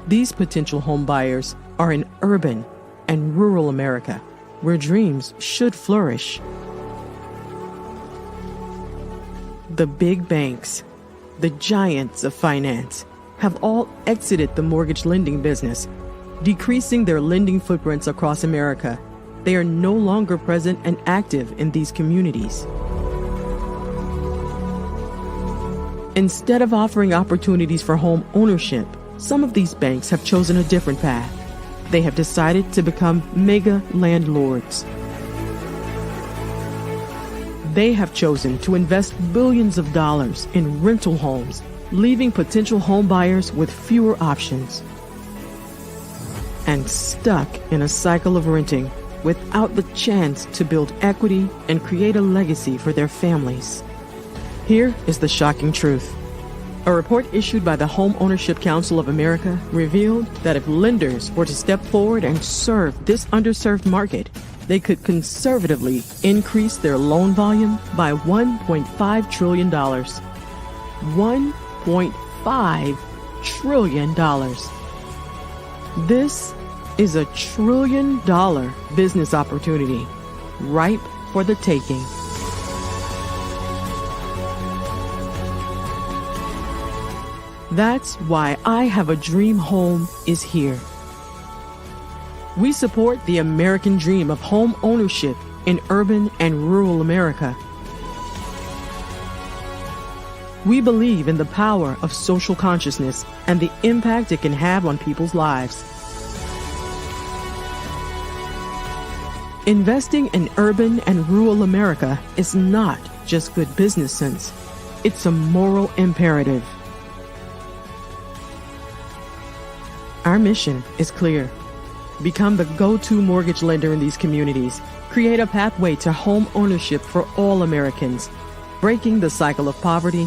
These potential home buyers are in urban and rural America, where dreams should flourish. The big banks, the giants of finance, have all exited the mortgage lending business, decreasing their lending footprints across America. They are no longer present and active in these communities. Instead of offering opportunities for home ownership, some of these banks have chosen a different path. They have decided to become mega landlords. They have chosen to invest billions of dollars in rental homes, leaving potential home buyers with fewer options and stuck in a cycle of renting without the chance to build equity and create a legacy for their families. Here is the shocking truth. A report issued by the Home Ownership Council of America revealed that if lenders were to step forward and serve this underserved market, they could conservatively increase their loan volume by $1.5 trillion. $1.5 trillion. This is $1 trillion business opportunity, ripe for the taking. That's why I Have a Dream Home is here. We support the American dream of home ownership in urban and rural America. We believe in the power of social consciousness and the impact it can have on people's lives. Investing in urban and rural America is not just good business sense. It's a moral imperative. Our mission is clear. Become the go-to mortgage lender in these communities. Create a pathway to home ownership for all Americans, breaking the cycle of poverty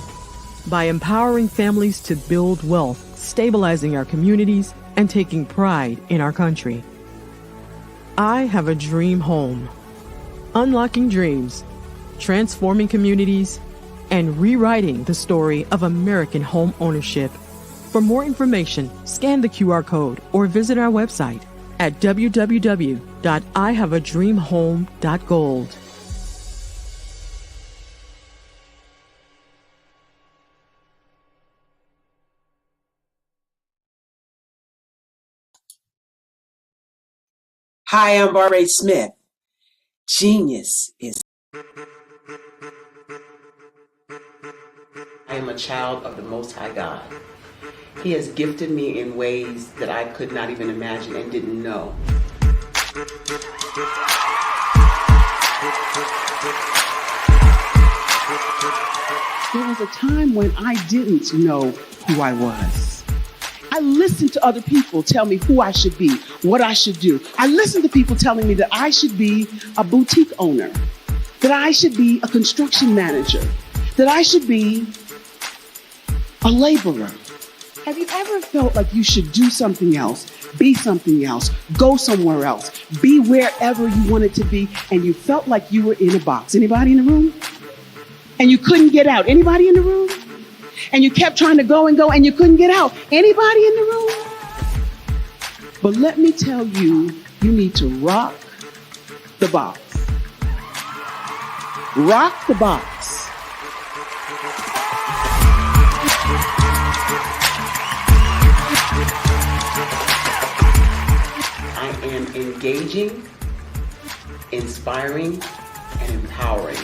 by empowering families to build wealth, stabilizing our communities, and taking pride in our country. I Have a Dream Home. Unlocking dreams, transforming communities, and rewriting the story of American home ownership. For more information, scan the QR code or visit our website at www.ihaveadreamhome.gold. Hi, I'm Barbara H. Smith. Genius is. I am a child of the Most High God. He has gifted me in ways that I could not even imagine and didn't know. There was a time when I didn't know who I was. I listened to other people tell me who I should be, what I should do. I listened to people telling me that I should be a boutique owner, that I should be a construction manager, that I should be a laborer. Have you ever felt like you should do something else, be something else, go somewhere else, be wherever you wanted to be, and you felt like you were in a box? Anybody in the room? And you couldn't get out. Anybody in the room? And you kept trying to go and go and you couldn't get out. Anybody in the room? But let me tell you, you need to rock the box. Rock the box. I am engaging, inspiring, and empowering.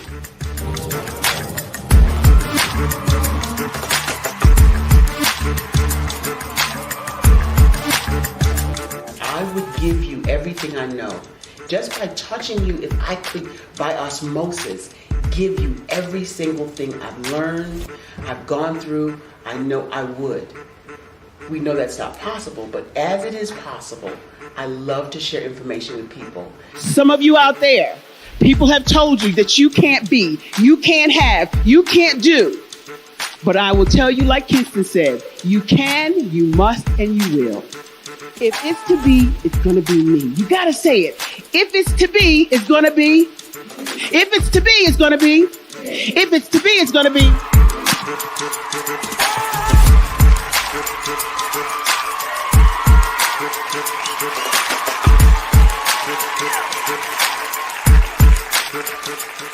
I would give you everything I know. Just by touching you, if I could, by osmosis, give you every single thing I've learned, I've gone through, I know I would. We know that's not possible, but as it is possible, I love to share information with people. Some of you out there, people have told you that you can't be, you can't have, you can't do. But I will tell you, like Kinston said, you can, you must, and you will. If it's to be, it's going to be me. You got to say it. If it's to be, it's going to be. If it's to be, it's going to be. If it's to be, it's going to be.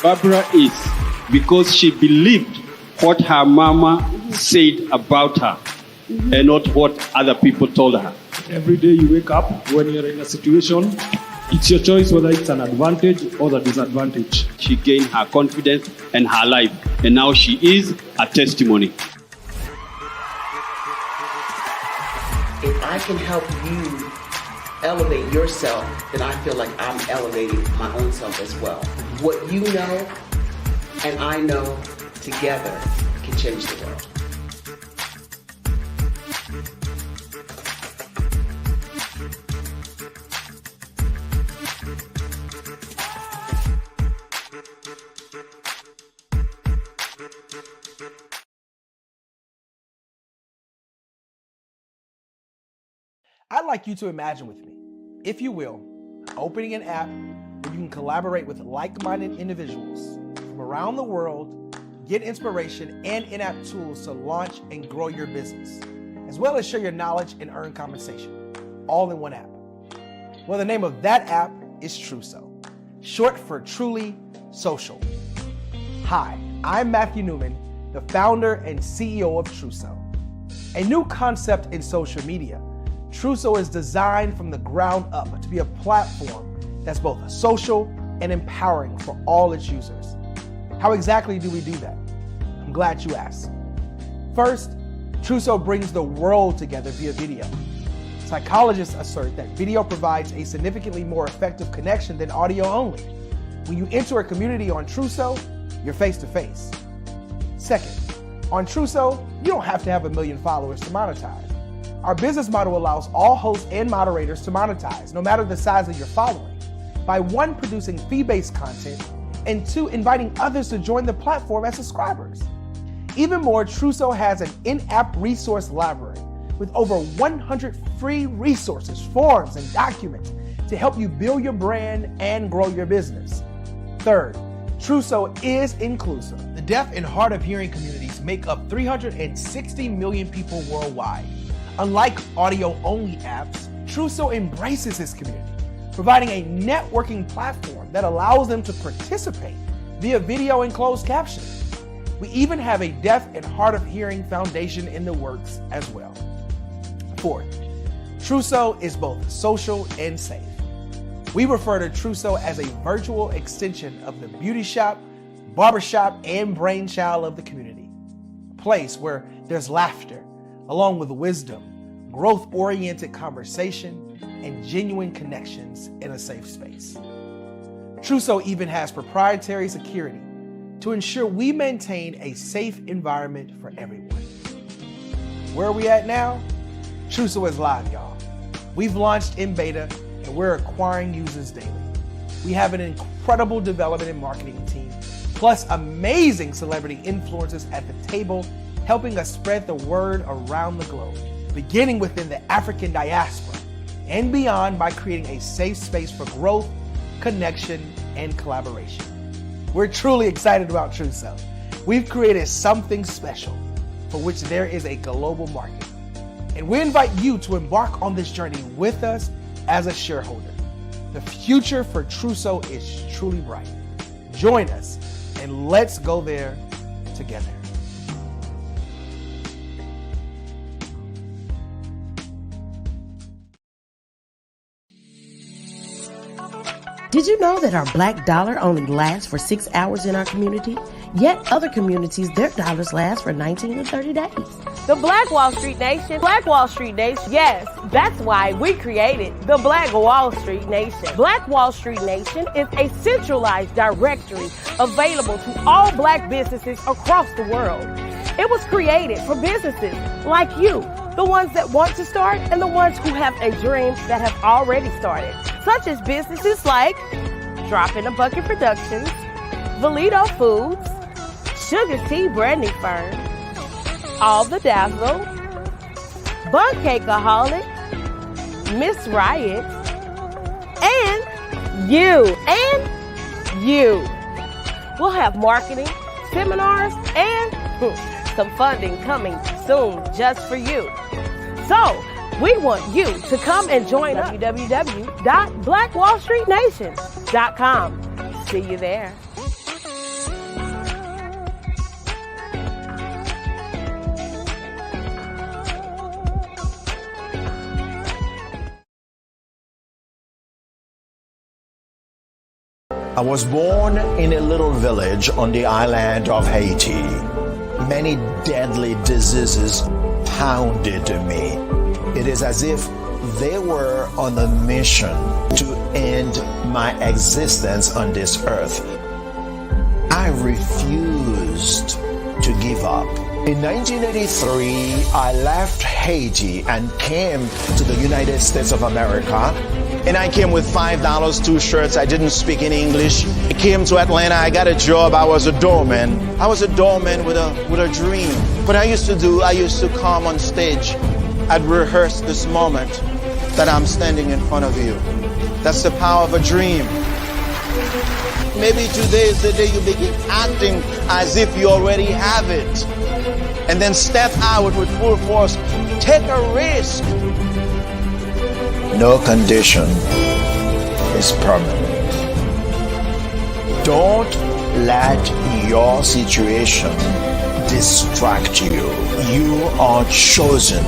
Barbara is because she believed what her mama said about her and not what other people told her. Every day you wake up, when you're in a situation, it's your choice whether it's an advantage or the disadvantage. She gained her confidence and her life, and now she is a testimony. If I can help you elevate yourself, then I feel like I'm elevating my own self as well. What you know and I know together can change the world. I'd like you to imagine with me, if you will, opening an app where you can collaborate with like-minded individuals from around the world, get inspiration and in-app tools to launch and grow your business, as well as share your knowledge and earn compensation, all in one app. Well, the name of that app is Truso, short for Truly Social. Hi, I'm Matthew Newman, the founder and CEO of Truso, a new concept in social media. Truso is designed from the ground up to be a platform that's both social and empowering for all its users. How exactly do we do that? I'm glad you asked. First, Truso brings the world together via video. Psychologists assert that video provides a significantly more effective connection than audio only. When you enter a community on Truso, you're face to face. Second, on Truso, you don't have to have 1 million followers to monetize. Our business model allows all hosts and moderators to monetize, no matter the size of your following, by 1, producing fee-based content, and 2, inviting others to join the platform as subscribers. Even more, Truso has an in-app resource library with over 100 free resources, forms, and documents to help you build your brand and grow your business. Third, Truso is inclusive. The deaf and hard of hearing communities make up 360 million people worldwide. Unlike audio-only apps, Truso embraces this community, providing a networking platform that allows them to participate via video and closed captioning. We even have a deaf and hard of hearing foundation in the works as well. Fourth, Truso is both social and safe. We refer to Truso as a virtual extension of the beauty shop, barbershop, and brainchild of the community. A place where there's laughter, along with wisdom, growth-oriented conversation, and genuine connections in a safe space. Truso even has proprietary security to ensure we maintain a safe environment for everyone. Where are we at now? Truso is live, y'all. We've launched in beta, and we're acquiring users daily. We have an incredible development and marketing team, plus amazing celebrity influencers at the table, helping us spread the word around the globe, beginning within the African diaspora and beyond by creating a safe space for growth, connection, and collaboration. We're truly excited about Truso. We've created something special for which there is a global market. And we invite you to embark on this journey with us as a shareholder. The future for Truso is truly bright. Join us and let's go there together. Did you know that our black dollar only lasts for 6 hours in our community? Yet other communities, their dollars last for 19 to 30 days. The Black Wall Street Nation. Black Wall Street Nation. Yes, that's why we created the Black Wall Street Nation. Black Wall Street Nation is a centralized directory available to all black businesses across the world. It was created for businesses like you, the ones that want to start and the ones who have a dream that have already started, such as businesses like Drop in a Bucket Productions, Valito Foods, Sugar Tea Branding Firm, All the Dazzle, Buncakeaholic, Miss Riot, and you. We'll have marketing, seminars, and some funding coming soon just for you. So, we want you to come and join us at www.blackwallstreetnation.com. See you there. I was born in a little village on the island of Haiti. Many deadly diseases pounded me. It is as if they were on a mission to end my existence on this earth. I refused to give up. In 1983, I left Haiti and came to the United States of America. And I came with $5, 2 shirts. I didn't speak in English. I came to Atlanta. I got a job. I was a doorman. I was a doorman with a dream. What I used to do, I used to come on stage. I'd rehearse this moment that I'm standing in front of you. That's the power of a dream. Maybe today is the day you begin acting as if you already have it. And then step out with full force. Take a risk. No condition is permanent. Don't let your situation distract you. You are chosen.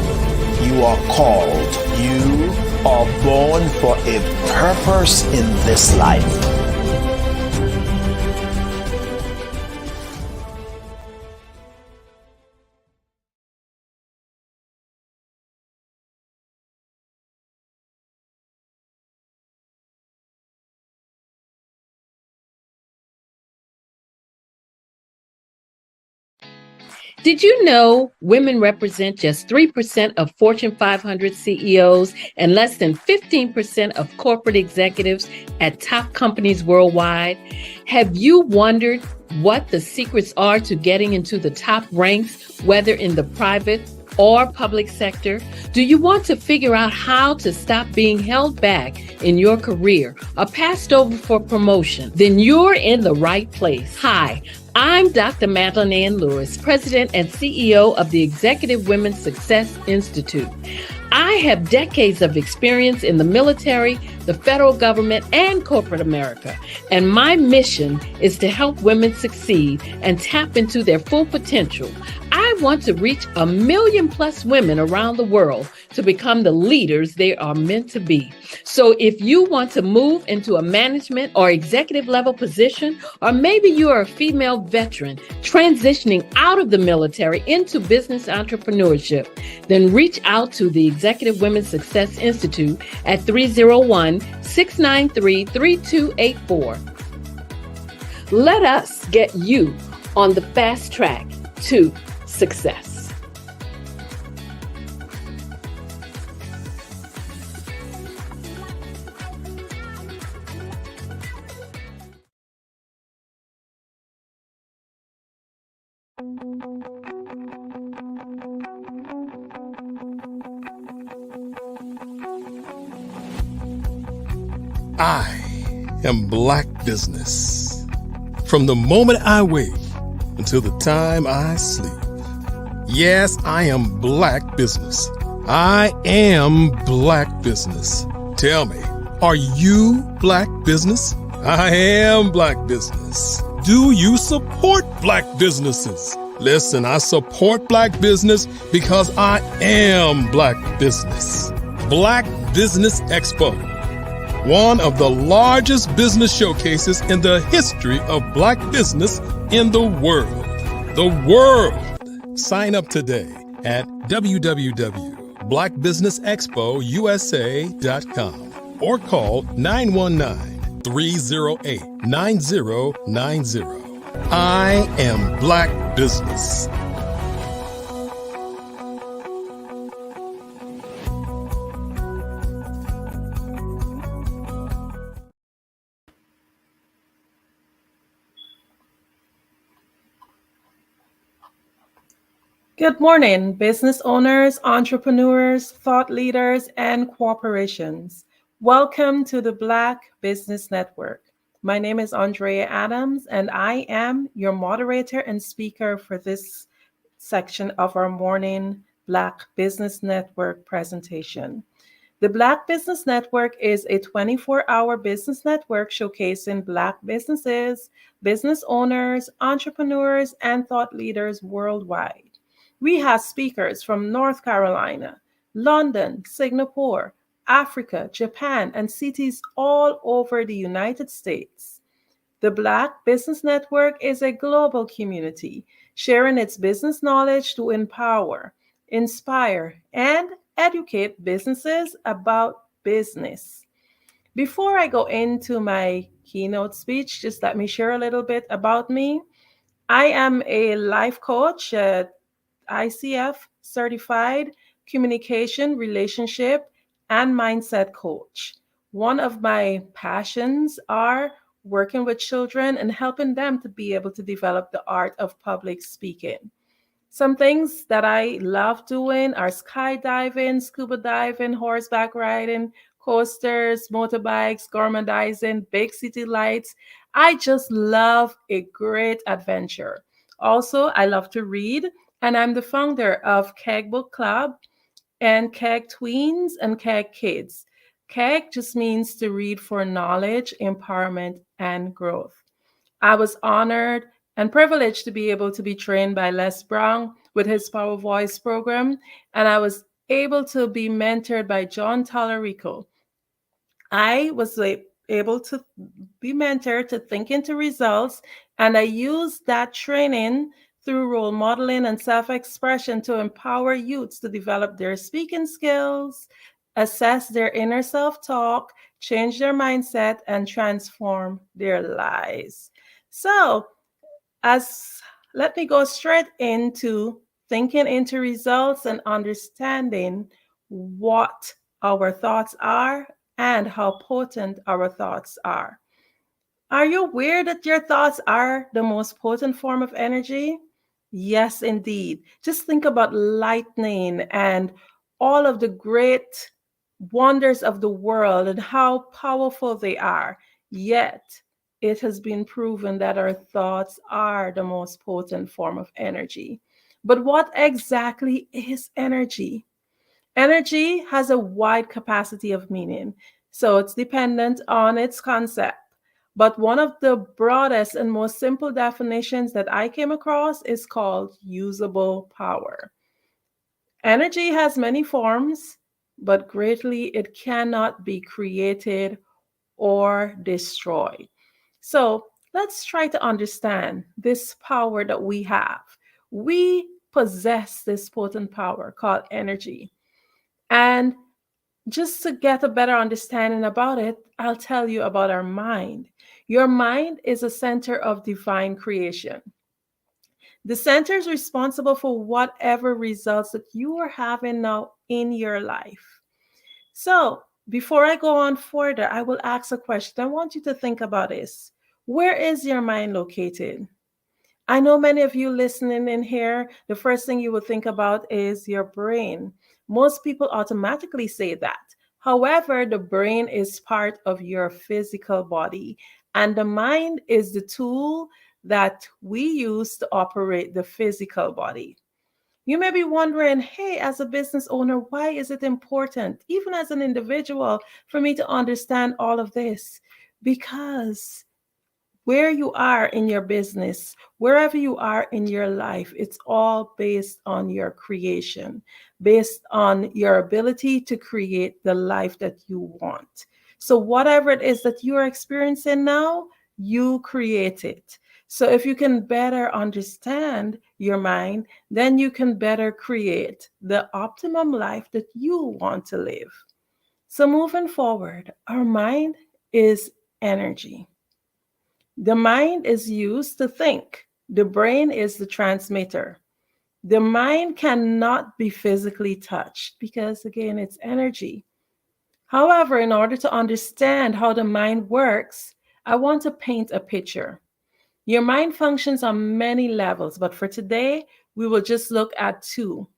You are called. You are born for a purpose in this life. Did you know women represent just 3% of Fortune 500 CEOs and less than 15% of corporate executives at top companies worldwide? Have you wondered what the secrets are to getting into the top ranks, whether in the private or public sector? Do you want to figure out how to stop being held back in your career or passed over for promotion? Then you're in the right place. Hi, I'm Dr. Madeline Ann Lewis, President and CEO of the Executive Women's Success Institute. I have decades of experience in the military, the federal government, and corporate America, and my mission is to help women succeed and tap into their full potential. I want to reach 1 million plus women around the world to become the leaders they are meant to be. So if you want to move into a management or executive level position, or maybe you are a female veteran transitioning out of the military into business entrepreneurship, then reach out to the Executive Women's Success Institute at 301-693-3284. Let us get you on the fast track to success. I am Black business. From the moment I wake until the time I sleep. Yes, I am Black business. I am Black business. Tell me, are you Black business? I am Black business. Do you support Black businesses? Listen, I support Black business because I am Black business. Black Business Expo, one of the largest business showcases in the history of Black business in the world. The world! Sign up today at www.blackbusinessexpousa.com or call 919-308-9090. I am Black business. Good morning, business owners, entrepreneurs, thought leaders, and corporations. Welcome to the Black Business Network. My name is Andrea Adams, and I am your moderator and speaker for this section of our morning Black Business Network presentation. The Black Business Network is a 24-hour business network showcasing Black businesses, business owners, entrepreneurs, and thought leaders worldwide. We have speakers from North Carolina, London, Singapore, Africa, Japan, and cities all over the United States. The Black Business Network is a global community sharing its business knowledge to empower, inspire, and educate businesses about business. Before I go into my keynote speech, just let me share a little bit about me. I am a life coach, ICF certified communication, relationship, and mindset coach. One of my passions are working with children and helping them to be able to develop the art of public speaking. Some things that I love doing are skydiving, scuba diving, horseback riding, coasters, motorbikes, gormandizing, big city lights. I just love a great adventure. Also, I love to read, and I'm the founder of Keg Book Club and Keg Tweens and Keg Kids. Keg just means to read for knowledge, empowerment, and growth. I was honored and privileged to be able to be trained by Les Brown with his Power Voice program, and I was able to be mentored by John Tallarico. I was able to be mentored to think into results, and I used that training through role modeling and self-expression to empower youths to develop their speaking skills, assess their inner self-talk, change their mindset, and transform their lives. So, let me go straight into thinking into results and understanding what our thoughts are and how potent our thoughts are. Are you aware that your thoughts are the most potent form of energy? Yes, indeed. Just think about lightning and all of the great wonders of the world and how powerful they are. Yet, it has been proven that our thoughts are the most potent form of energy. But what exactly is energy? Energy has a wide capacity of meaning, so it's dependent on its concept. But one of the broadest and most simple definitions that I came across is called usable power. Energy has many forms, but greatly it cannot be created or destroyed. So let's try to understand this power that we have. We possess this potent power called energy. And just to get a better understanding about it, I'll tell you about our mind. Your mind is a center of divine creation. The center is responsible for whatever results that you are having now in your life. So, before I go on further, I will ask a question. I want you to think about this. Where is your mind located? I know many of you listening in here, the first thing you would think about is your brain. Most people automatically say that. However, the brain is part of your physical body, and the mind is the tool that we use to operate the physical body. You may be wondering, hey, as a business owner, why is it important, even as an individual, for me to understand all of this? Because where you are in your business, wherever you are in your life, it's all based on your creation, based on your ability to create the life that you want. So whatever it is that you are experiencing now, you create it. So if you can better understand your mind, then you can better create the optimum life that you want to live. So moving forward, our mind is energy. The mind is used to think. The brain is the transmitter. The mind cannot be physically touched because, again, it's energy. However, in order to understand how the mind works, I want to paint a picture. Your mind functions on many levels, but for today, we will just look at two.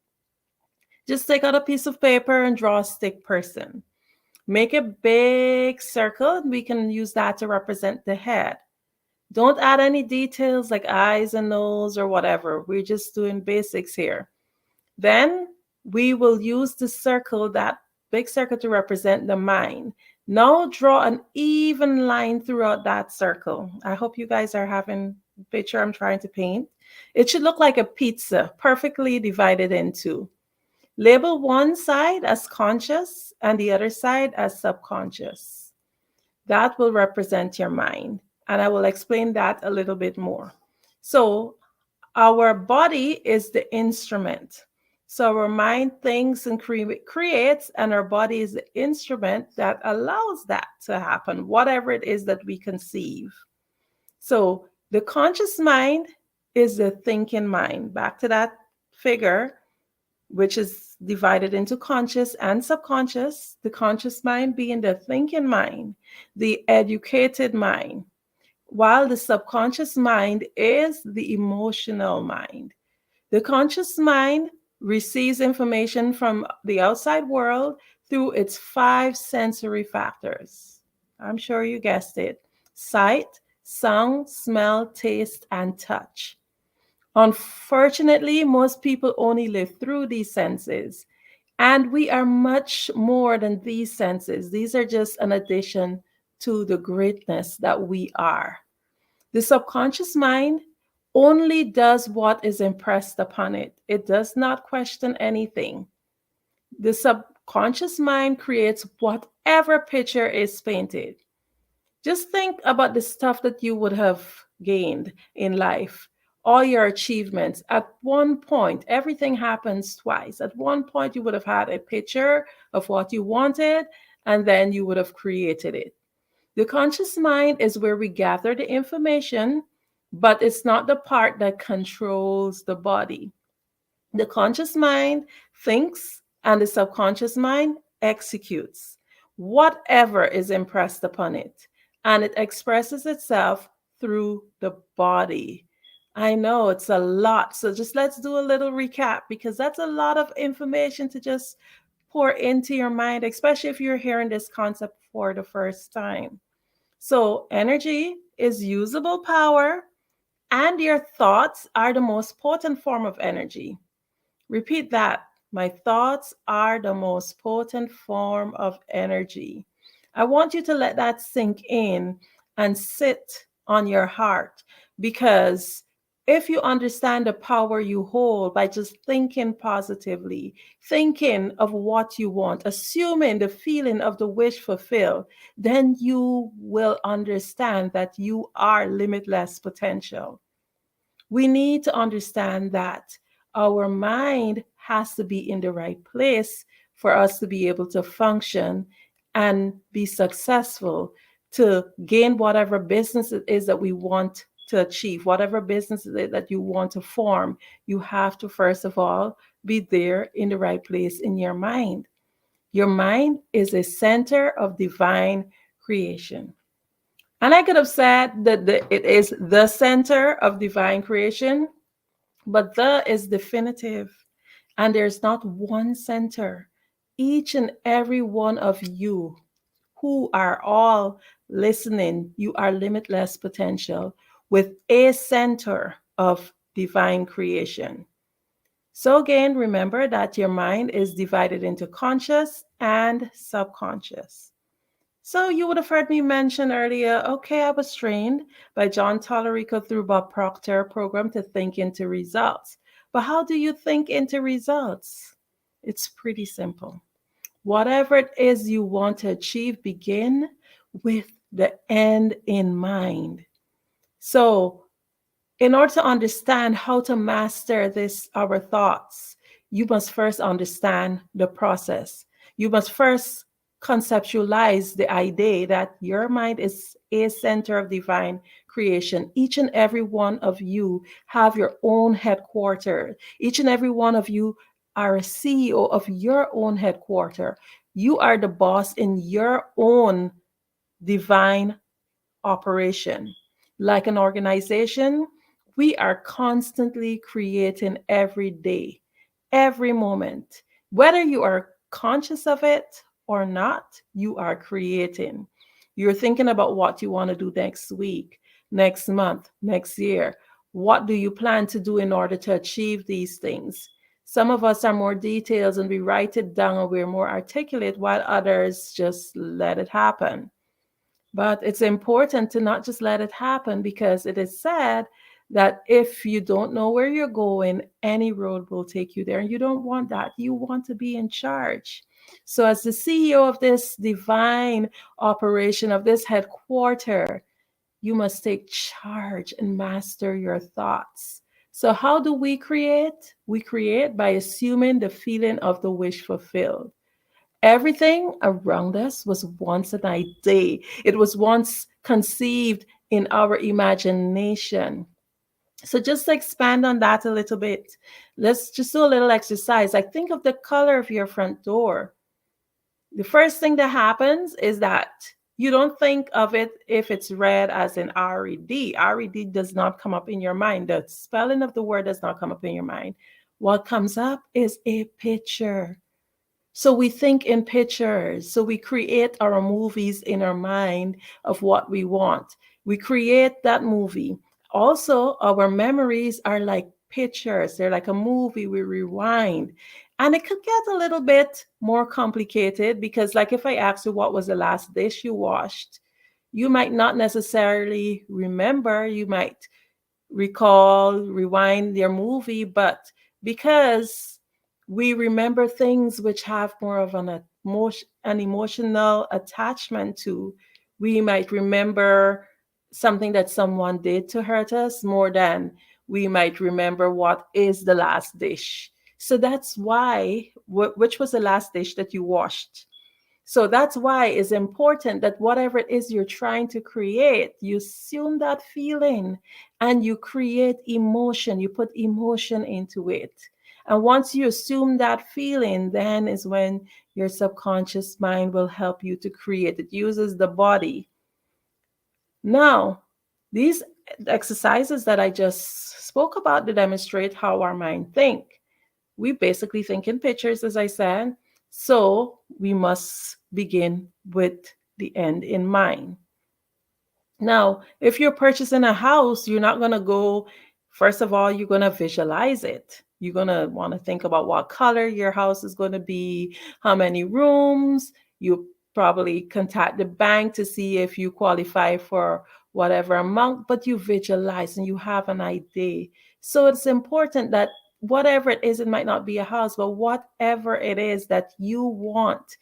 Just take out a piece of paper and draw a stick person. Make a big circle. We can use that to represent the head. Don't add any details like eyes and nose or whatever. We're just doing basics here. Then we will use the circle, that big circle, to represent the mind. Now draw an even line throughout that circle. I hope you guys are having the picture I'm trying to paint. It should look like a pizza, perfectly divided in two. Label one side as conscious and the other side as subconscious. That will represent your mind. And I will explain that a little bit more. So our body is the instrument. So our mind thinks and creates, and our body is the instrument that allows that to happen, whatever it is that we conceive. So the conscious mind is the thinking mind. Back to that figure, which is divided into conscious and subconscious. The conscious mind being the thinking mind, the educated mind, while the subconscious mind is the emotional mind. The conscious mind receives information from the outside world through its 5 sensory factors. I'm sure you guessed it: sight, sound, smell, taste, and touch. Unfortunately, most people only live through these senses, and we are much more than these senses. These are just an addition to the greatness that we are. The subconscious mind only does what is impressed upon it. It does not question anything. The subconscious mind creates whatever picture is painted. Just think about the stuff that you would have gained in life, all your achievements. At one point, everything happens twice. At one point, you would have had a picture of what you wanted, and then you would have created it. The conscious mind is where we gather the information, but it's not the part that controls the body. The conscious mind thinks, and the subconscious mind executes whatever is impressed upon it, and it expresses itself through the body. I know it's a lot, so just let's do a little recap, because that's a lot of information to just pour into your mind, especially if you're hearing this concept for the first time. So energy is usable power, and your thoughts are the most potent form of energy. Repeat that. My thoughts are the most potent form of energy. I want you to let that sink in and sit on your heart, because if you understand the power you hold by just thinking positively, thinking of what you want, assuming the feeling of the wish fulfilled, then you will understand that you are limitless potential. We need to understand that our mind has to be in the right place for us to be able to function and be successful, to gain whatever business it is that we want to achieve, whatever business that you want to form. You have to, first of all, be there in the right place in your mind. Your mind is a center of divine creation. And I could have said that it is the center of divine creation, but the is definitive, and there's not one center. Each and every one of you who are all listening, you are limitless potential with a center of divine creation. So again, remember that your mind is divided into conscious and subconscious. So you would have heard me mention earlier, okay, I was trained by John Tallarico through Bob Proctor program to think into results. But how do you think into results? It's pretty simple. Whatever it is you want to achieve, begin with the end in mind. So in order to understand how to master this, our thoughts, you must first understand the process. You must first conceptualize the idea that your mind is a center of divine creation. Each and every one of you have your own headquarters. Each and every one of you are a CEO of your own headquarters. You are the boss in your own divine operation. Like an organization, we are constantly creating every day, every moment. Whether you are conscious of it or not, you are creating. You're thinking about what you want to do next week, next month, next year. What do you plan to do in order to achieve these things? Some of us are more detailed and we write it down and we're more articulate, while others just let it happen. But it's important to not just let it happen, because it is said that if you don't know where you're going, any road will take you there. And you don't want that. You want to be in charge. So as the CEO of this divine operation, of this headquarter, you must take charge and master your thoughts. So how do we create? We create by assuming the feeling of the wish fulfilled. Everything around us was once an idea. It was once conceived in our imagination. So just to expand on that a little bit, let's just do a little exercise. Like, think of the color of your front door. The first thing that happens is that you don't think of it if it's red as in R-E-D. R-E-D does not come up in your mind. The spelling of the word does not come up in your mind. What comes up is a picture. So we think in pictures. So we create our movies in our mind of what we want. We create that movie. Also, our memories are like pictures. They're like a movie. We rewind. And it could get a little bit more complicated, because like if I asked you what was the last dish you washed, you might not necessarily remember. You might recall, rewind your movie, but because we remember things which have more of an emotional attachment to, we might remember something that someone did to hurt us more than we might remember what is the last dish. So that's why, which was the last dish that you washed. So that's why it's important that whatever it is you're trying to create, you assume that feeling and you create emotion. You put emotion into it. And once you assume that feeling, then is when your subconscious mind will help you to create. It uses the body. Now, these exercises that I just spoke about to demonstrate how our mind think. We basically think in pictures, as I said. So we must begin with the end in mind. Now, if you're purchasing a house, you're not going to go, first of all, you're going to visualize it. You're going to want to think about what color your house is going to be, how many rooms. You probably contact the bank to see if you qualify for whatever amount, but you visualize and you have an idea. So it's important that whatever it is, it might not be a house, but whatever it is that you want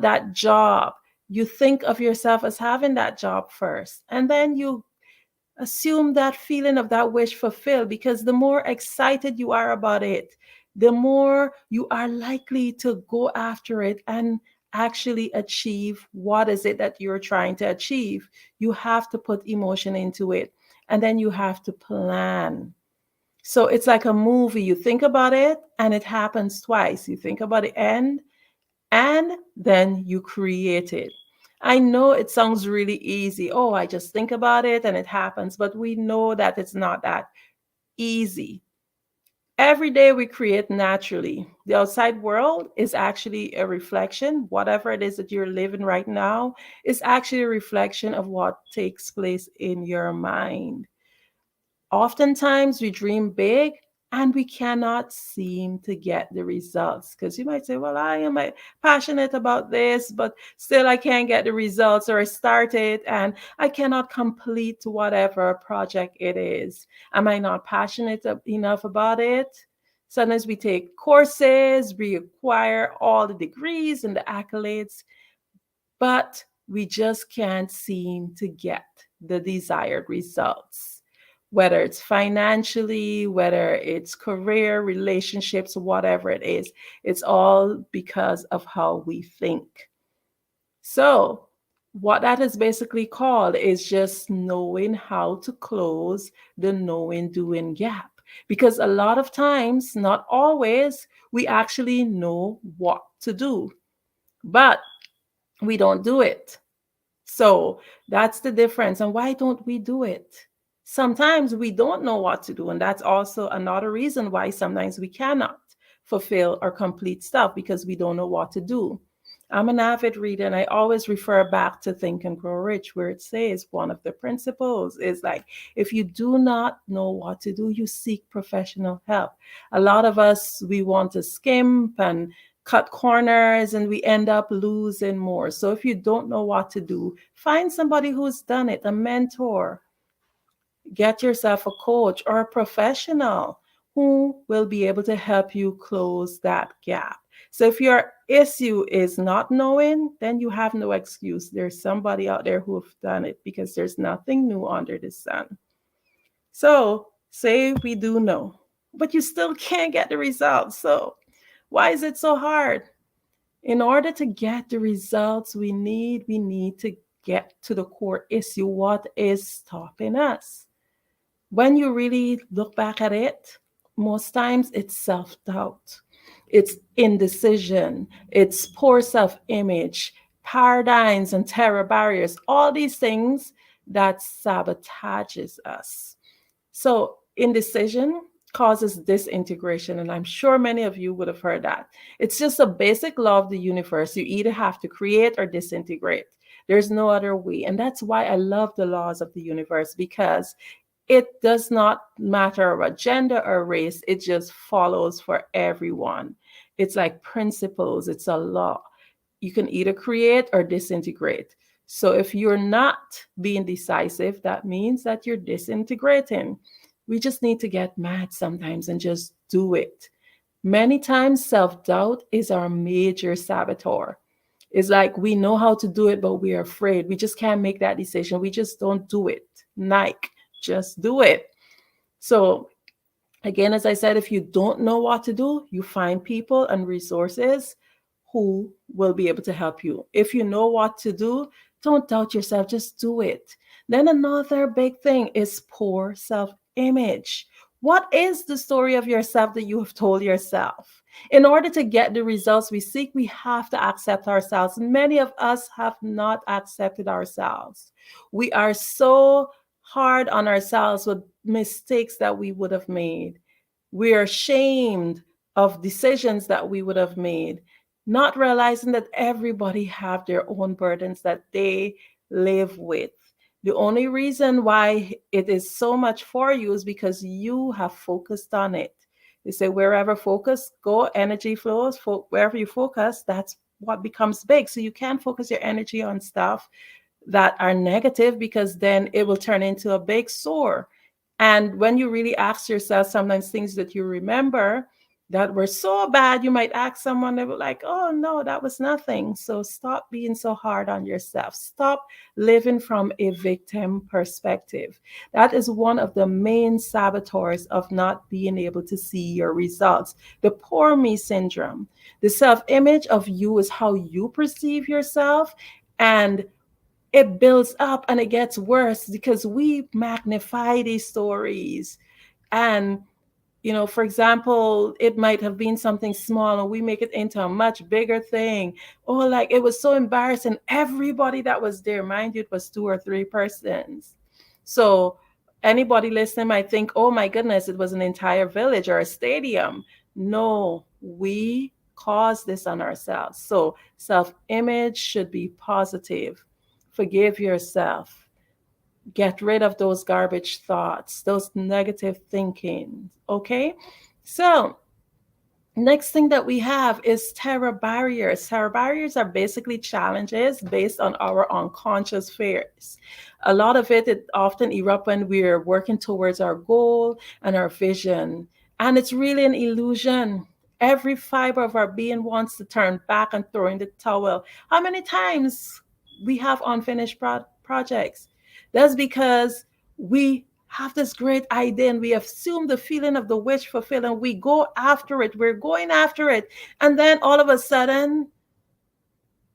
that job. You think of yourself as having that job first, and then you assume that feeling of that wish fulfilled, because the more excited you are about it, the more you are likely to go after it and actually achieve what is it that you're trying to achieve. You have to put emotion into it, and then you have to plan. So it's like a movie. You think about it and it happens twice. You think about the end and then you create it. I know it sounds really easy. Oh, I just think about it and it happens. But we know that it's not that easy. Every day we create naturally. The outside world is actually a reflection. Whatever it is that you're living right now is actually a reflection of what takes place in your mind. Oftentimes we dream big, and we cannot seem to get the results. Because you might say, well, I am passionate about this, but still I can't get the results, or I start it and I cannot complete whatever project it is. Am I not passionate enough about it? Sometimes we take courses, we acquire all the degrees and the accolades, but we just can't seem to get the desired results. Whether it's financially, whether it's career, relationships, whatever it is, it's all because of how we think. So what that is basically called is just knowing how to close the knowing doing gap. Because a lot of times, not always, we actually know what to do, but we don't do it. So that's the difference. And why don't we do it? Sometimes we don't know what to do. And that's also another reason why sometimes we cannot fulfill or complete stuff, because we don't know what to do. I'm an avid reader, and I always refer back to Think and Grow Rich, where it says one of the principles is like, if you do not know what to do, you seek professional help. A lot of us, we want to skimp and cut corners, and we end up losing more. So if you don't know what to do, find somebody who's done it, a mentor. Get yourself a coach or a professional who will be able to help you close that gap. So if your issue is not knowing, then you have no excuse. There's somebody out there who have done it, because there's nothing new under the sun. So say we do know, but you still can't get the results. So why is it so hard? In order to get the results we need to get to the core issue. What is stopping us? When you really look back at it, most times it's self-doubt. It's indecision. It's poor self-image, paradigms and terror barriers, all these things that sabotages us. So indecision causes disintegration, and I'm sure many of you would have heard that. It's just a basic law of the universe. You either have to create or disintegrate. There's no other way. And that's why I love the laws of the universe, because it does not matter what gender or race, it just follows for everyone. It's like principles, it's a law. You can either create or disintegrate. So if you're not being decisive, that means that you're disintegrating. We just need to get mad sometimes and just do it. Many times, self-doubt is our major saboteur. It's like we know how to do it, but we're afraid. We just can't make that decision. We just don't do it. Nike, just do it. So again, as I said, if you don't know what to do, you find people and resources who will be able to help you. If you know what to do, don't doubt yourself, just do it. Then another big thing is poor self-image. What is the story of yourself that you have told yourself? In order to get the results we seek, we have to accept ourselves. Many of us have not accepted ourselves. We are so hard on ourselves with mistakes that we would have made. We are ashamed of decisions that we would have made, not realizing that everybody have their own burdens that they live with. The only reason why it is so much for you is because you have focused on it. They say wherever focus go, energy flows. Wherever you focus, that's what becomes big. So you can't focus your energy on stuff that are negative, because then it will turn into a big sore. And when you really ask yourself, sometimes things that you remember that were so bad, you might ask someone, they were like, oh no, that was nothing. So stop being so hard on yourself. Stop living from a victim perspective. That is one of the main saboteurs of not being able to see your results. The poor me syndrome. The self-image of you is how you perceive yourself, and it builds up and it gets worse because we magnify these stories. And you know, for example, it might have been something small and we make it into a much bigger thing. Oh, like it was so embarrassing. Everybody that was there, mind you, it was 2 or 3 persons. So anybody listening might think, oh my goodness, it was an entire village or a stadium. No, we caused this on ourselves. So self-image should be positive. Forgive yourself. Get rid of those garbage thoughts, those negative thinking. Okay? So, next thing that we have is terror barriers. Terror barriers are basically challenges based on our unconscious fears. A lot of it often erupts when we're working towards our goal and our vision. And it's really an illusion. Every fiber of our being wants to turn back and throw in the towel. How many times we have unfinished projects? That's because we have this great idea and we assume the feeling of the wish fulfilling. We go after it. We're going after it. And then all of a sudden,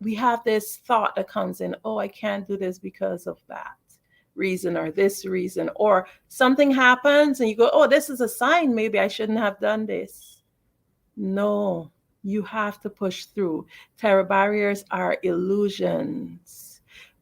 we have this thought that comes in, oh, I can't do this because of that reason or this reason. Or something happens and you go, oh, this is a sign. Maybe I shouldn't have done this. No, you have to push through. Terror barriers are illusions.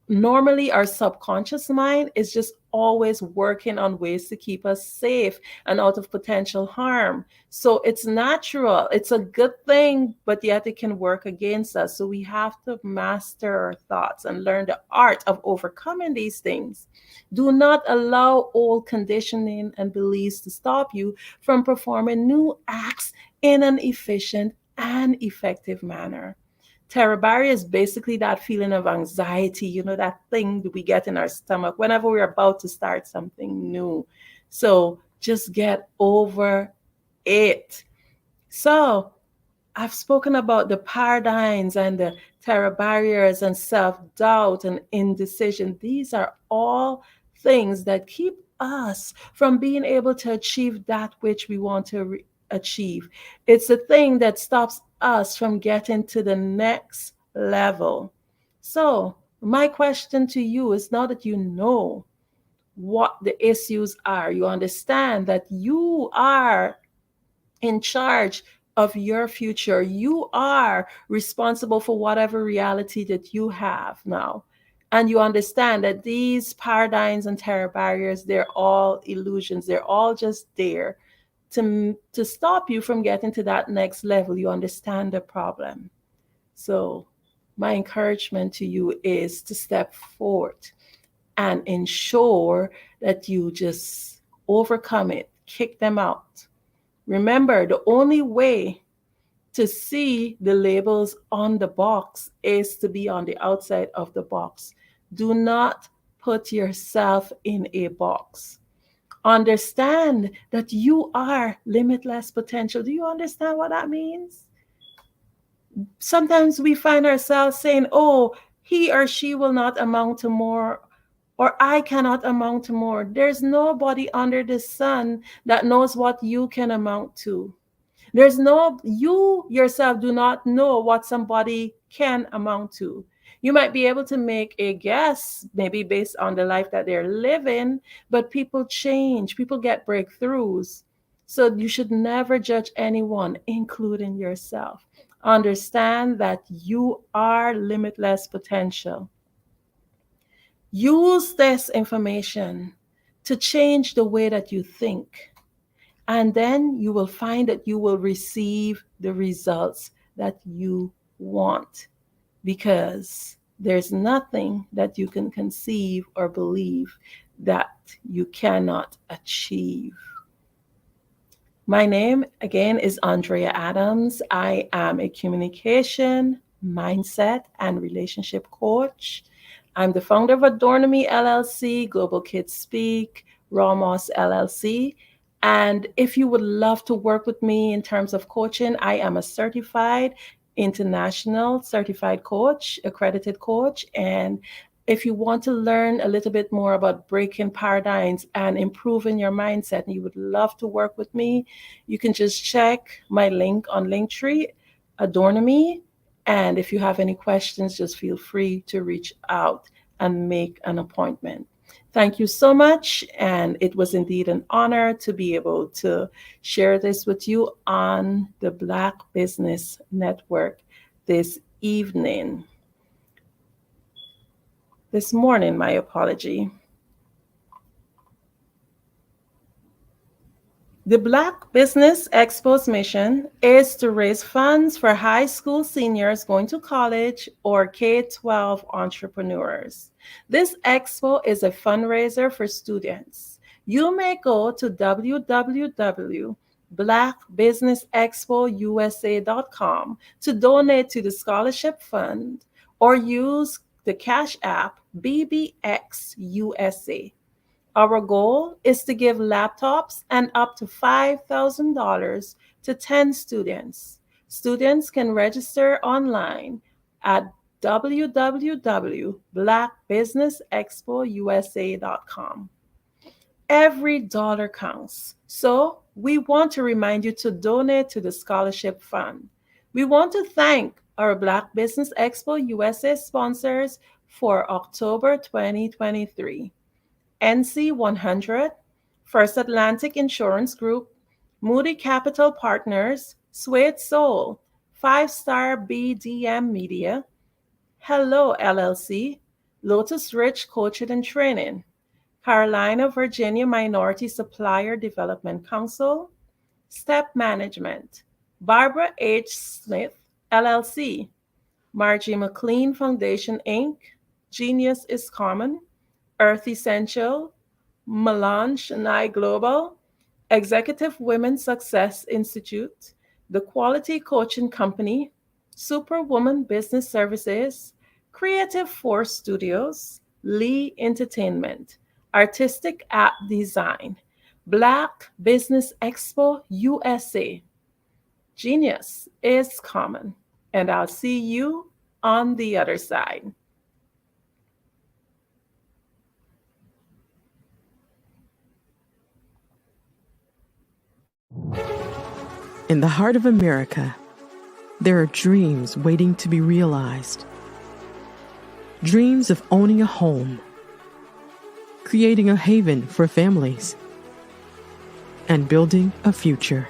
Normally, our subconscious mind is just always working on ways to keep us safe and out of potential harm. So it's natural. It's a good thing, but yet it can work against us. So we have to master our thoughts and learn the art of overcoming these things. Do not allow old conditioning and beliefs to stop you from performing new acts in an efficient and effective manner. Terror barrier is basically that feeling of anxiety, that thing that we get in our stomach whenever we're about to start something new. So just get over it. So I've spoken about the paradigms and the terror barriers and self-doubt and indecision. These are all things that keep us from being able to achieve that which we want to achieve. It's the thing that stops us from getting to the next level. So my question to you is, now that you know what the issues are, you understand that you are in charge of your future. You are responsible for whatever reality that you have now. And you understand that these paradigms and terror barriers, they're all illusions. They're all just there to stop you from getting to that next level. You understand the problem. So my encouragement to you is to step forward and ensure that you just overcome it, kick them out. Remember, the only way to see the labels on the box is to be on the outside of the box. Do not put yourself in a box. Understand that you are limitless potential. Do you understand what that means? Sometimes we find ourselves saying, oh, he or she will not amount to more, or I cannot amount to more. There's nobody under the sun that knows what you can amount to. You yourself do not know what somebody can amount to. You might be able to make a guess, maybe based on the life that they're living, but people change, people get breakthroughs. So you should never judge anyone, including yourself. Understand that you are limitless potential. Use this information to change the way that you think. And then you will find that you will receive the results that you want, because there's nothing that you can conceive or believe that you cannot achieve. My name, again, is Andrea Adams. I am a communication, mindset, and relationship coach. I'm the founder of Adornomy LLC, Global Kids Speak, Ramos LLC. And if you would love to work with me in terms of coaching, I am a certified international certified coach, accredited coach. And if you want to learn a little bit more about breaking paradigms and improving your mindset, and you would love to work with me, you can just check my link on Linktree, Adornomy. And if you have any questions, just feel free to reach out and make an appointment. Thank you so much. And it was indeed an honor to be able to share this with you on the Black Business Network this evening. This morning, my apology. The Black Business Expo's mission is to raise funds for high school seniors going to college or K-12 entrepreneurs. This expo is a fundraiser for students. You may go to www.blackbusinessexpousa.com to donate to the scholarship fund or use the Cash App BBXUSA. Our goal is to give laptops and up to $5,000 to 10 students. Students can register online at www.blackbusinessexpousa.com. Every dollar counts, so we want to remind you to donate to the scholarship fund. We want to thank our Black Business Expo USA sponsors for October 2023. NC100, First Atlantic Insurance Group, Moody Capital Partners, Suede Soul, 5-Star BDM Media, Hello LLC, Lotus Ridge Coaching and Training, Carolina, Virginia Minority Supplier Development Council, Step Management, Barbara H. Smith LLC, Margie McLean Foundation Inc., Genius is Common, Earth Essential, Milan Chennai Global, Executive Women Success Institute, The Quality Coaching Company, Superwoman Business Services, Creative Force Studios, Lee Entertainment, Artistic App Design, Black Business Expo USA. Genius is common, and I'll see you on the other side. In the heart of America, there are dreams waiting to be realized. Dreams of owning a home, creating a haven for families, and building a future.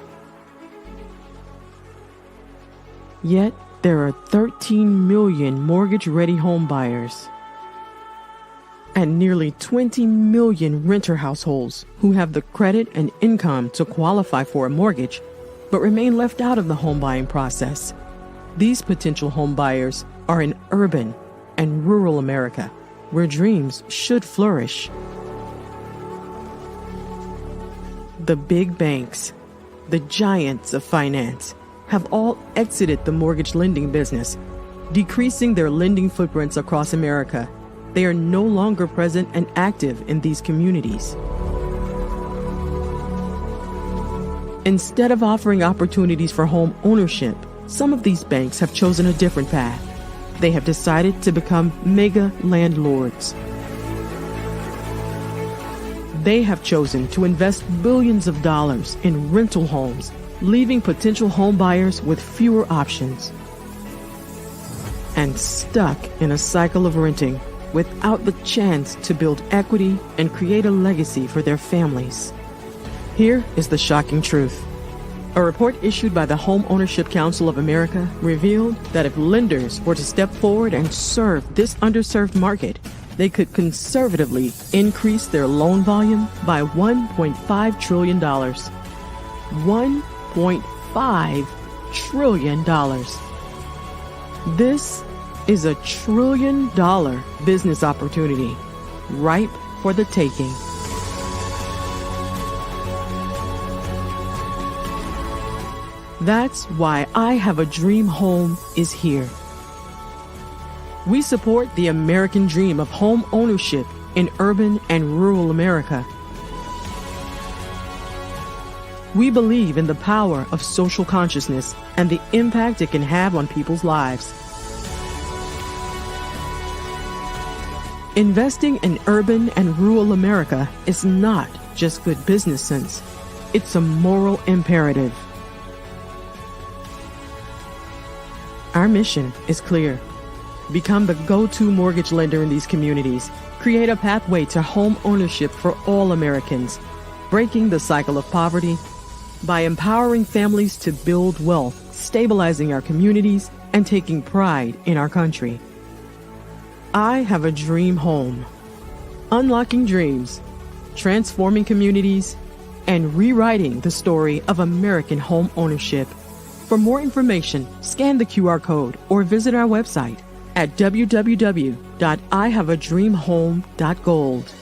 Yet, there are 13 million mortgage-ready home buyers and nearly 20 million renter households who have the credit and income to qualify for a mortgage but remain left out of the home buying process. These potential home buyers are in urban and rural America, where dreams should flourish. The big banks, the giants of finance, have all exited the mortgage lending business, decreasing their lending footprints across America. They are no longer present and active in these communities. Instead of offering opportunities for home ownership, some of these banks have chosen a different path. They have decided to become mega landlords. They have chosen to invest billions of dollars in rental homes, leaving potential home buyers with fewer options and stuck in a cycle of renting without the chance to build equity and create a legacy for their families. Here is the shocking truth. A report issued by the Home Ownership Council of America revealed that if lenders were to step forward and serve this underserved market, they could conservatively increase their loan volume by $1.5 trillion. $1.5 trillion. This is a $1 trillion business opportunity, ripe for the taking. That's why I Have a Dream Home is here. We support the American dream of home ownership in urban and rural America. We believe in the power of social consciousness and the impact it can have on people's lives. Investing in urban and rural America is not just good business sense. It's a moral imperative. Our mission is clear. Become the go-to mortgage lender in these communities. Create a pathway to home ownership for all Americans, breaking the cycle of poverty by empowering families to build wealth, stabilizing our communities, and taking pride in our country. I Have a Dream Home. Unlocking dreams, transforming communities, and rewriting the story of American home ownership. For more information, scan the QR code or visit our website at www.ihaveadreamhome.gold.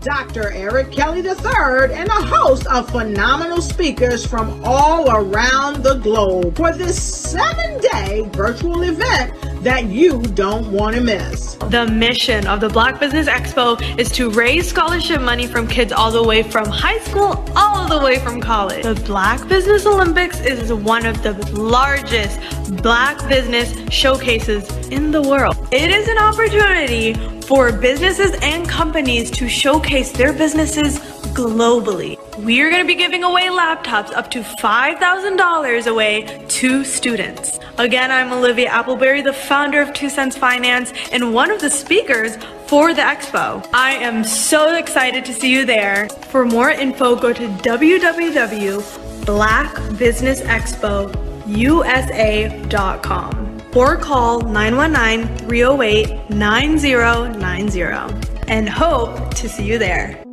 Dr. Eric Kelly III and a host of phenomenal speakers from all around the globe for this 7-day virtual event that you don't want to miss. The mission of the Black Business Expo is to raise scholarship money from kids all the way from high school all the way from college. The Black Business Olympics is one of the largest Black business showcases in the world. It is an opportunity for businesses and companies to showcase their businesses globally. We are going to be giving away laptops up to $5,000 away to students. Again, I'm Olivia Appleberry, the founder of 2 Cents Finance and one of the speakers for the expo. I am so excited to see you there. For more info, go to www.blackbusinessexpousa.com or call 919-308-9090 and hope to see you there.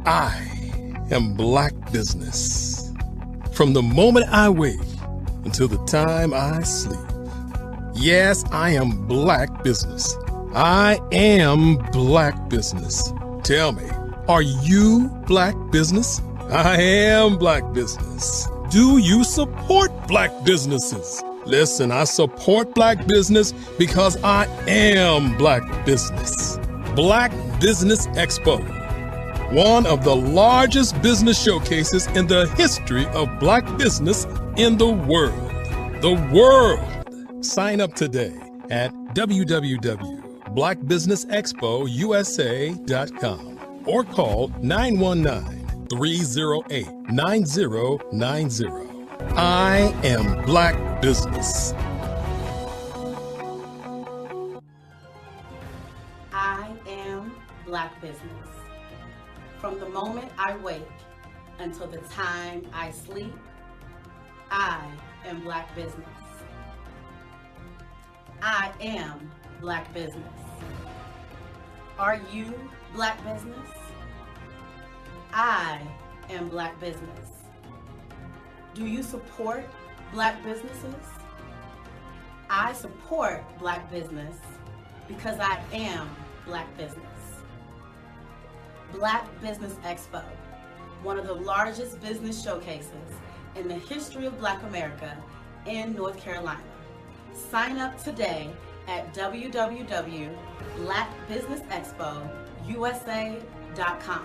I am Black business. From the moment I wake until the time I sleep. Yes, I am Black business. I am Black business. Tell me, are you Black business? I am Black business. Do you support Black businesses? Listen, I support Black business because I am Black business. Black Business Expo, one of the largest business showcases in the history of Black business in the world. The world. Sign up today at www.blackbusinessexpousa.com or call 919-308-9090. I am Black business. I am Black business. From the moment I wake until the time I sleep, I am Black business. I am Black business. Are you Black business? I am Black business. Do you support Black businesses? I support Black business because I am Black business. Black Business Expo, one of the largest business showcases in the history of Black America in North Carolina. Sign up today at www.blackbusinessexpousa.com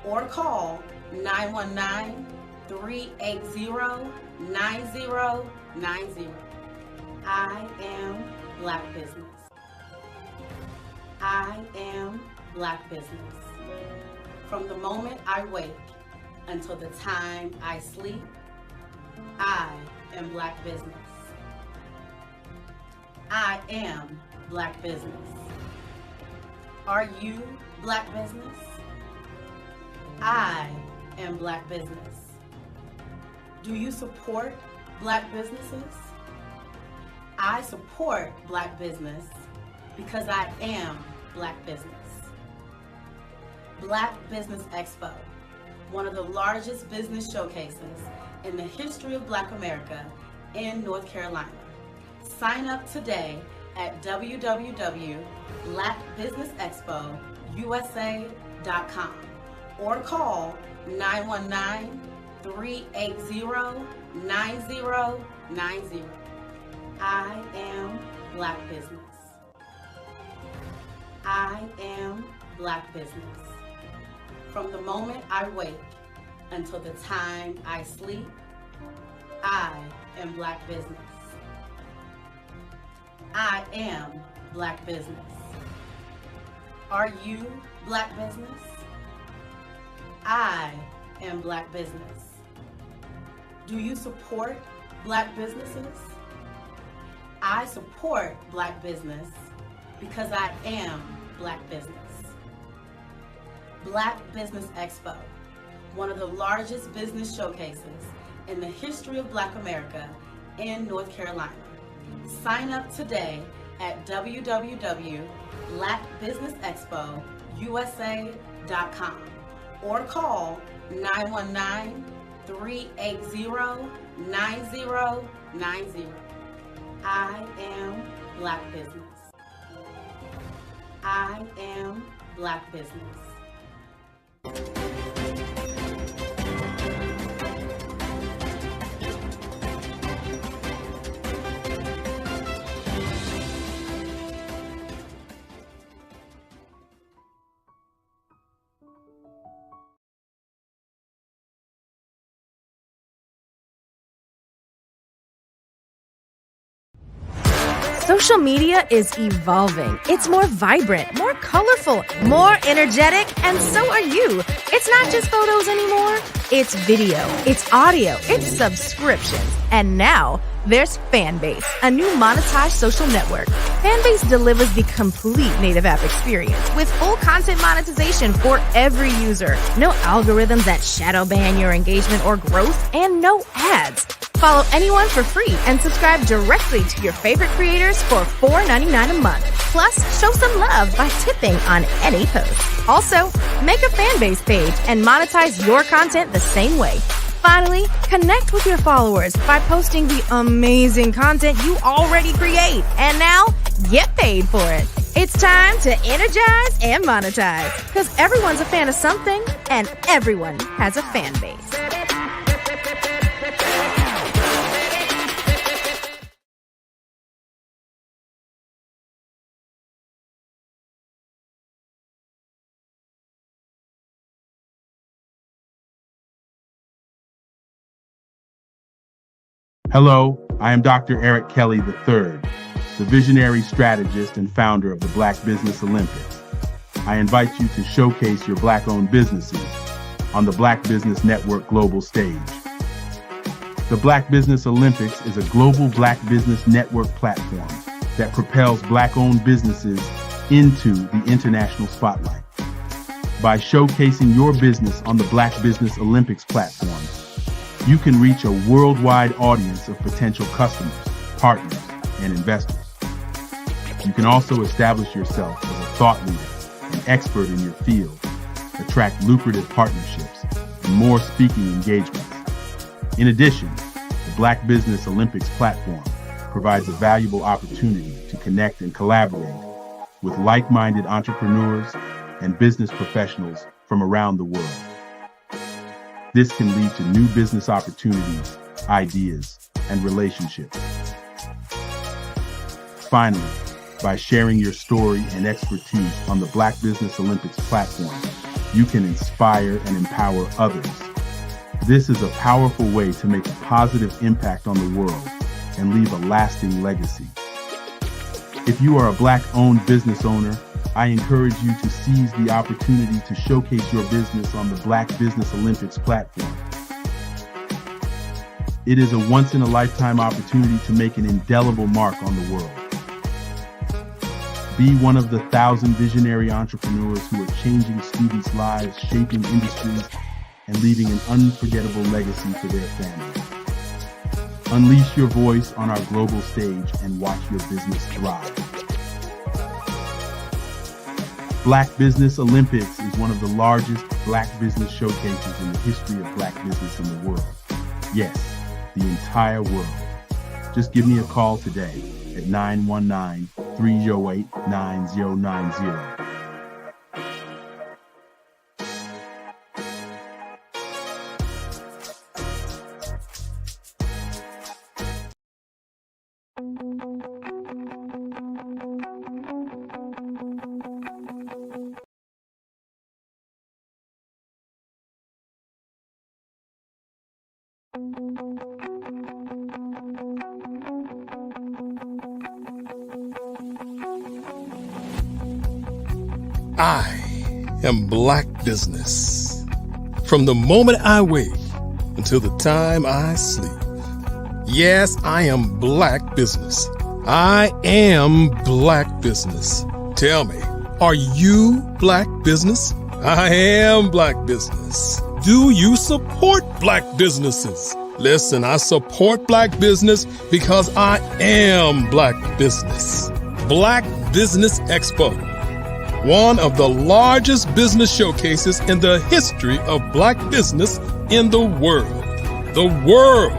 or call 919-380-9090. I am Black business. I am Black business. From the moment I wake until the time I sleep, I am Black business. I am Black business. Are you Black business? I am Black business. Do you support Black businesses? I support Black business because I am Black business. Black Business Expo, one of the largest business showcases in the history of Black America in North Carolina. Sign up today at www.blackbusinessexpousa.com or call 919-380-9090. I am Black Business. I am Black Business. From the moment I wake until the time I sleep, I am Black Business. I am Black Business. Are you Black Business? I am Black Business. Do you support Black businesses? I support Black business because I am Black Business. Black Business Expo, one of the largest business showcases in the history of Black America in North Carolina. Sign up today at www.blackbusinessexpousa.com or call 919-380-9090. I am Black Business. I am Black Business. Social media is evolving. It's more vibrant, more colorful, more energetic, and so are you. It's not just photos anymore. It's video, it's audio, it's subscriptions. And now there's Fanbase, a new monetized social network. Fanbase delivers the complete native app experience with full content monetization for every user. No algorithms that shadow ban your engagement or growth, and no ads. Follow anyone for free and subscribe directly to your favorite creators for $4.99 a month. Plus, show some love by tipping on any post. Also, make a Fanbase page and monetize your content the same way. Finally, connect with your followers by posting the amazing content you already create. And now, get paid for it. It's time to energize and monetize, because everyone's a fan of something and everyone has a fan base. Hello, I am Dr. Eric Kelly III, the visionary strategist and founder of the Black Business Olympics. I invite you to showcase your Black-owned businesses on the Black Business Network global stage. The Black Business Olympics is a global Black Business Network platform that propels Black-owned businesses into the international spotlight. By showcasing your business on the Black Business Olympics platform, you can reach a worldwide audience of potential customers, partners, and investors. You can also establish yourself as a thought leader and expert in your field, attract lucrative partnerships, and more speaking engagements. In addition, the Black Business Olympics platform provides a valuable opportunity to connect and collaborate with like-minded entrepreneurs and business professionals from around the world. This can lead to new business opportunities, ideas, and relationships. Finally, by sharing your story and expertise on the Black Business Olympics platform, you can inspire and empower others. This is a powerful way to make a positive impact on the world and leave a lasting legacy. If you are a Black-owned business owner, I encourage you to seize the opportunity to showcase your business on the Black Business Olympics platform. It is a once-in-a-lifetime opportunity to make an indelible mark on the world. Be one of the 1,000 visionary entrepreneurs who are changing students' lives, shaping industries, and leaving an unforgettable legacy for their families. Unleash your voice on our global stage and watch your business thrive. Black Business Olympics is one of the largest black business showcases in the history of black business in the world. Yes, the entire world. Just give me a call today at 919-308-9090. I am black business. From the moment I wake until the time I sleep. Yes, I am black business. I am black business. Tell me, are you black business? I am black business. Do you support black businesses? Listen, I support black business because I am black business. Black Business Expo, one of the largest business showcases in the history of black business in the world. The world.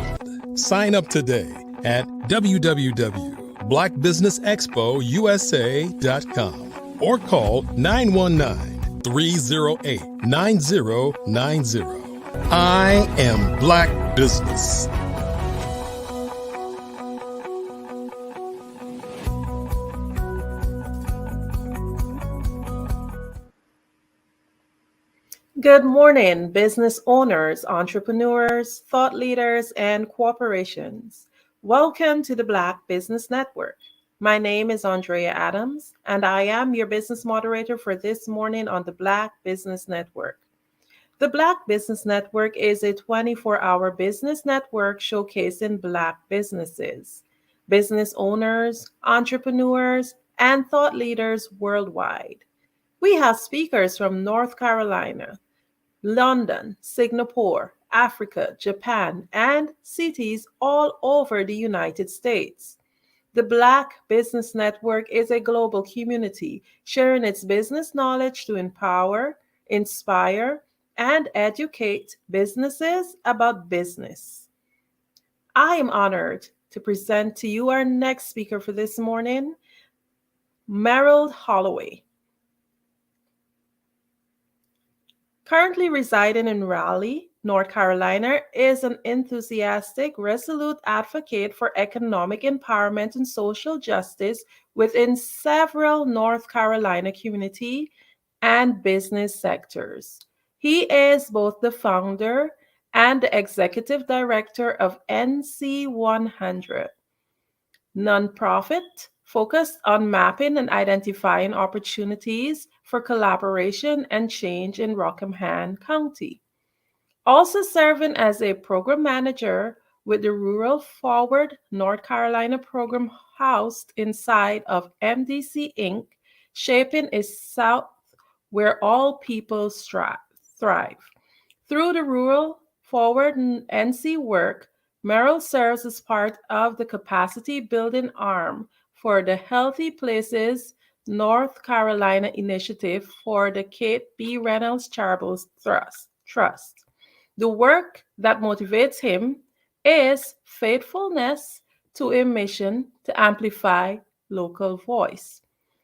Sign up today at www.blackbusinessexpousa.com or call 919-308-9090. I am black business. Good morning, business owners, entrepreneurs, thought leaders, and corporations. Welcome to the Black Business Network. My name is Andrea Adams, and I am your business moderator for this morning on the Black Business Network. The Black Business Network is a 24-hour business network showcasing Black businesses, business owners, entrepreneurs, and thought leaders worldwide. We have speakers from North Carolina, London, Singapore, Africa, Japan, and cities all over the United States. The Black Business Network is a global community sharing its business knowledge to empower, inspire, and educate businesses about business. I am honored to present to you our next speaker for this morning, Merrill Holloway. Currently residing in Raleigh, North Carolina, is an enthusiastic, resolute advocate for economic empowerment and social justice within several North Carolina community and business sectors. He is both the founder and the executive director of NC100, nonprofit focused on mapping and identifying opportunities for collaboration and change in Rockingham County. Also serving as a program manager with the Rural Forward North Carolina program housed inside of MDC Inc., shaping a South where all people thrive. Through the Rural Forward NC work, Merrill serves as part of the capacity building arm for the Healthy Places North Carolina initiative for the Kate B. Reynolds Charitable Trust. The work that motivates him is faithfulness to a mission to amplify local voice,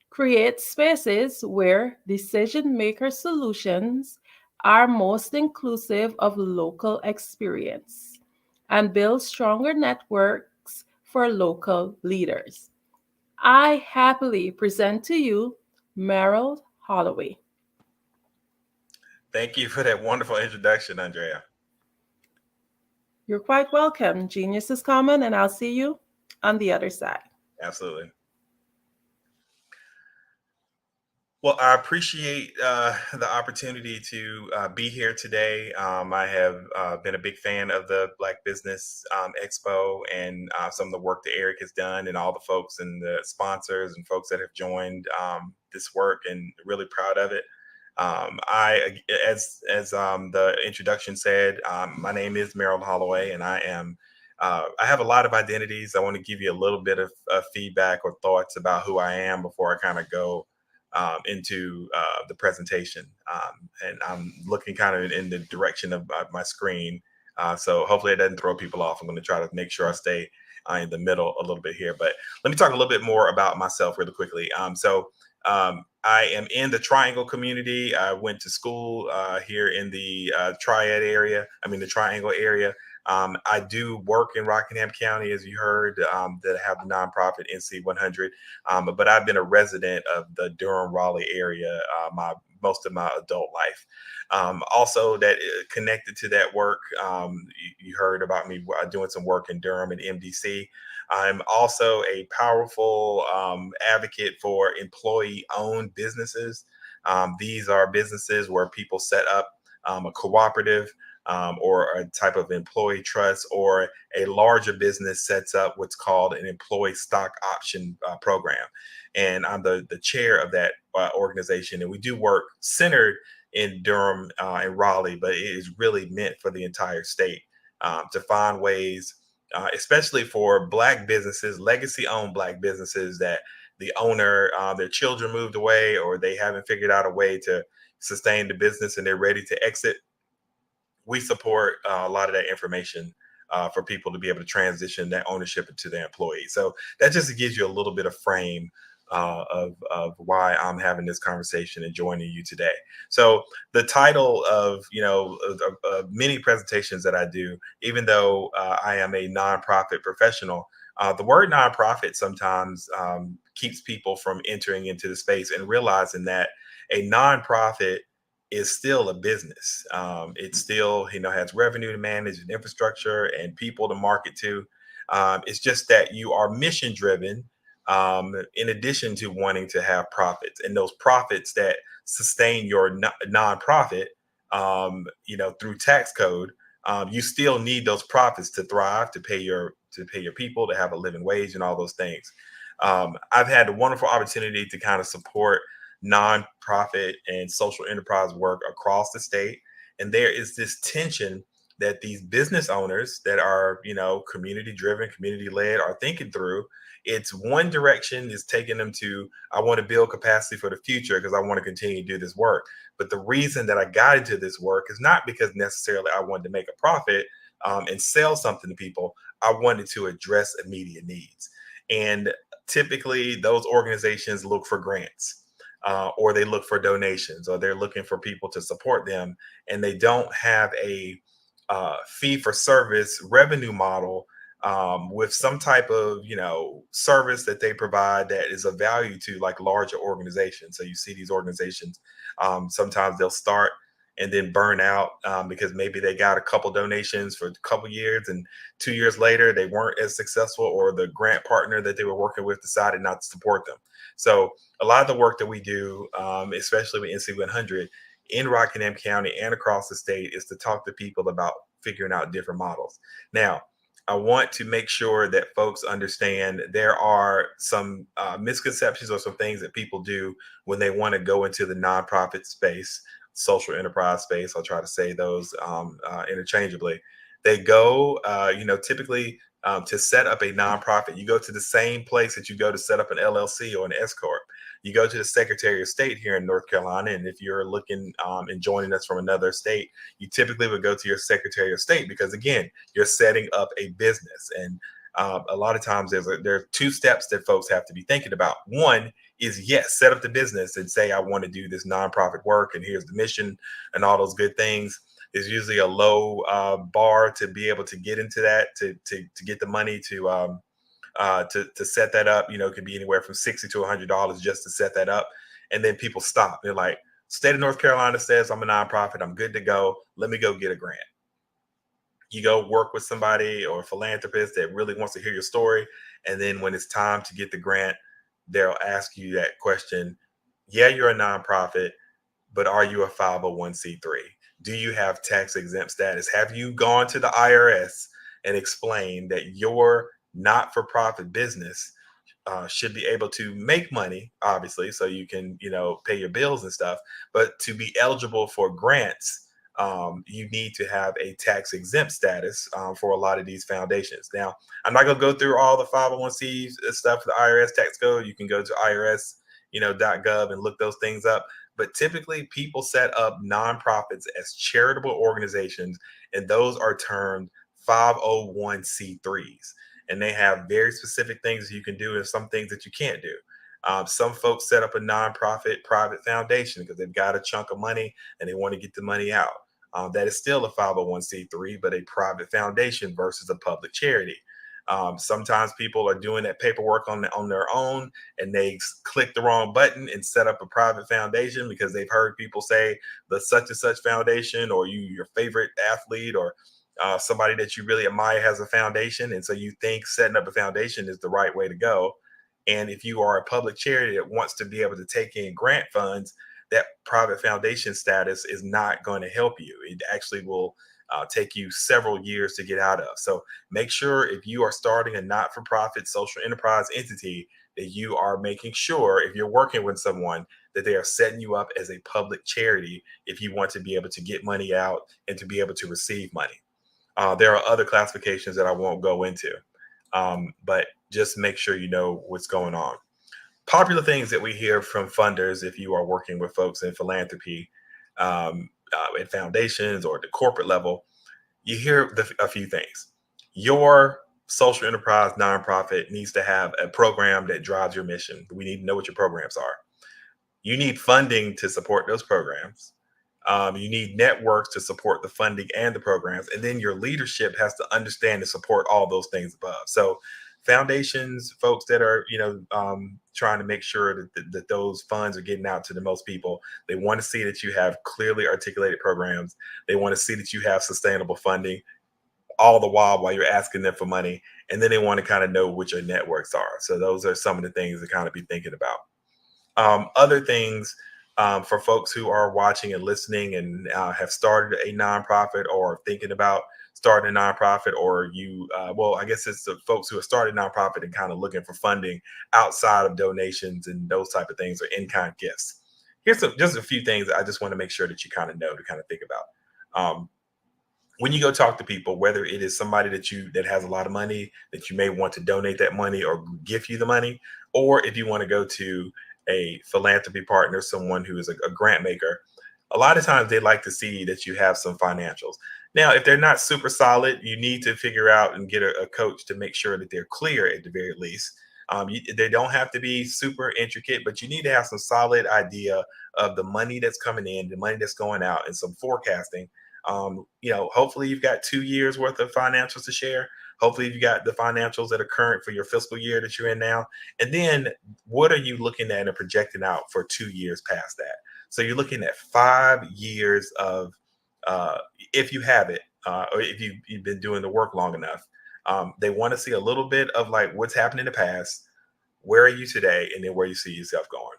create spaces where decision-maker solutions are most inclusive of local experience, and build stronger networks for local leaders. I happily present to you Merrill Holloway. Thank you for that wonderful introduction, Andrea. You're quite welcome. Genius is common, and I'll see you on the other side. Absolutely. Well, I appreciate the opportunity to be here today. I have been a big fan of the Black Business Expo and some of the work that Eric has done, and all the folks and the sponsors and folks that have joined this work, and really proud of it. As the introduction said, my name is Merrill Holloway, and I have a lot of identities. I want to give you a little bit of feedback or thoughts about who I am before I kind of go into the presentation. And I'm looking kind of in the direction of my screen. So hopefully it doesn't throw people off. I'm going to try to make sure I stay in the middle a little bit here. But let me talk a little bit more about myself really quickly. I am in the Triangle community. I went to school here in the the Triangle area. I do work in Rockingham County, as you heard, that I have the nonprofit NC 100, but I've been a resident of the Durham-Raleigh area most of my adult life. Also, that connected to that work, you heard about me doing some work in Durham and MDC. I'm also a powerful advocate for employee-owned businesses. These are businesses where people set up a cooperative or a type of employee trust, or a larger business sets up what's called an employee stock option program. And I'm the chair of that organization. And we do work centered in Durham and Raleigh, but it is really meant for the entire state to find ways, especially for Black businesses, legacy-owned Black businesses that the owner, their children moved away, or they haven't figured out a way to sustain the business and they're ready to exit. We support a lot of that information for people to be able to transition that ownership into their employees. So that just gives you a little bit of frame of why I'm having this conversation and joining you today. So the title of many presentations that I do, even though I am a nonprofit professional, the word nonprofit sometimes keeps people from entering into the space and realizing that a nonprofit is still a business. It still, has revenue to manage and infrastructure and people to market to. It's just that you are mission driven, in addition to wanting to have profits, and those profits that sustain your nonprofit, through tax code. You still need those profits to thrive, to pay your people, to have a living wage, and all those things. I've had the wonderful opportunity to kind of support nonprofit and social enterprise work across the state. And there is this tension that these business owners that are, community driven, community led, are thinking through. It's one direction is taking them to, I want to build capacity for the future because I want to continue to do this work. But the reason that I got into this work is not because necessarily I wanted to make a profit and sell something to people. I wanted to address immediate needs. And typically those organizations look for grants. Or they look for donations, or they're looking for people to support them, and they don't have a fee-for-service revenue model with some type of service that they provide that is of value to like larger organizations. So you see these organizations, sometimes they'll start and then burn out because maybe they got a couple donations for a couple years, and 2 years later they weren't as successful, or the grant partner that they were working with decided not to support them. So a lot of the work that we do, especially with NC 100 in Rockingham County and across the state, is to talk to people about figuring out different models. Now, I want to make sure that folks understand there are some misconceptions or some things that people do when they want to go into the nonprofit space, social enterprise space. I'll try to say those interchangeably. They go, typically to set up a nonprofit, you go to the same place that you go to set up an LLC or an S Corp. You go to the Secretary of State here in North Carolina, and if you're looking and joining us from another state, you typically would go to your Secretary of State because, again, you're setting up a business. And a lot of times there are two steps that folks have to be thinking about. One is, yes, set up the business and say, I want to do this nonprofit work, and here's the mission and all those good things. There's usually a low bar to be able to get into that, to get the money to set that up. It could be anywhere from $60 to $100 just to set that up. And then people stop. They're like, state of North Carolina says I'm a nonprofit, I'm good to go. Let me go get a grant. You go work with somebody or a philanthropist that really wants to hear your story. And then when it's time to get the grant, they'll ask you that question. Yeah, you're a nonprofit, but are you a 501c3? Do you have tax exempt status? Have you gone to the IRS and explained that your not-for-profit business should be able to make money, obviously, so you can, pay your bills and stuff, but to be eligible for grants, you need to have a tax exempt status for a lot of these foundations. Now, I'm not going to go through all the 501c stuff, the IRS tax code. You can go to IRS .gov and look those things up. But typically people set up nonprofits as charitable organizations, and those are termed 501c3s. And they have very specific things you can do and some things that you can't do. Some folks set up a nonprofit private foundation because they've got a chunk of money and they want to get the money out. That is still a 501c3, but a private foundation versus a public charity. Sometimes people are doing that paperwork on their own, and they click the wrong button and set up a private foundation because they've heard people say the such and such foundation, or your favorite athlete, or somebody that you really admire has a foundation. And so you think setting up a foundation is the right way to go. And if you are a public charity that wants to be able to take in grant funds, that private foundation status is not going to help you. It actually will take you several years to get out of. So make sure if you are starting a not-for-profit social enterprise entity that you are making sure, if you're working with someone, that they are setting you up as a public charity if you want to be able to get money out and to be able to receive money. There are other classifications that I won't go into, but just make sure you know what's going on. Popular things that we hear from funders, if you are working with folks in philanthropy, at foundations or at the corporate level, you hear a few things. Your social enterprise nonprofit needs to have a program that drives your mission. We need to know what your programs are. You need funding to support those programs. You need networks to support the funding and the programs. And then your leadership has to understand and support all those things above. So foundations, folks that are, trying to make sure that those funds are getting out to the most people. They want to see that you have clearly articulated programs. They want to see that you have sustainable funding, all the while you're asking them for money. And then they want to kind of know what your networks are. So those are some of the things to kind of be thinking about. Other things for folks who are watching and listening and have started a nonprofit or thinking about starting a nonprofit, or I guess it's the folks who have started a nonprofit and kind of looking for funding outside of donations and those type of things, or in-kind gifts. Here's just a few things that I just want to make sure that you kind of know to kind of think about. When you go talk to people, whether it is somebody that has a lot of money that you may want to donate that money or gift you the money, or if you want to go to a philanthropy partner, someone who is a grant maker, a lot of times they like to see that you have some financials. Now, if they're not super solid, you need to figure out and get a coach to make sure that they're clear at the very least. They don't have to be super intricate, but you need to have some solid idea of the money that's coming in, the money that's going out, and some forecasting. Hopefully you've got 2 years worth of financials to share. Hopefully you've got the financials that are current for your fiscal year that you're in now. And then what are you looking at and projecting out for 2 years past that? So you're looking at 5 years of, if you have it, or if you've been doing the work long enough, they want to see a little bit of like what's happened in the past, where are you today, and then where you see yourself going.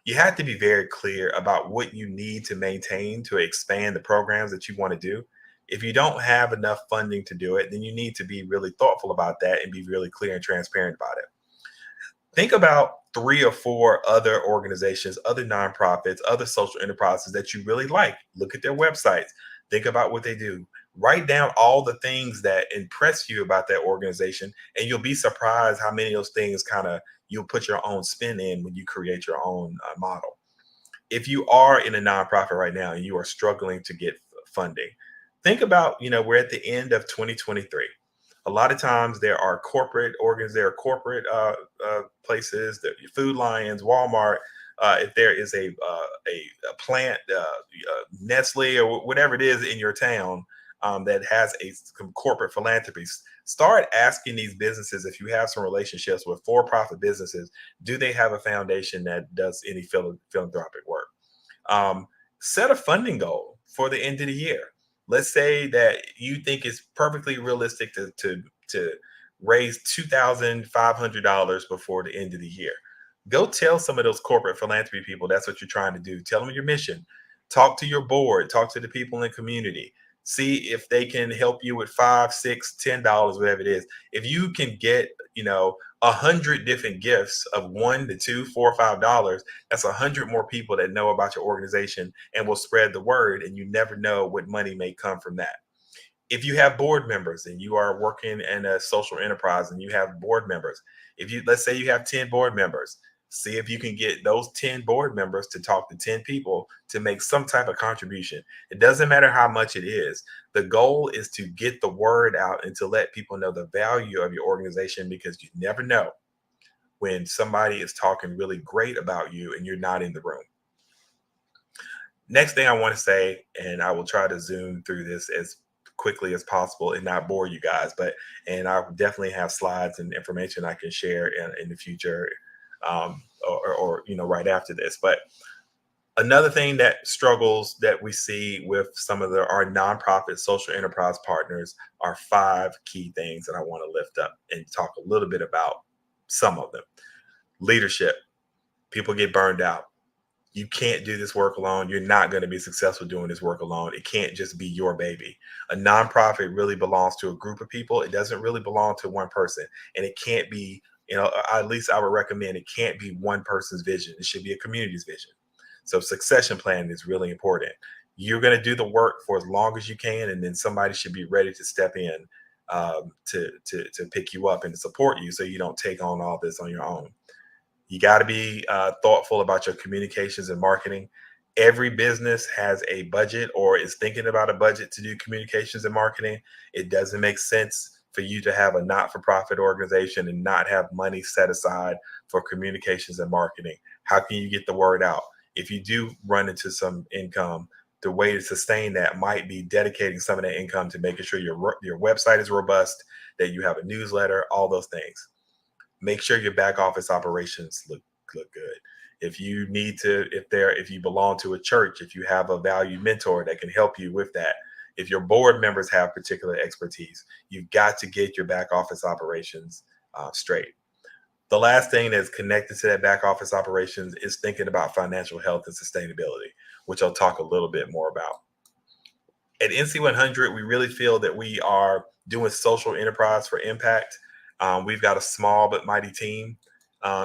You have to be very clear about what you need to maintain to expand the programs that you want to do. If you don't have enough funding to do it, then you need to be really thoughtful about that and be really clear and transparent about it. Think about 3 or 4 other organizations, other nonprofits, other social enterprises that you really like. Look at their websites. Think about what they do. Write down all the things that impress you about that organization, and you'll be surprised how many of those things you'll put your own spin in when you create your own model. If you are in a nonprofit right now and you are struggling to get funding, think about, we're at the end of 2023. A lot of times there are corporate places, Food Lions, Walmart. If there is a plant, Nestle or whatever it is in your town that has some corporate philanthropies, start asking these businesses, if you have some relationships with for-profit businesses, do they have a foundation that does any philanthropic work? Set a funding goal for the end of the year. Let's say that you think it's perfectly realistic to raise $2,500 before the end of the year. Go tell some of those corporate philanthropy people that's what you're trying to do. Tell them your mission. Talk to your board. Talk to the people in the community. See if they can help you with $5, $6, $10, whatever it is. If you can get, 100 different gifts of $1 to $2, $4, or $5, that's 100 more people that know about your organization and will spread the word. And you never know what money may come from that. If you have board members and you are working in a social enterprise and you have board members, let's say you have 10 board members, See if you can get those 10 board members to talk to 10 people to make some type of contribution. It doesn't matter how much it is. The goal is to get the word out and to let people know the value of your organization, because you never know when somebody is talking really great about you and you're not in the room. Next thing I want to say, and I will try to zoom through this as quickly as possible and not bore you guys, and I definitely have slides and information I can share in the future, or right after this. But another thing that struggles that we see with some of our nonprofit social enterprise partners are 5 key things that I want to lift up and talk a little bit about some of them. Leadership. People get burned out. You can't do this work alone. You're not going to be successful doing this work alone. It can't just be your baby. A nonprofit really belongs to a group of people. It doesn't really belong to one person. And it can't be, at least I would recommend it can't be one person's vision. It should be a community's vision. So succession planning is really important. You're going to do the work for as long as you can, and then somebody should be ready to step in to pick you up and to support you so you don't take on all this on your own. You got to be thoughtful about your communications and marketing. Every business has a budget or is thinking about a budget to do communications and marketing. It doesn't make sense for you to have a not-for-profit organization and not have money set aside for communications and marketing. How can you get the word out? If you do run into some income, the way to sustain that might be dedicating some of that income to making sure your website is robust, that you have a newsletter, all those things. Make sure your back office operations look good. If you need to, if you belong to a church, if you have a valued mentor that can help you with that, if your board members have particular expertise, you've got to get your back office operations straight. The last thing that's connected to that back office operations is thinking about financial health and sustainability, which I'll talk a little bit more about. At NC100, we really feel that we are doing social enterprise for impact. We've got a small but mighty team.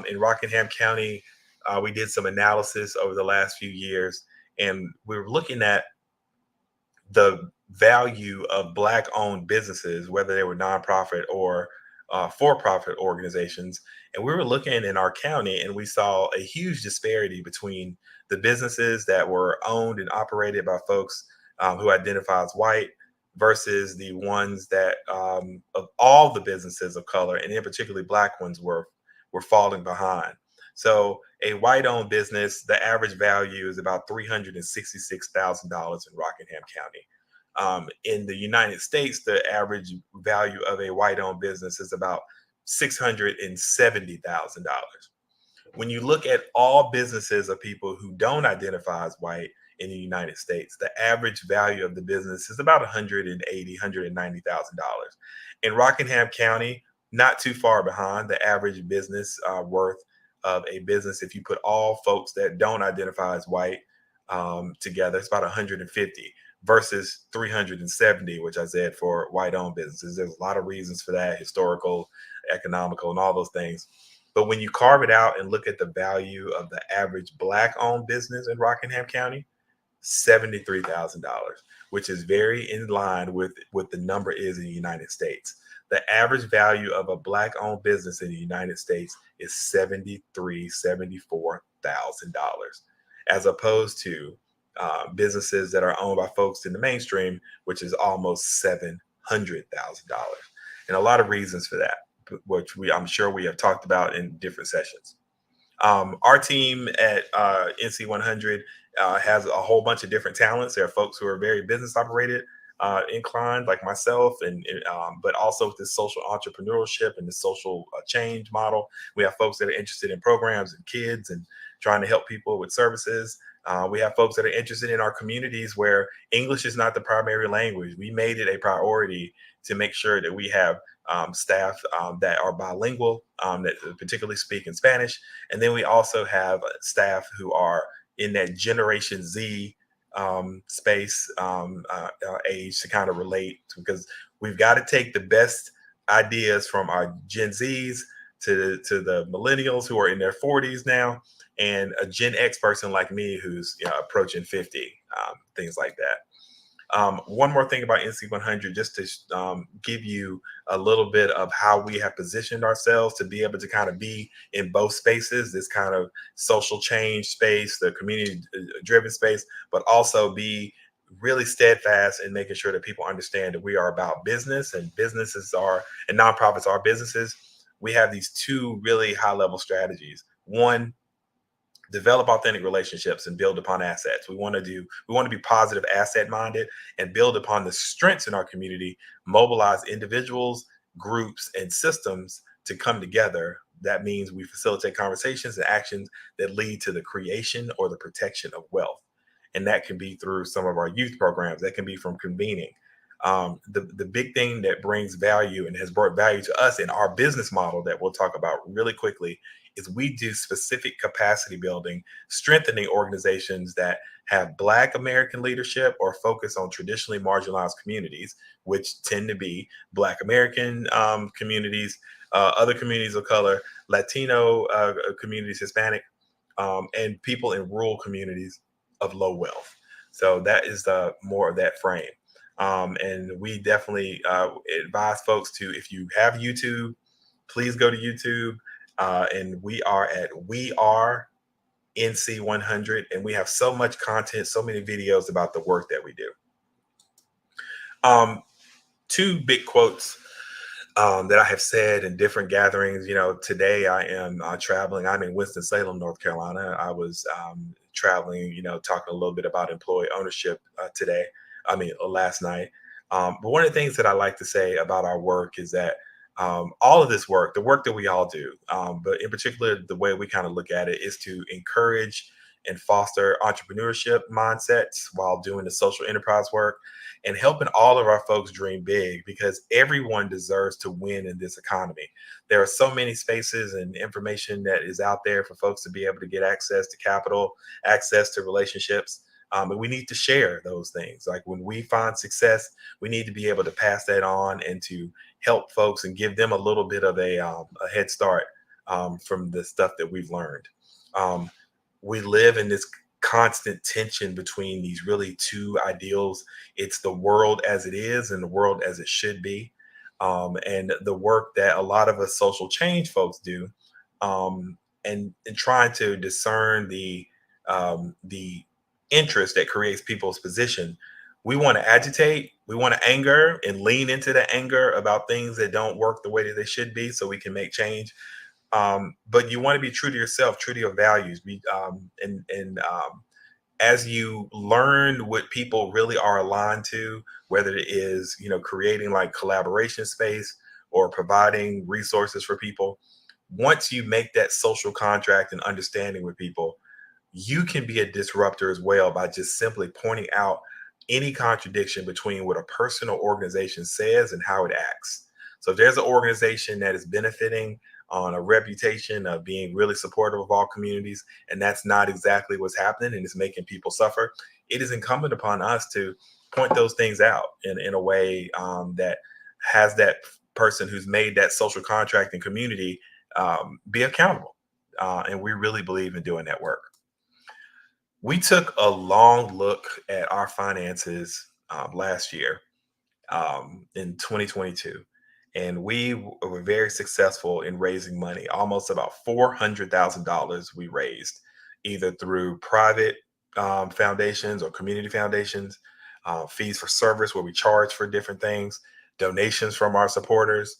In Rockingham County, we did some analysis over the last few years, and we were looking at the value of Black-owned businesses, whether they were nonprofit or for-profit organizations. And we were looking in our county, and we saw a huge disparity between the businesses that were owned and operated by folks who identify as white versus the ones that of all the businesses of color, and in particularly Black ones, were falling behind. So a white-owned business, the average value is about $366,000 in Rockingham County. In the United States, the average value of a white-owned business is about $670,000. When you look at all businesses of people who don't identify as white in the United States, the average value of the business is about $180,000, $190,000. In Rockingham County, not too far behind, the average business worth of a business, if you put all folks that don't identify as white together, it's about 150 versus 370, which I said for white-owned businesses. There's a lot of reasons for that, historical, economical, and all those things. But when you carve it out and look at the value of the average Black-owned business in Rockingham County, $73,000, which is very in line with what the number is in the United States. The average value of a Black-owned business in the United States is $74,000, as opposed to businesses that are owned by folks in the mainstream, which is almost $700,000. And a lot of reasons for that, which I'm sure we have talked about in different sessions. Our team at NC100 has a whole bunch of different talents. There are folks who are very business operated inclined, like myself, and but also with this social entrepreneurship and the social change model. We have folks that are interested in programs and kids and trying to help people with services. We have folks that are interested in our communities where English is not the primary language. We made it a priority to make sure that we have staff that are bilingual, that particularly speak in Spanish. And then we also have staff who are in that Generation Z space, age, to kind of relate, because we've got to take the best ideas from our Gen Zs to the millennials who are in their 40s now, and a Gen X person like me who's approaching 50, things like that. One more thing about NC100, just to give you a little bit of how we have positioned ourselves to be able to kind of be in both spaces, this kind of social change space, the community driven space, but also be really steadfast in making sure that people understand that we are about business, and businesses are, and nonprofits are businesses. We have these two really high level strategies. One, develop authentic relationships and build upon assets. We want to be positive asset minded and build upon the strengths in our community, mobilize individuals, groups, and systems to come together. That means we facilitate conversations and actions that lead to the creation or the protection of wealth. And that can be through some of our youth programs. That can be from convening. The big thing that brings value and has brought value to us in our business model that we'll talk about really quickly is we do specific capacity building, strengthening organizations that have Black American leadership or focus on traditionally marginalized communities, which tend to be Black American communities, other communities of color, Latino communities, Hispanic, and people in rural communities of low wealth. So that is more of that frame. And we definitely advise folks to, if you have YouTube, please go to YouTube. And we are at We Are NC100, and we have so much content, so many videos about the work that we do. Two big quotes that I have said in different gatherings. Today I am traveling. I'm in Winston-Salem, North Carolina. I was traveling, talking a little bit about employee ownership last night. But one of the things that I like to say about our work is that all of this work, the work that we all do, but in particular, the way we kind of look at it is to encourage and foster entrepreneurship mindsets while doing the social enterprise work and helping all of our folks dream big, because everyone deserves to win in this economy. There are so many spaces and information that is out there for folks to be able to get access to capital, access to relationships. And we need to share those things. Like when we find success, we need to be able to pass that on and to help folks and give them a little bit of a head start from the stuff that we've learned. We live in this constant tension between these really two ideals. It's the world as it is and the world as it should be. And the work that a lot of us social change folks do, and trying to discern the interest that creates people's position. We want to agitate, we want to anger and lean into the anger about things that don't work the way that they should be so we can make change. But you want to be true to yourself, true to your values. As you learn what people really are aligned to, whether it is, creating like collaboration space or providing resources for people, once you make that social contract and understanding with people, you can be a disruptor as well by just simply pointing out any contradiction between what a person or organization says and how it acts. So if there's an organization that is benefiting on a reputation of being really supportive of all communities, and that's not exactly what's happening and it's making people suffer, it is incumbent upon us to point those things out in a way that has that person who's made that social contract and community be accountable. And we really believe in doing that work. We took a long look at our finances last year in 2022, and we were very successful in raising money. Almost about $400,000 we raised, either through private foundations or community foundations, fees for service where we charge for different things, donations from our supporters,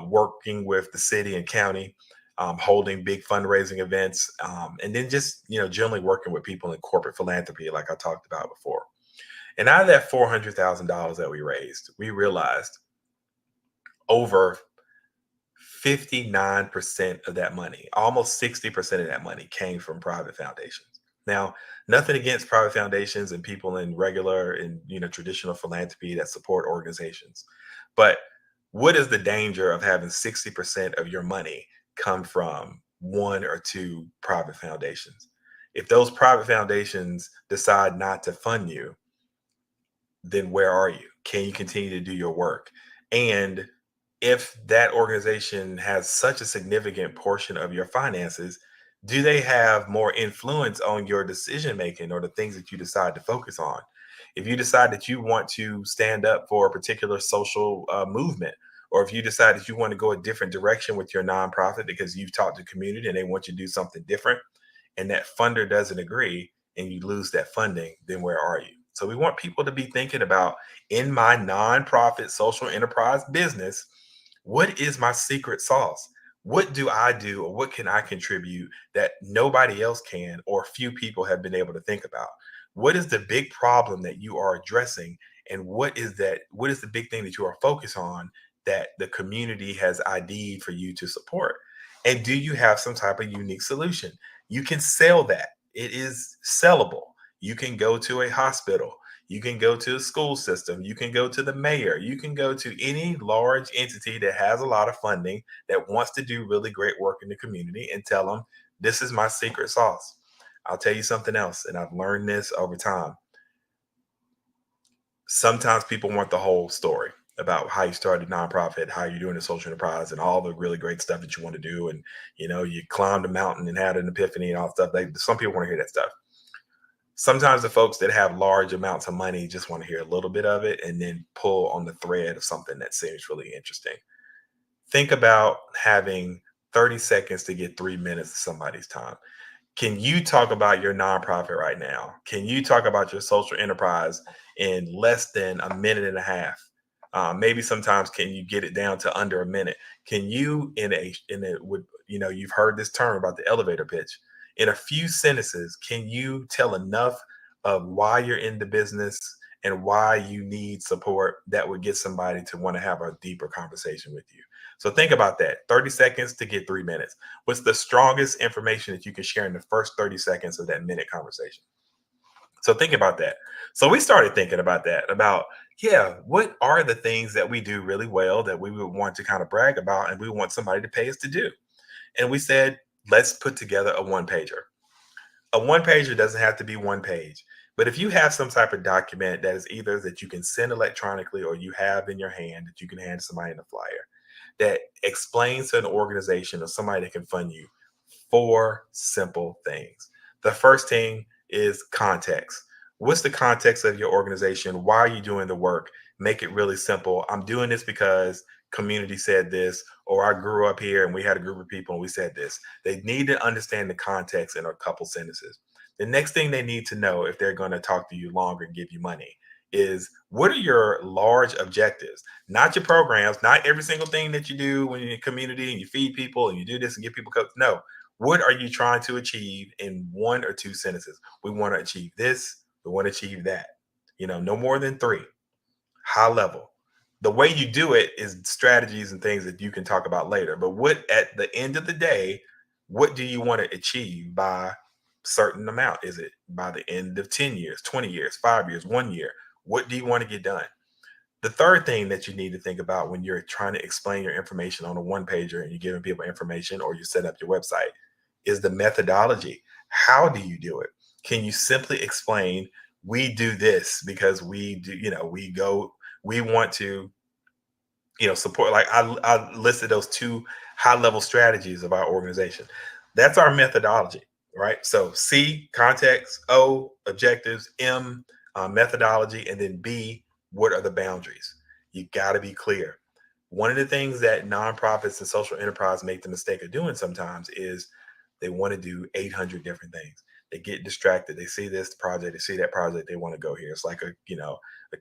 working with the city and county, holding big fundraising events, and then just, generally working with people in corporate philanthropy, like I talked about before. And out of that $400,000 that we raised, we realized over 59% of that money, almost 60% of that money came from private foundations. Now, nothing against private foundations and people in regular and, traditional philanthropy that support organizations. But what is the danger of having 60% of your money come from one or two private foundations? If those private foundations decide not to fund you, then where are you? Can you continue to do your work? And if that organization has such a significant portion of your finances, do they have more influence on your decision making or the things that you decide to focus on? If you decide that you want to stand up for a particular social movement, or if you decide that you want to go a different direction with your nonprofit because you've talked to the community and they want you to do something different, and that funder doesn't agree and you lose that funding, then where are you? So we want people to be thinking about, in my nonprofit social enterprise business, what is my secret sauce? What do I do, or what can I contribute that nobody else can, or few people have been able to think about? What is the big problem that you are addressing? And what is the big thing that you are focused on that the community has ID'd for you to support? And do you have some type of unique solution? You can sell that. It is sellable. You can go to a hospital. You can go to a school system. You can go to the mayor. You can go to any large entity that has a lot of funding that wants to do really great work in the community and tell them, this is my secret sauce. I'll tell you something else, and I've learned this over time. Sometimes people want the whole story about how you started a nonprofit, how you're doing a social enterprise, and all the really great stuff that you want to do. And, you climbed a mountain and had an epiphany and all stuff. Some people want to hear that stuff. Sometimes the folks that have large amounts of money just want to hear a little bit of it and then pull on the thread of something that seems really interesting. Think about having 30 seconds to get 3 minutes of somebody's time. Can you talk about your nonprofit right now? Can you talk about your social enterprise in less than a minute and a half? Maybe sometimes can you get it down to under a minute? Can you you've heard this term about the elevator pitch. In a few sentences, can you tell enough of why you're in the business and why you need support that would get somebody to want to have a deeper conversation with you? So think about that. 30 seconds to get 3 minutes. What's the strongest information that you can share in the first 30 seconds of that minute conversation? So think about that. So we started thinking about that, what are the things that we do really well that we would want to kind of brag about and we want somebody to pay us to do? And we said, let's put together a one-pager. A one-pager doesn't have to be one page, but if you have some type of document that is either that you can send electronically or you have in your hand that you can hand to somebody in a flyer that explains to an organization or somebody that can fund you 4 simple things. The first thing is context. What's the context of your organization? Why are you doing the work? Make it really simple. I'm doing this because community said this, or I grew up here and we had a group of people and we said this. They need to understand the context in a couple sentences. The next thing they need to know if they're going to talk to you longer and give you money is, what are your large objectives? Not your programs, not every single thing that you do when you're in community and you feed people and you do this and get people coached. No, what are you trying to achieve in 1 or 2 sentences? We want to achieve this. We want to achieve that. No more than 3. High level. The way you do it is strategies and things that you can talk about later. But what, at the end of the day, what do you want to achieve by certain amount? Is it by the end of 10 years, 20 years, 5 years, 1 year? What do you want to get done? The third thing that you need to think about when you're trying to explain your information on a one-pager and you're giving people information or you set up your website is the methodology. How do you do it? Can you simply explain, we do this because we do, we want to, support, like I listed those 2 high-level strategies of our organization. That's our methodology, right? So C, context, O, objectives, M, methodology, and then B, what are the boundaries? You got to be clear. One of the things that nonprofits and social enterprise make the mistake of doing sometimes is they want to do 800 different things. They get distracted. They see this project, they see that project, they want to go here. It's like a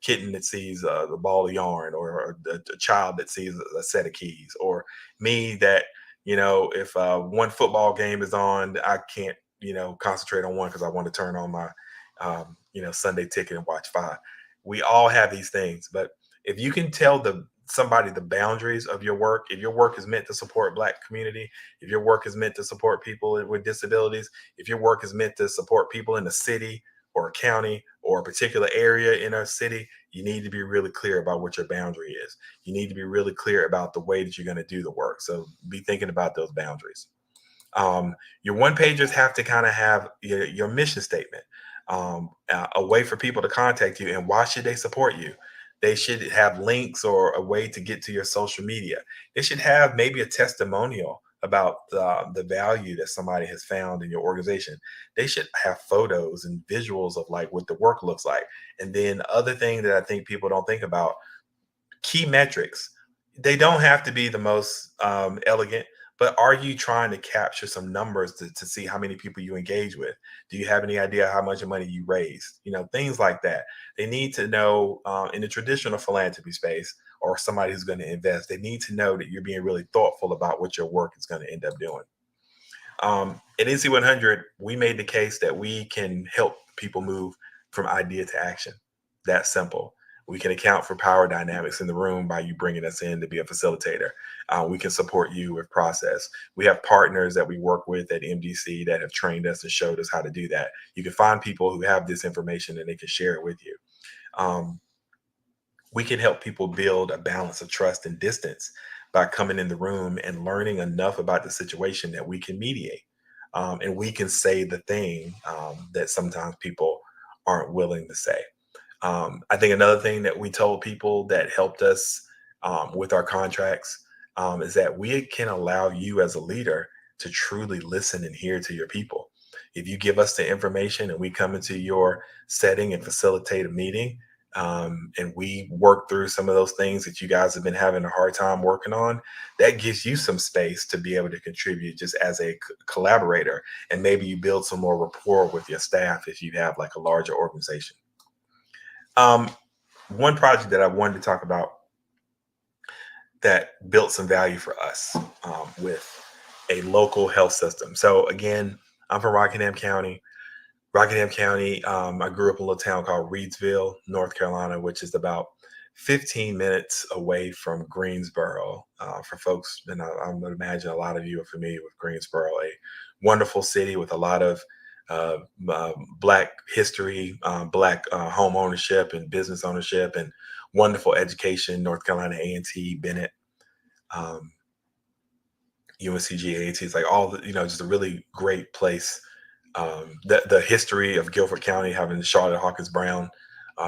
kitten that sees a ball of yarn, or a child that sees a set of keys, or me that, if one football game is on, I can't, concentrate on one because I want to turn on my, Sunday ticket and watch 5. We all have these things, but if you can tell somebody the boundaries of your work, if your work is meant to support Black community, if your work is meant to support people with disabilities, if your work is meant to support people in a city or a county or a particular area in a city, you need to be really clear about what your boundary is. You need to be really clear about the way that you're going to do the work. So be thinking about those boundaries. Your one-pagers have to kind of have your mission statement, a way for people to contact you, and why should they support you? They should have links or a way to get to your social media. They should have maybe a testimonial about the value that somebody has found in your organization, they should have photos and visuals of like what the work looks like. And then other thing that I think people don't think about, key metrics. They don't have to be the most elegant, but are you trying to capture some numbers to see how many people you engage with? Do you have any idea how much money you raised? You know, things like that. They need to know in the traditional philanthropy space, or somebody who's going to invest, they need to know that you're being really thoughtful about what your work is going to end up doing. At NC100, we made the case that we can help people move from idea to action. That's simple. We can account for power dynamics in the room by you bringing us in to be a facilitator. We can support you with process. We have partners that we work with at MDC that have trained us and showed us how to do that. You can find people who have this information and they can share it with you. We can help people build a balance of trust and distance by coming in the room and learning enough about the situation that we can mediate. And we can say the thing that sometimes people aren't willing to say. I think another thing that we told people that helped us with our contracts is that we can allow you as a leader to truly listen and hear to your people. If you give us the information and we come into your setting and facilitate a meeting, and we work through some of those things that you guys have been having a hard time working on, that gives you some space to be able to contribute just as a collaborator. And maybe you build some more rapport with your staff if you have like a larger organization. One project that I wanted to talk about that built some value for us with a local health system. So again, I'm from Rockingham County. I grew up in a little town called Reidsville, North Carolina, which is about 15 minutes away from Greensboro. For folks, and I would imagine a lot of you are familiar with Greensboro, a wonderful city with a lot of Black history, Black home ownership and business ownership, and wonderful education. North Carolina A&T, Bennett, UNCG, A&T. It's like all the, just a really great place. The history of Guilford County, having the Charlotte Hawkins Brown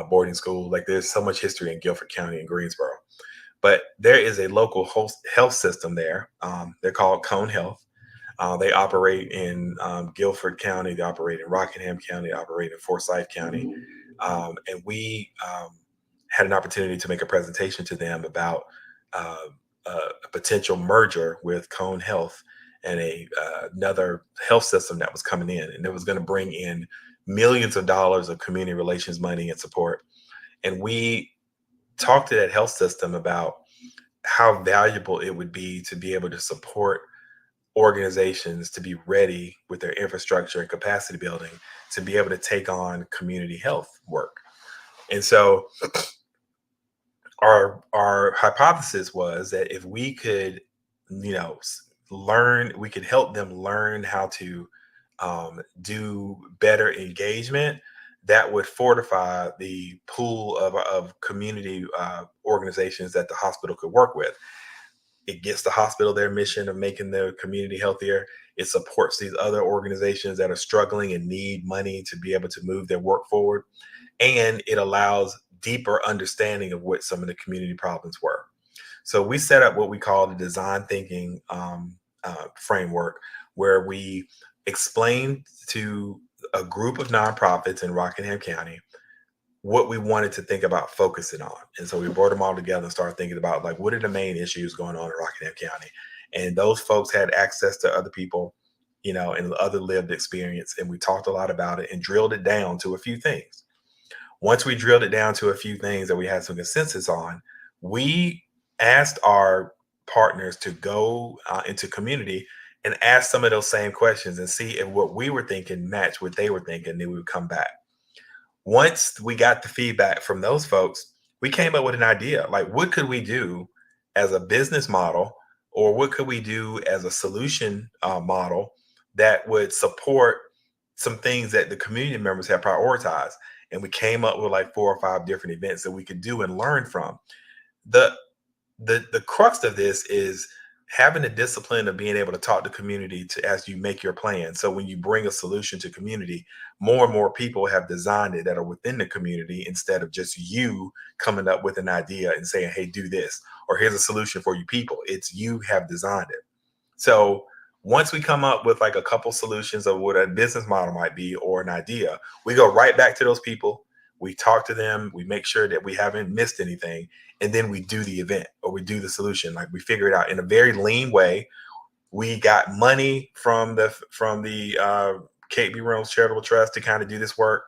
boarding school, like there's so much history in Guilford County and Greensboro. But there is a local health system there. They're called Cone Health. They operate in Guilford County, they operate in Rockingham County, they operate in Forsyth County. And we had an opportunity to make a presentation to them about a potential merger with Cone Health and another health system that was coming in, and it was going to bring in millions of dollars of community relations money and support. And we talked to that health system about how valuable it would be to be able to support organizations to be ready with their infrastructure and capacity building to be able to take on community health work. And so our hypothesis was that if we could, we could help them learn how to do better engagement, that would fortify the pool of community organizations that the hospital could work with. It gets the hospital their mission of making their community healthier. It supports these other organizations that are struggling and need money to be able to move their work forward. And it allows deeper understanding of what some of the community problems were. So we set up what we call the design thinking framework, where we explained to a group of nonprofits in Rockingham County what we wanted to think about focusing on. And so we brought them all together and started thinking about, like, what are the main issues going on in Rockingham County? And those folks had access to other people, and other lived experience. And we talked a lot about it and drilled it down to a few things. Once we drilled it down to a few things that we had some consensus on, we asked our partners to go into community and ask some of those same questions and see if what we were thinking matched what they were thinking. Then we would come back. Once we got the feedback from those folks, we came up with an idea, like, what could we do as a business model, or what could we do as a solution model that would support some things that the community members have prioritized. And we came up with like 4 or 5 different events that we could do and learn from. The crux of this is having the discipline of being able to talk to community as you make your plan. So when you bring a solution to community, more and more people have designed it that are within the community, instead of just you coming up with an idea and saying, hey, do this, or here's a solution for you people. It's you have designed it. So once we come up with like a couple solutions of what a business model might be or an idea, we go right back to those people. We talk to them. We make sure that we haven't missed anything. And then we do the event or we do the solution. Like we figure it out in a very lean way. We got money from the Kate B. Reynolds Charitable Trust to kind of do this work.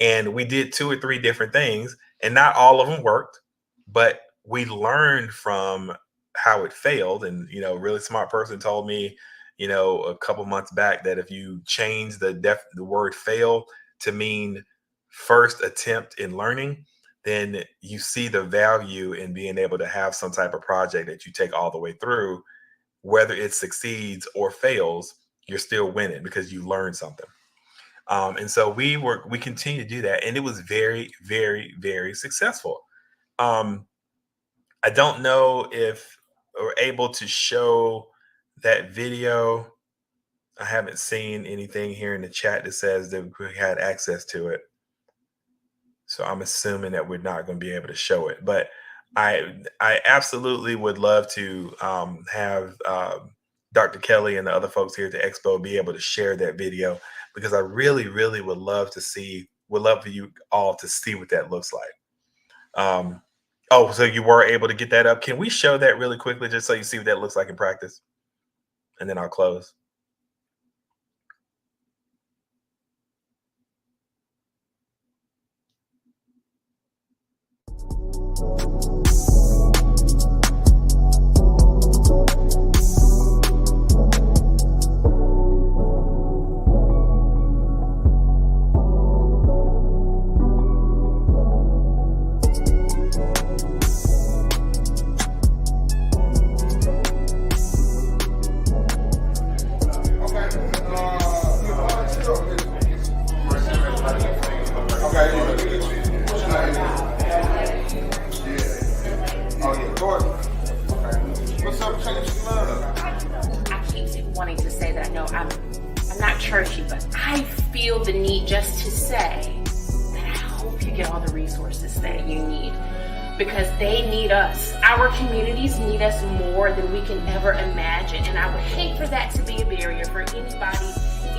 And we did 2 or 3 different things, and not all of them worked, but we learned from how it failed. And, you know, a really smart person told me, you know, a couple months back that if you change the word fail to mean first attempt in learning, then you see the value in being able to have some type of project that you take all the way through. Whether it succeeds or fails, you're still winning because you learned something. And so we continue to do that, and it was very, very, very successful. I don't know if we're able to show that video. I haven't seen anything here in the chat that says that we had access to it. So I'm assuming that we're not going to be able to show it, but I absolutely would love to have Dr. Kelly and the other folks here at the Expo be able to share that video, because I really, really would love for you all to see what that looks like. Oh, so you were able to get that up. Can we show that really quickly just so you see what that looks like in practice? And then I'll close. Because they need us. Our communities need us more than we can ever imagine. And I would hate for that to be a barrier for anybody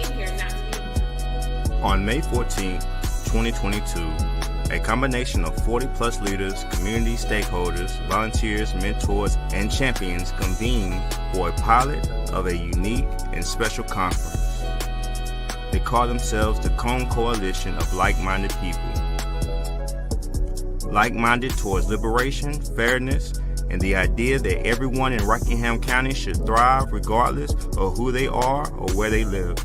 in here not to be. On May 14, 2022, a combination of 40-plus leaders, community stakeholders, volunteers, mentors, and champions convened for a pilot of a unique and special conference. They call themselves the Cone Coalition of Like-Minded People. Like-minded towards liberation, fairness, and the idea that everyone in Rockingham County should thrive regardless of who they are or where they live.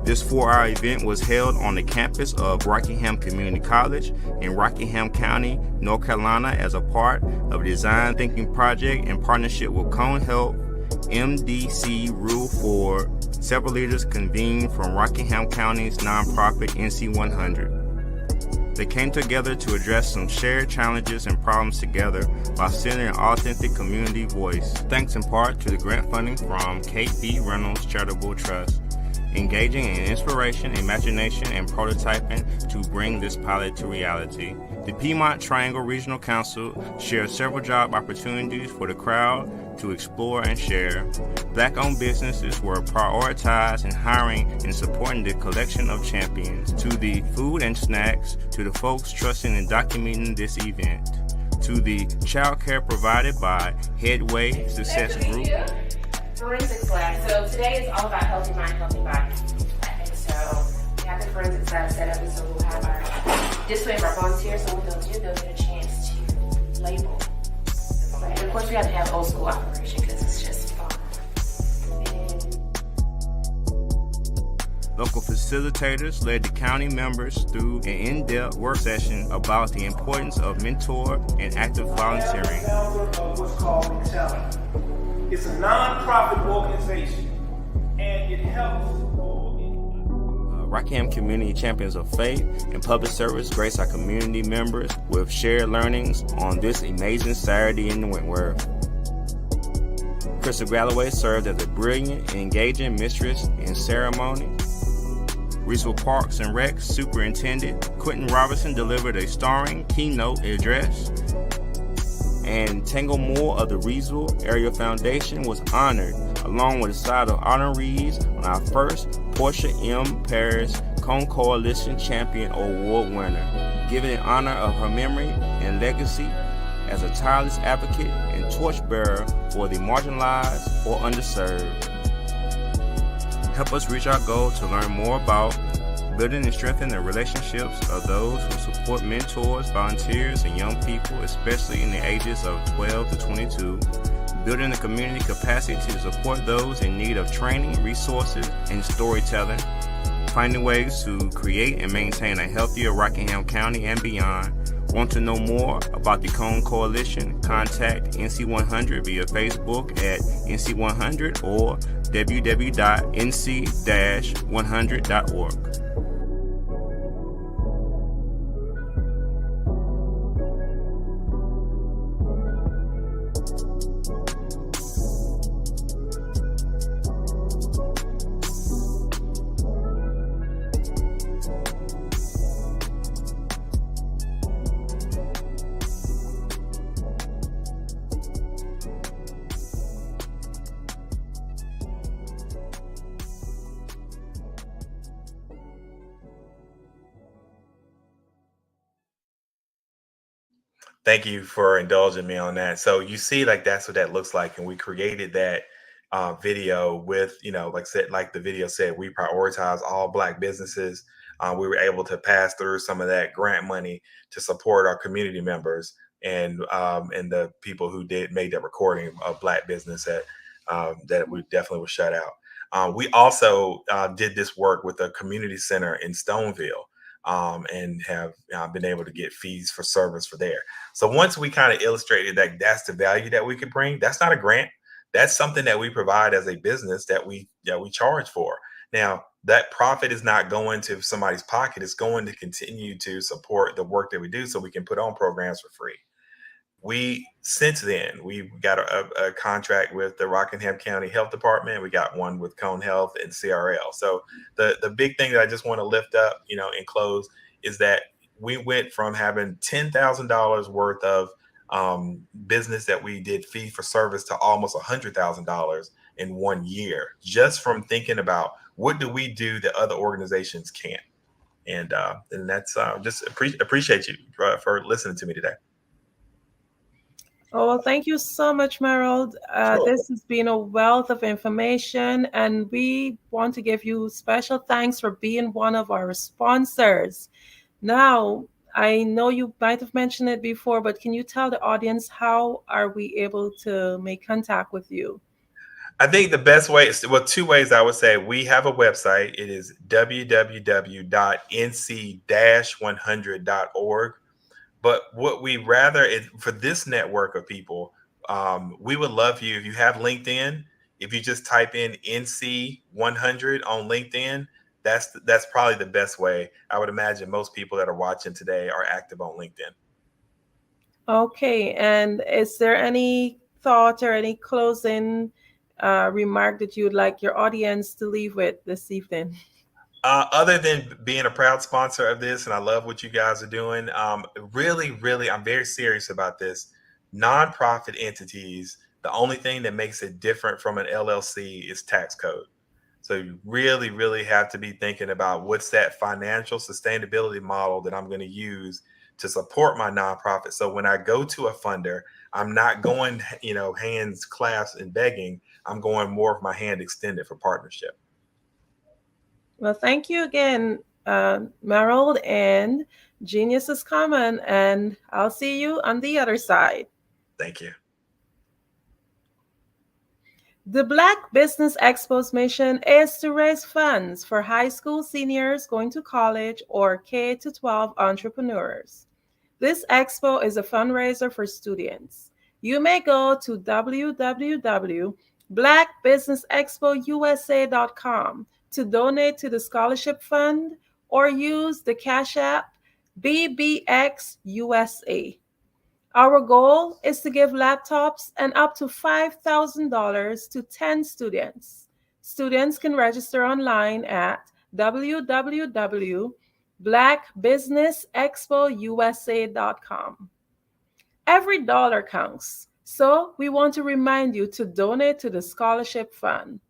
This 4-hour event was held on the campus of Rockingham Community College in Rockingham County, North Carolina, as a part of a design thinking project in partnership with Cone Health, MDC Rule 4. Several leaders convened from Rockingham County's nonprofit NC100. They came together to address some shared challenges and problems together while sending an authentic community voice, thanks in part to the grant funding from Kate B. Reynolds Charitable Trust, engaging in inspiration, imagination, and prototyping to bring this pilot to reality. The Piedmont Triangle Regional Council shared several job opportunities for the crowd to explore and share. Black-owned businesses were prioritized in hiring and supporting the collection of champions, to the food and snacks, to the folks trusting and documenting this event, to the child care provided by Headway Success Group. Forensics lab. So today is all about healthy mind, healthy body. And so we have the forensics lab set up, and so we'll have our display of our volunteers. So what they'll do, they'll get a chance to label. And of course, we have to have old school operation because it's just fun. Local facilitators led the county members through an in-depth work session about the importance of mentor and active volunteering. What's called Intelli. It's a non-profit organization, and it helps. Rockingham Community Champions of Faith and Public Service grace our community members with shared learnings on this amazing Saturday in Wentworth. Crystal Galloway served as a brilliant and engaging mistress in ceremony. Reesville Parks and Rec Superintendent Quentin Robinson delivered a starring keynote address. and Tango Moore of the Reedsville Area Foundation was honored, along with a side of honorees on our first Portia M. Parrish Cone Coalition Champion Award winner, given in honor of her memory and legacy as a tireless advocate and torchbearer for the marginalized or underserved. Help us reach our goal to learn more about building and strengthening the relationships of those who support mentors, volunteers, and young people, especially in the ages of 12 to 22, building the community capacity to support those in need of training, resources, and storytelling, finding ways to create and maintain a healthier Rockingham County and beyond. Want to know more about the Cone Coalition? Contact NC100 via Facebook at NC100 or www.nc-100.org. Thank you for indulging me on that. So you see, like, that's what that looks like. And we created that video with, like I said, like the video said, we prioritize all Black businesses. We were able to pass through some of that grant money to support our community members and the people who made that recording of Black business that we definitely was shut out. We also did this work with a community center in Stoneville. And have been able to get fees for service for there. So once we kind of illustrated that that's the value that we could bring, that's not a grant. That's something that we provide as a business that we charge for. Now, that profit is not going to somebody's pocket. It's going to continue to support the work that we do so we can put on programs for free. Since then, we got a contract with the Rockingham County Health Department. We got one with Cone Health and CRL. So the big thing that I just want to lift up, and close, is that we went from having $10,000 worth of business that we did fee for service to almost $100,000 in 1 year, just from thinking about what do we do that other organizations can't. And that's just appreciate you for listening to me today. Oh, well, thank you so much, Merold. This has been a wealth of information, and we want to give you special thanks for being one of our sponsors. Now, I know you might have mentioned it before, but can you tell the audience how are we able to make contact with you? I think the best way is, two ways I would say. We have a website. It is www.nc-100.org. But what we rather is for this network of people, we would love you if you have LinkedIn. If you just type in NC100 on LinkedIn, that's probably the best way. I would imagine most people that are watching today are active on LinkedIn. Okay. And is there any thought or any closing remark that you would like your audience to leave with this evening? Other than being a proud sponsor of this, and I love what you guys are doing, really, I'm very serious about this. Nonprofit entities, the only thing that makes it different from an LLC is tax code. So you really have to be thinking about what's that financial sustainability model that I'm going to use to support my nonprofit. So when I go to a funder, I'm not going, hands clasped and begging. I'm going more of my hand extended for partnership. Well, thank you again, Merold, and Genius is Common, and I'll see you on the other side. Thank you. The Black Business Expo's mission is to raise funds for high school seniors going to college or K-12 entrepreneurs. This expo is a fundraiser for students. You may go to www.blackbusinessexpousa.com to donate to the scholarship fund or use the Cash App BBXUSA. Our goal is to give laptops and up to $5,000 to 10 students. Students can register online at www.blackbusinessexpousa.com. Every dollar counts. So we want to remind you to donate to the scholarship fund.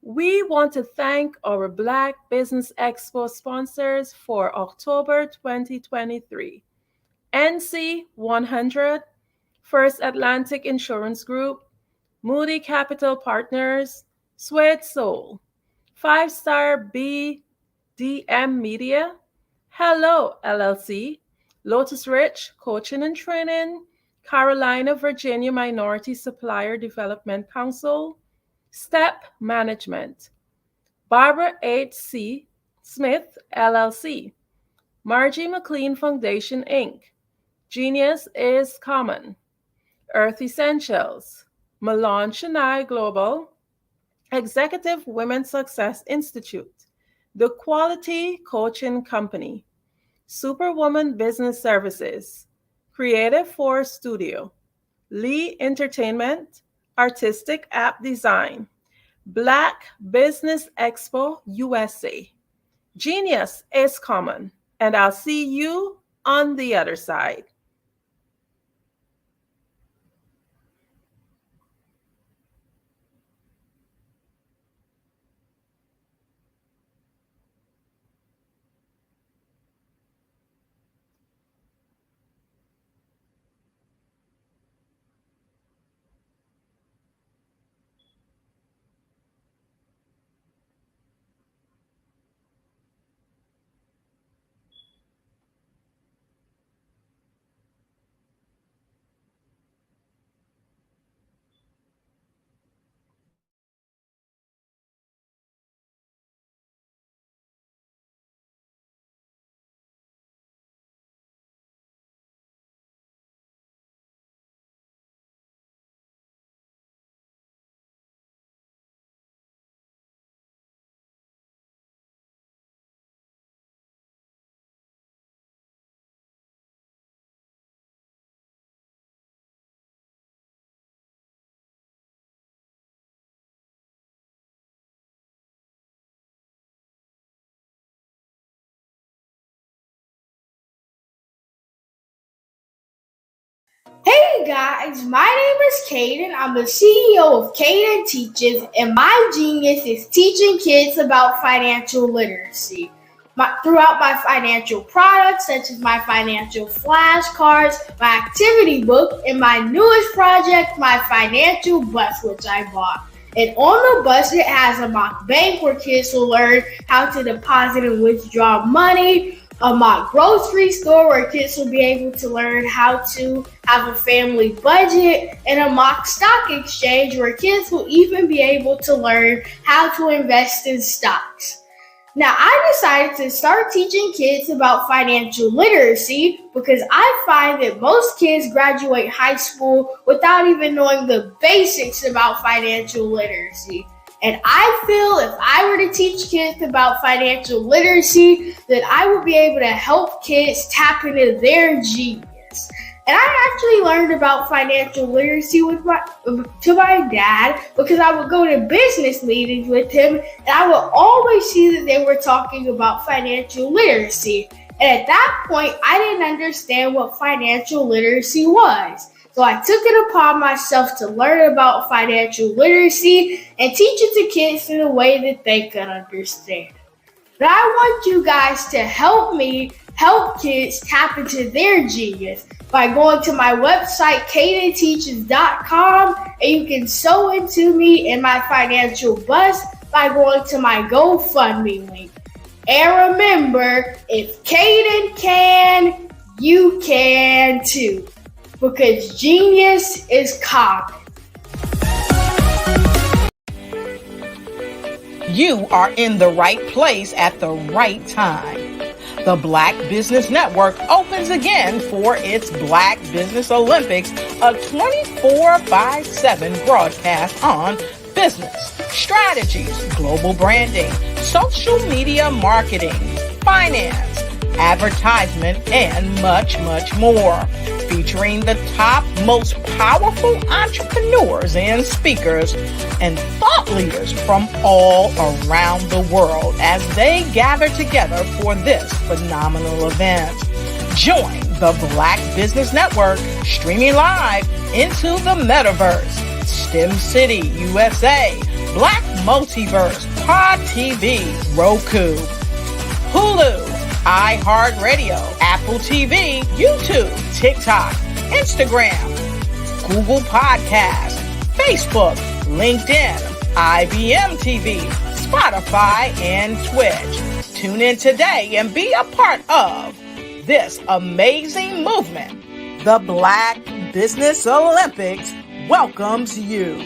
We want to thank our Black Business Expo sponsors for October 2023. NC 100, First Atlantic Insurance Group, Moody Capital Partners, Suede Soul, 5-Star BDM Media, Hello LLC, Lotus Rich Coaching and Training, Carolina, Virginia Minority Supplier Development Council, Step Management, Barbara H.C. Smith LLC, Margie McLean Foundation Inc., Genius is Common, Earth Essentials, Milan Chennai Global, Executive Women's Success Institute, The Quality Coaching Company, Superwoman Business Services, Creative Force Studio, Lee Entertainment, Artistic App Design, Black Business Expo USA. Genius is Common, and I'll see you on the other side. Hey guys, my name is Caden. I'm the CEO of Caden Teaches, and my genius is teaching kids about financial literacy. Throughout my financial products, such as my financial flashcards, my activity book, and my newest project, my financial bus, which I bought. And on the bus, it has a mock bank where kids will learn how to deposit and withdraw money, a mock grocery store where kids will be able to learn how to have a family budget, and a mock stock exchange where kids will even be able to learn how to invest in stocks. Now, I decided to start teaching kids about financial literacy because I find that most kids graduate high school without even knowing the basics about financial literacy. And I feel if I were to teach kids about financial literacy, that I would be able to help kids tap into their genius. And I actually learned about financial literacy to my dad because I would go to business meetings with him, and I would always see that they were talking about financial literacy. And at that point, I didn't understand what financial literacy was. So I took it upon myself to learn about financial literacy and teach it to kids in a way that they could understand. But I want you guys to help me help kids tap into their genius by going to my website, cadenteaches.com, and you can sew into me in my financial bus by going to my GoFundMe link. And remember, if Caden can, you can too. Because genius is common. You are in the right place at the right time. The Black Business Network opens again for its Black Business Olympics, a 24/7 broadcast on business, strategies, global branding, social media marketing, finance, advertisement, and much, much more. Featuring the top, most powerful entrepreneurs and speakers and thought leaders from all around the world as they gather together for this phenomenal event. Join The Black Business Network, streaming live into the metaverse. STEM City, USA, Black Multiverse, Pod TV, Roku, Hulu, iHeartRadio, Apple TV, YouTube, TikTok, Instagram, Google Podcasts, Facebook, LinkedIn, IBM TV, Spotify, and Twitch. Tune in today and be a part of this amazing movement. The Black Business Olympics welcomes you.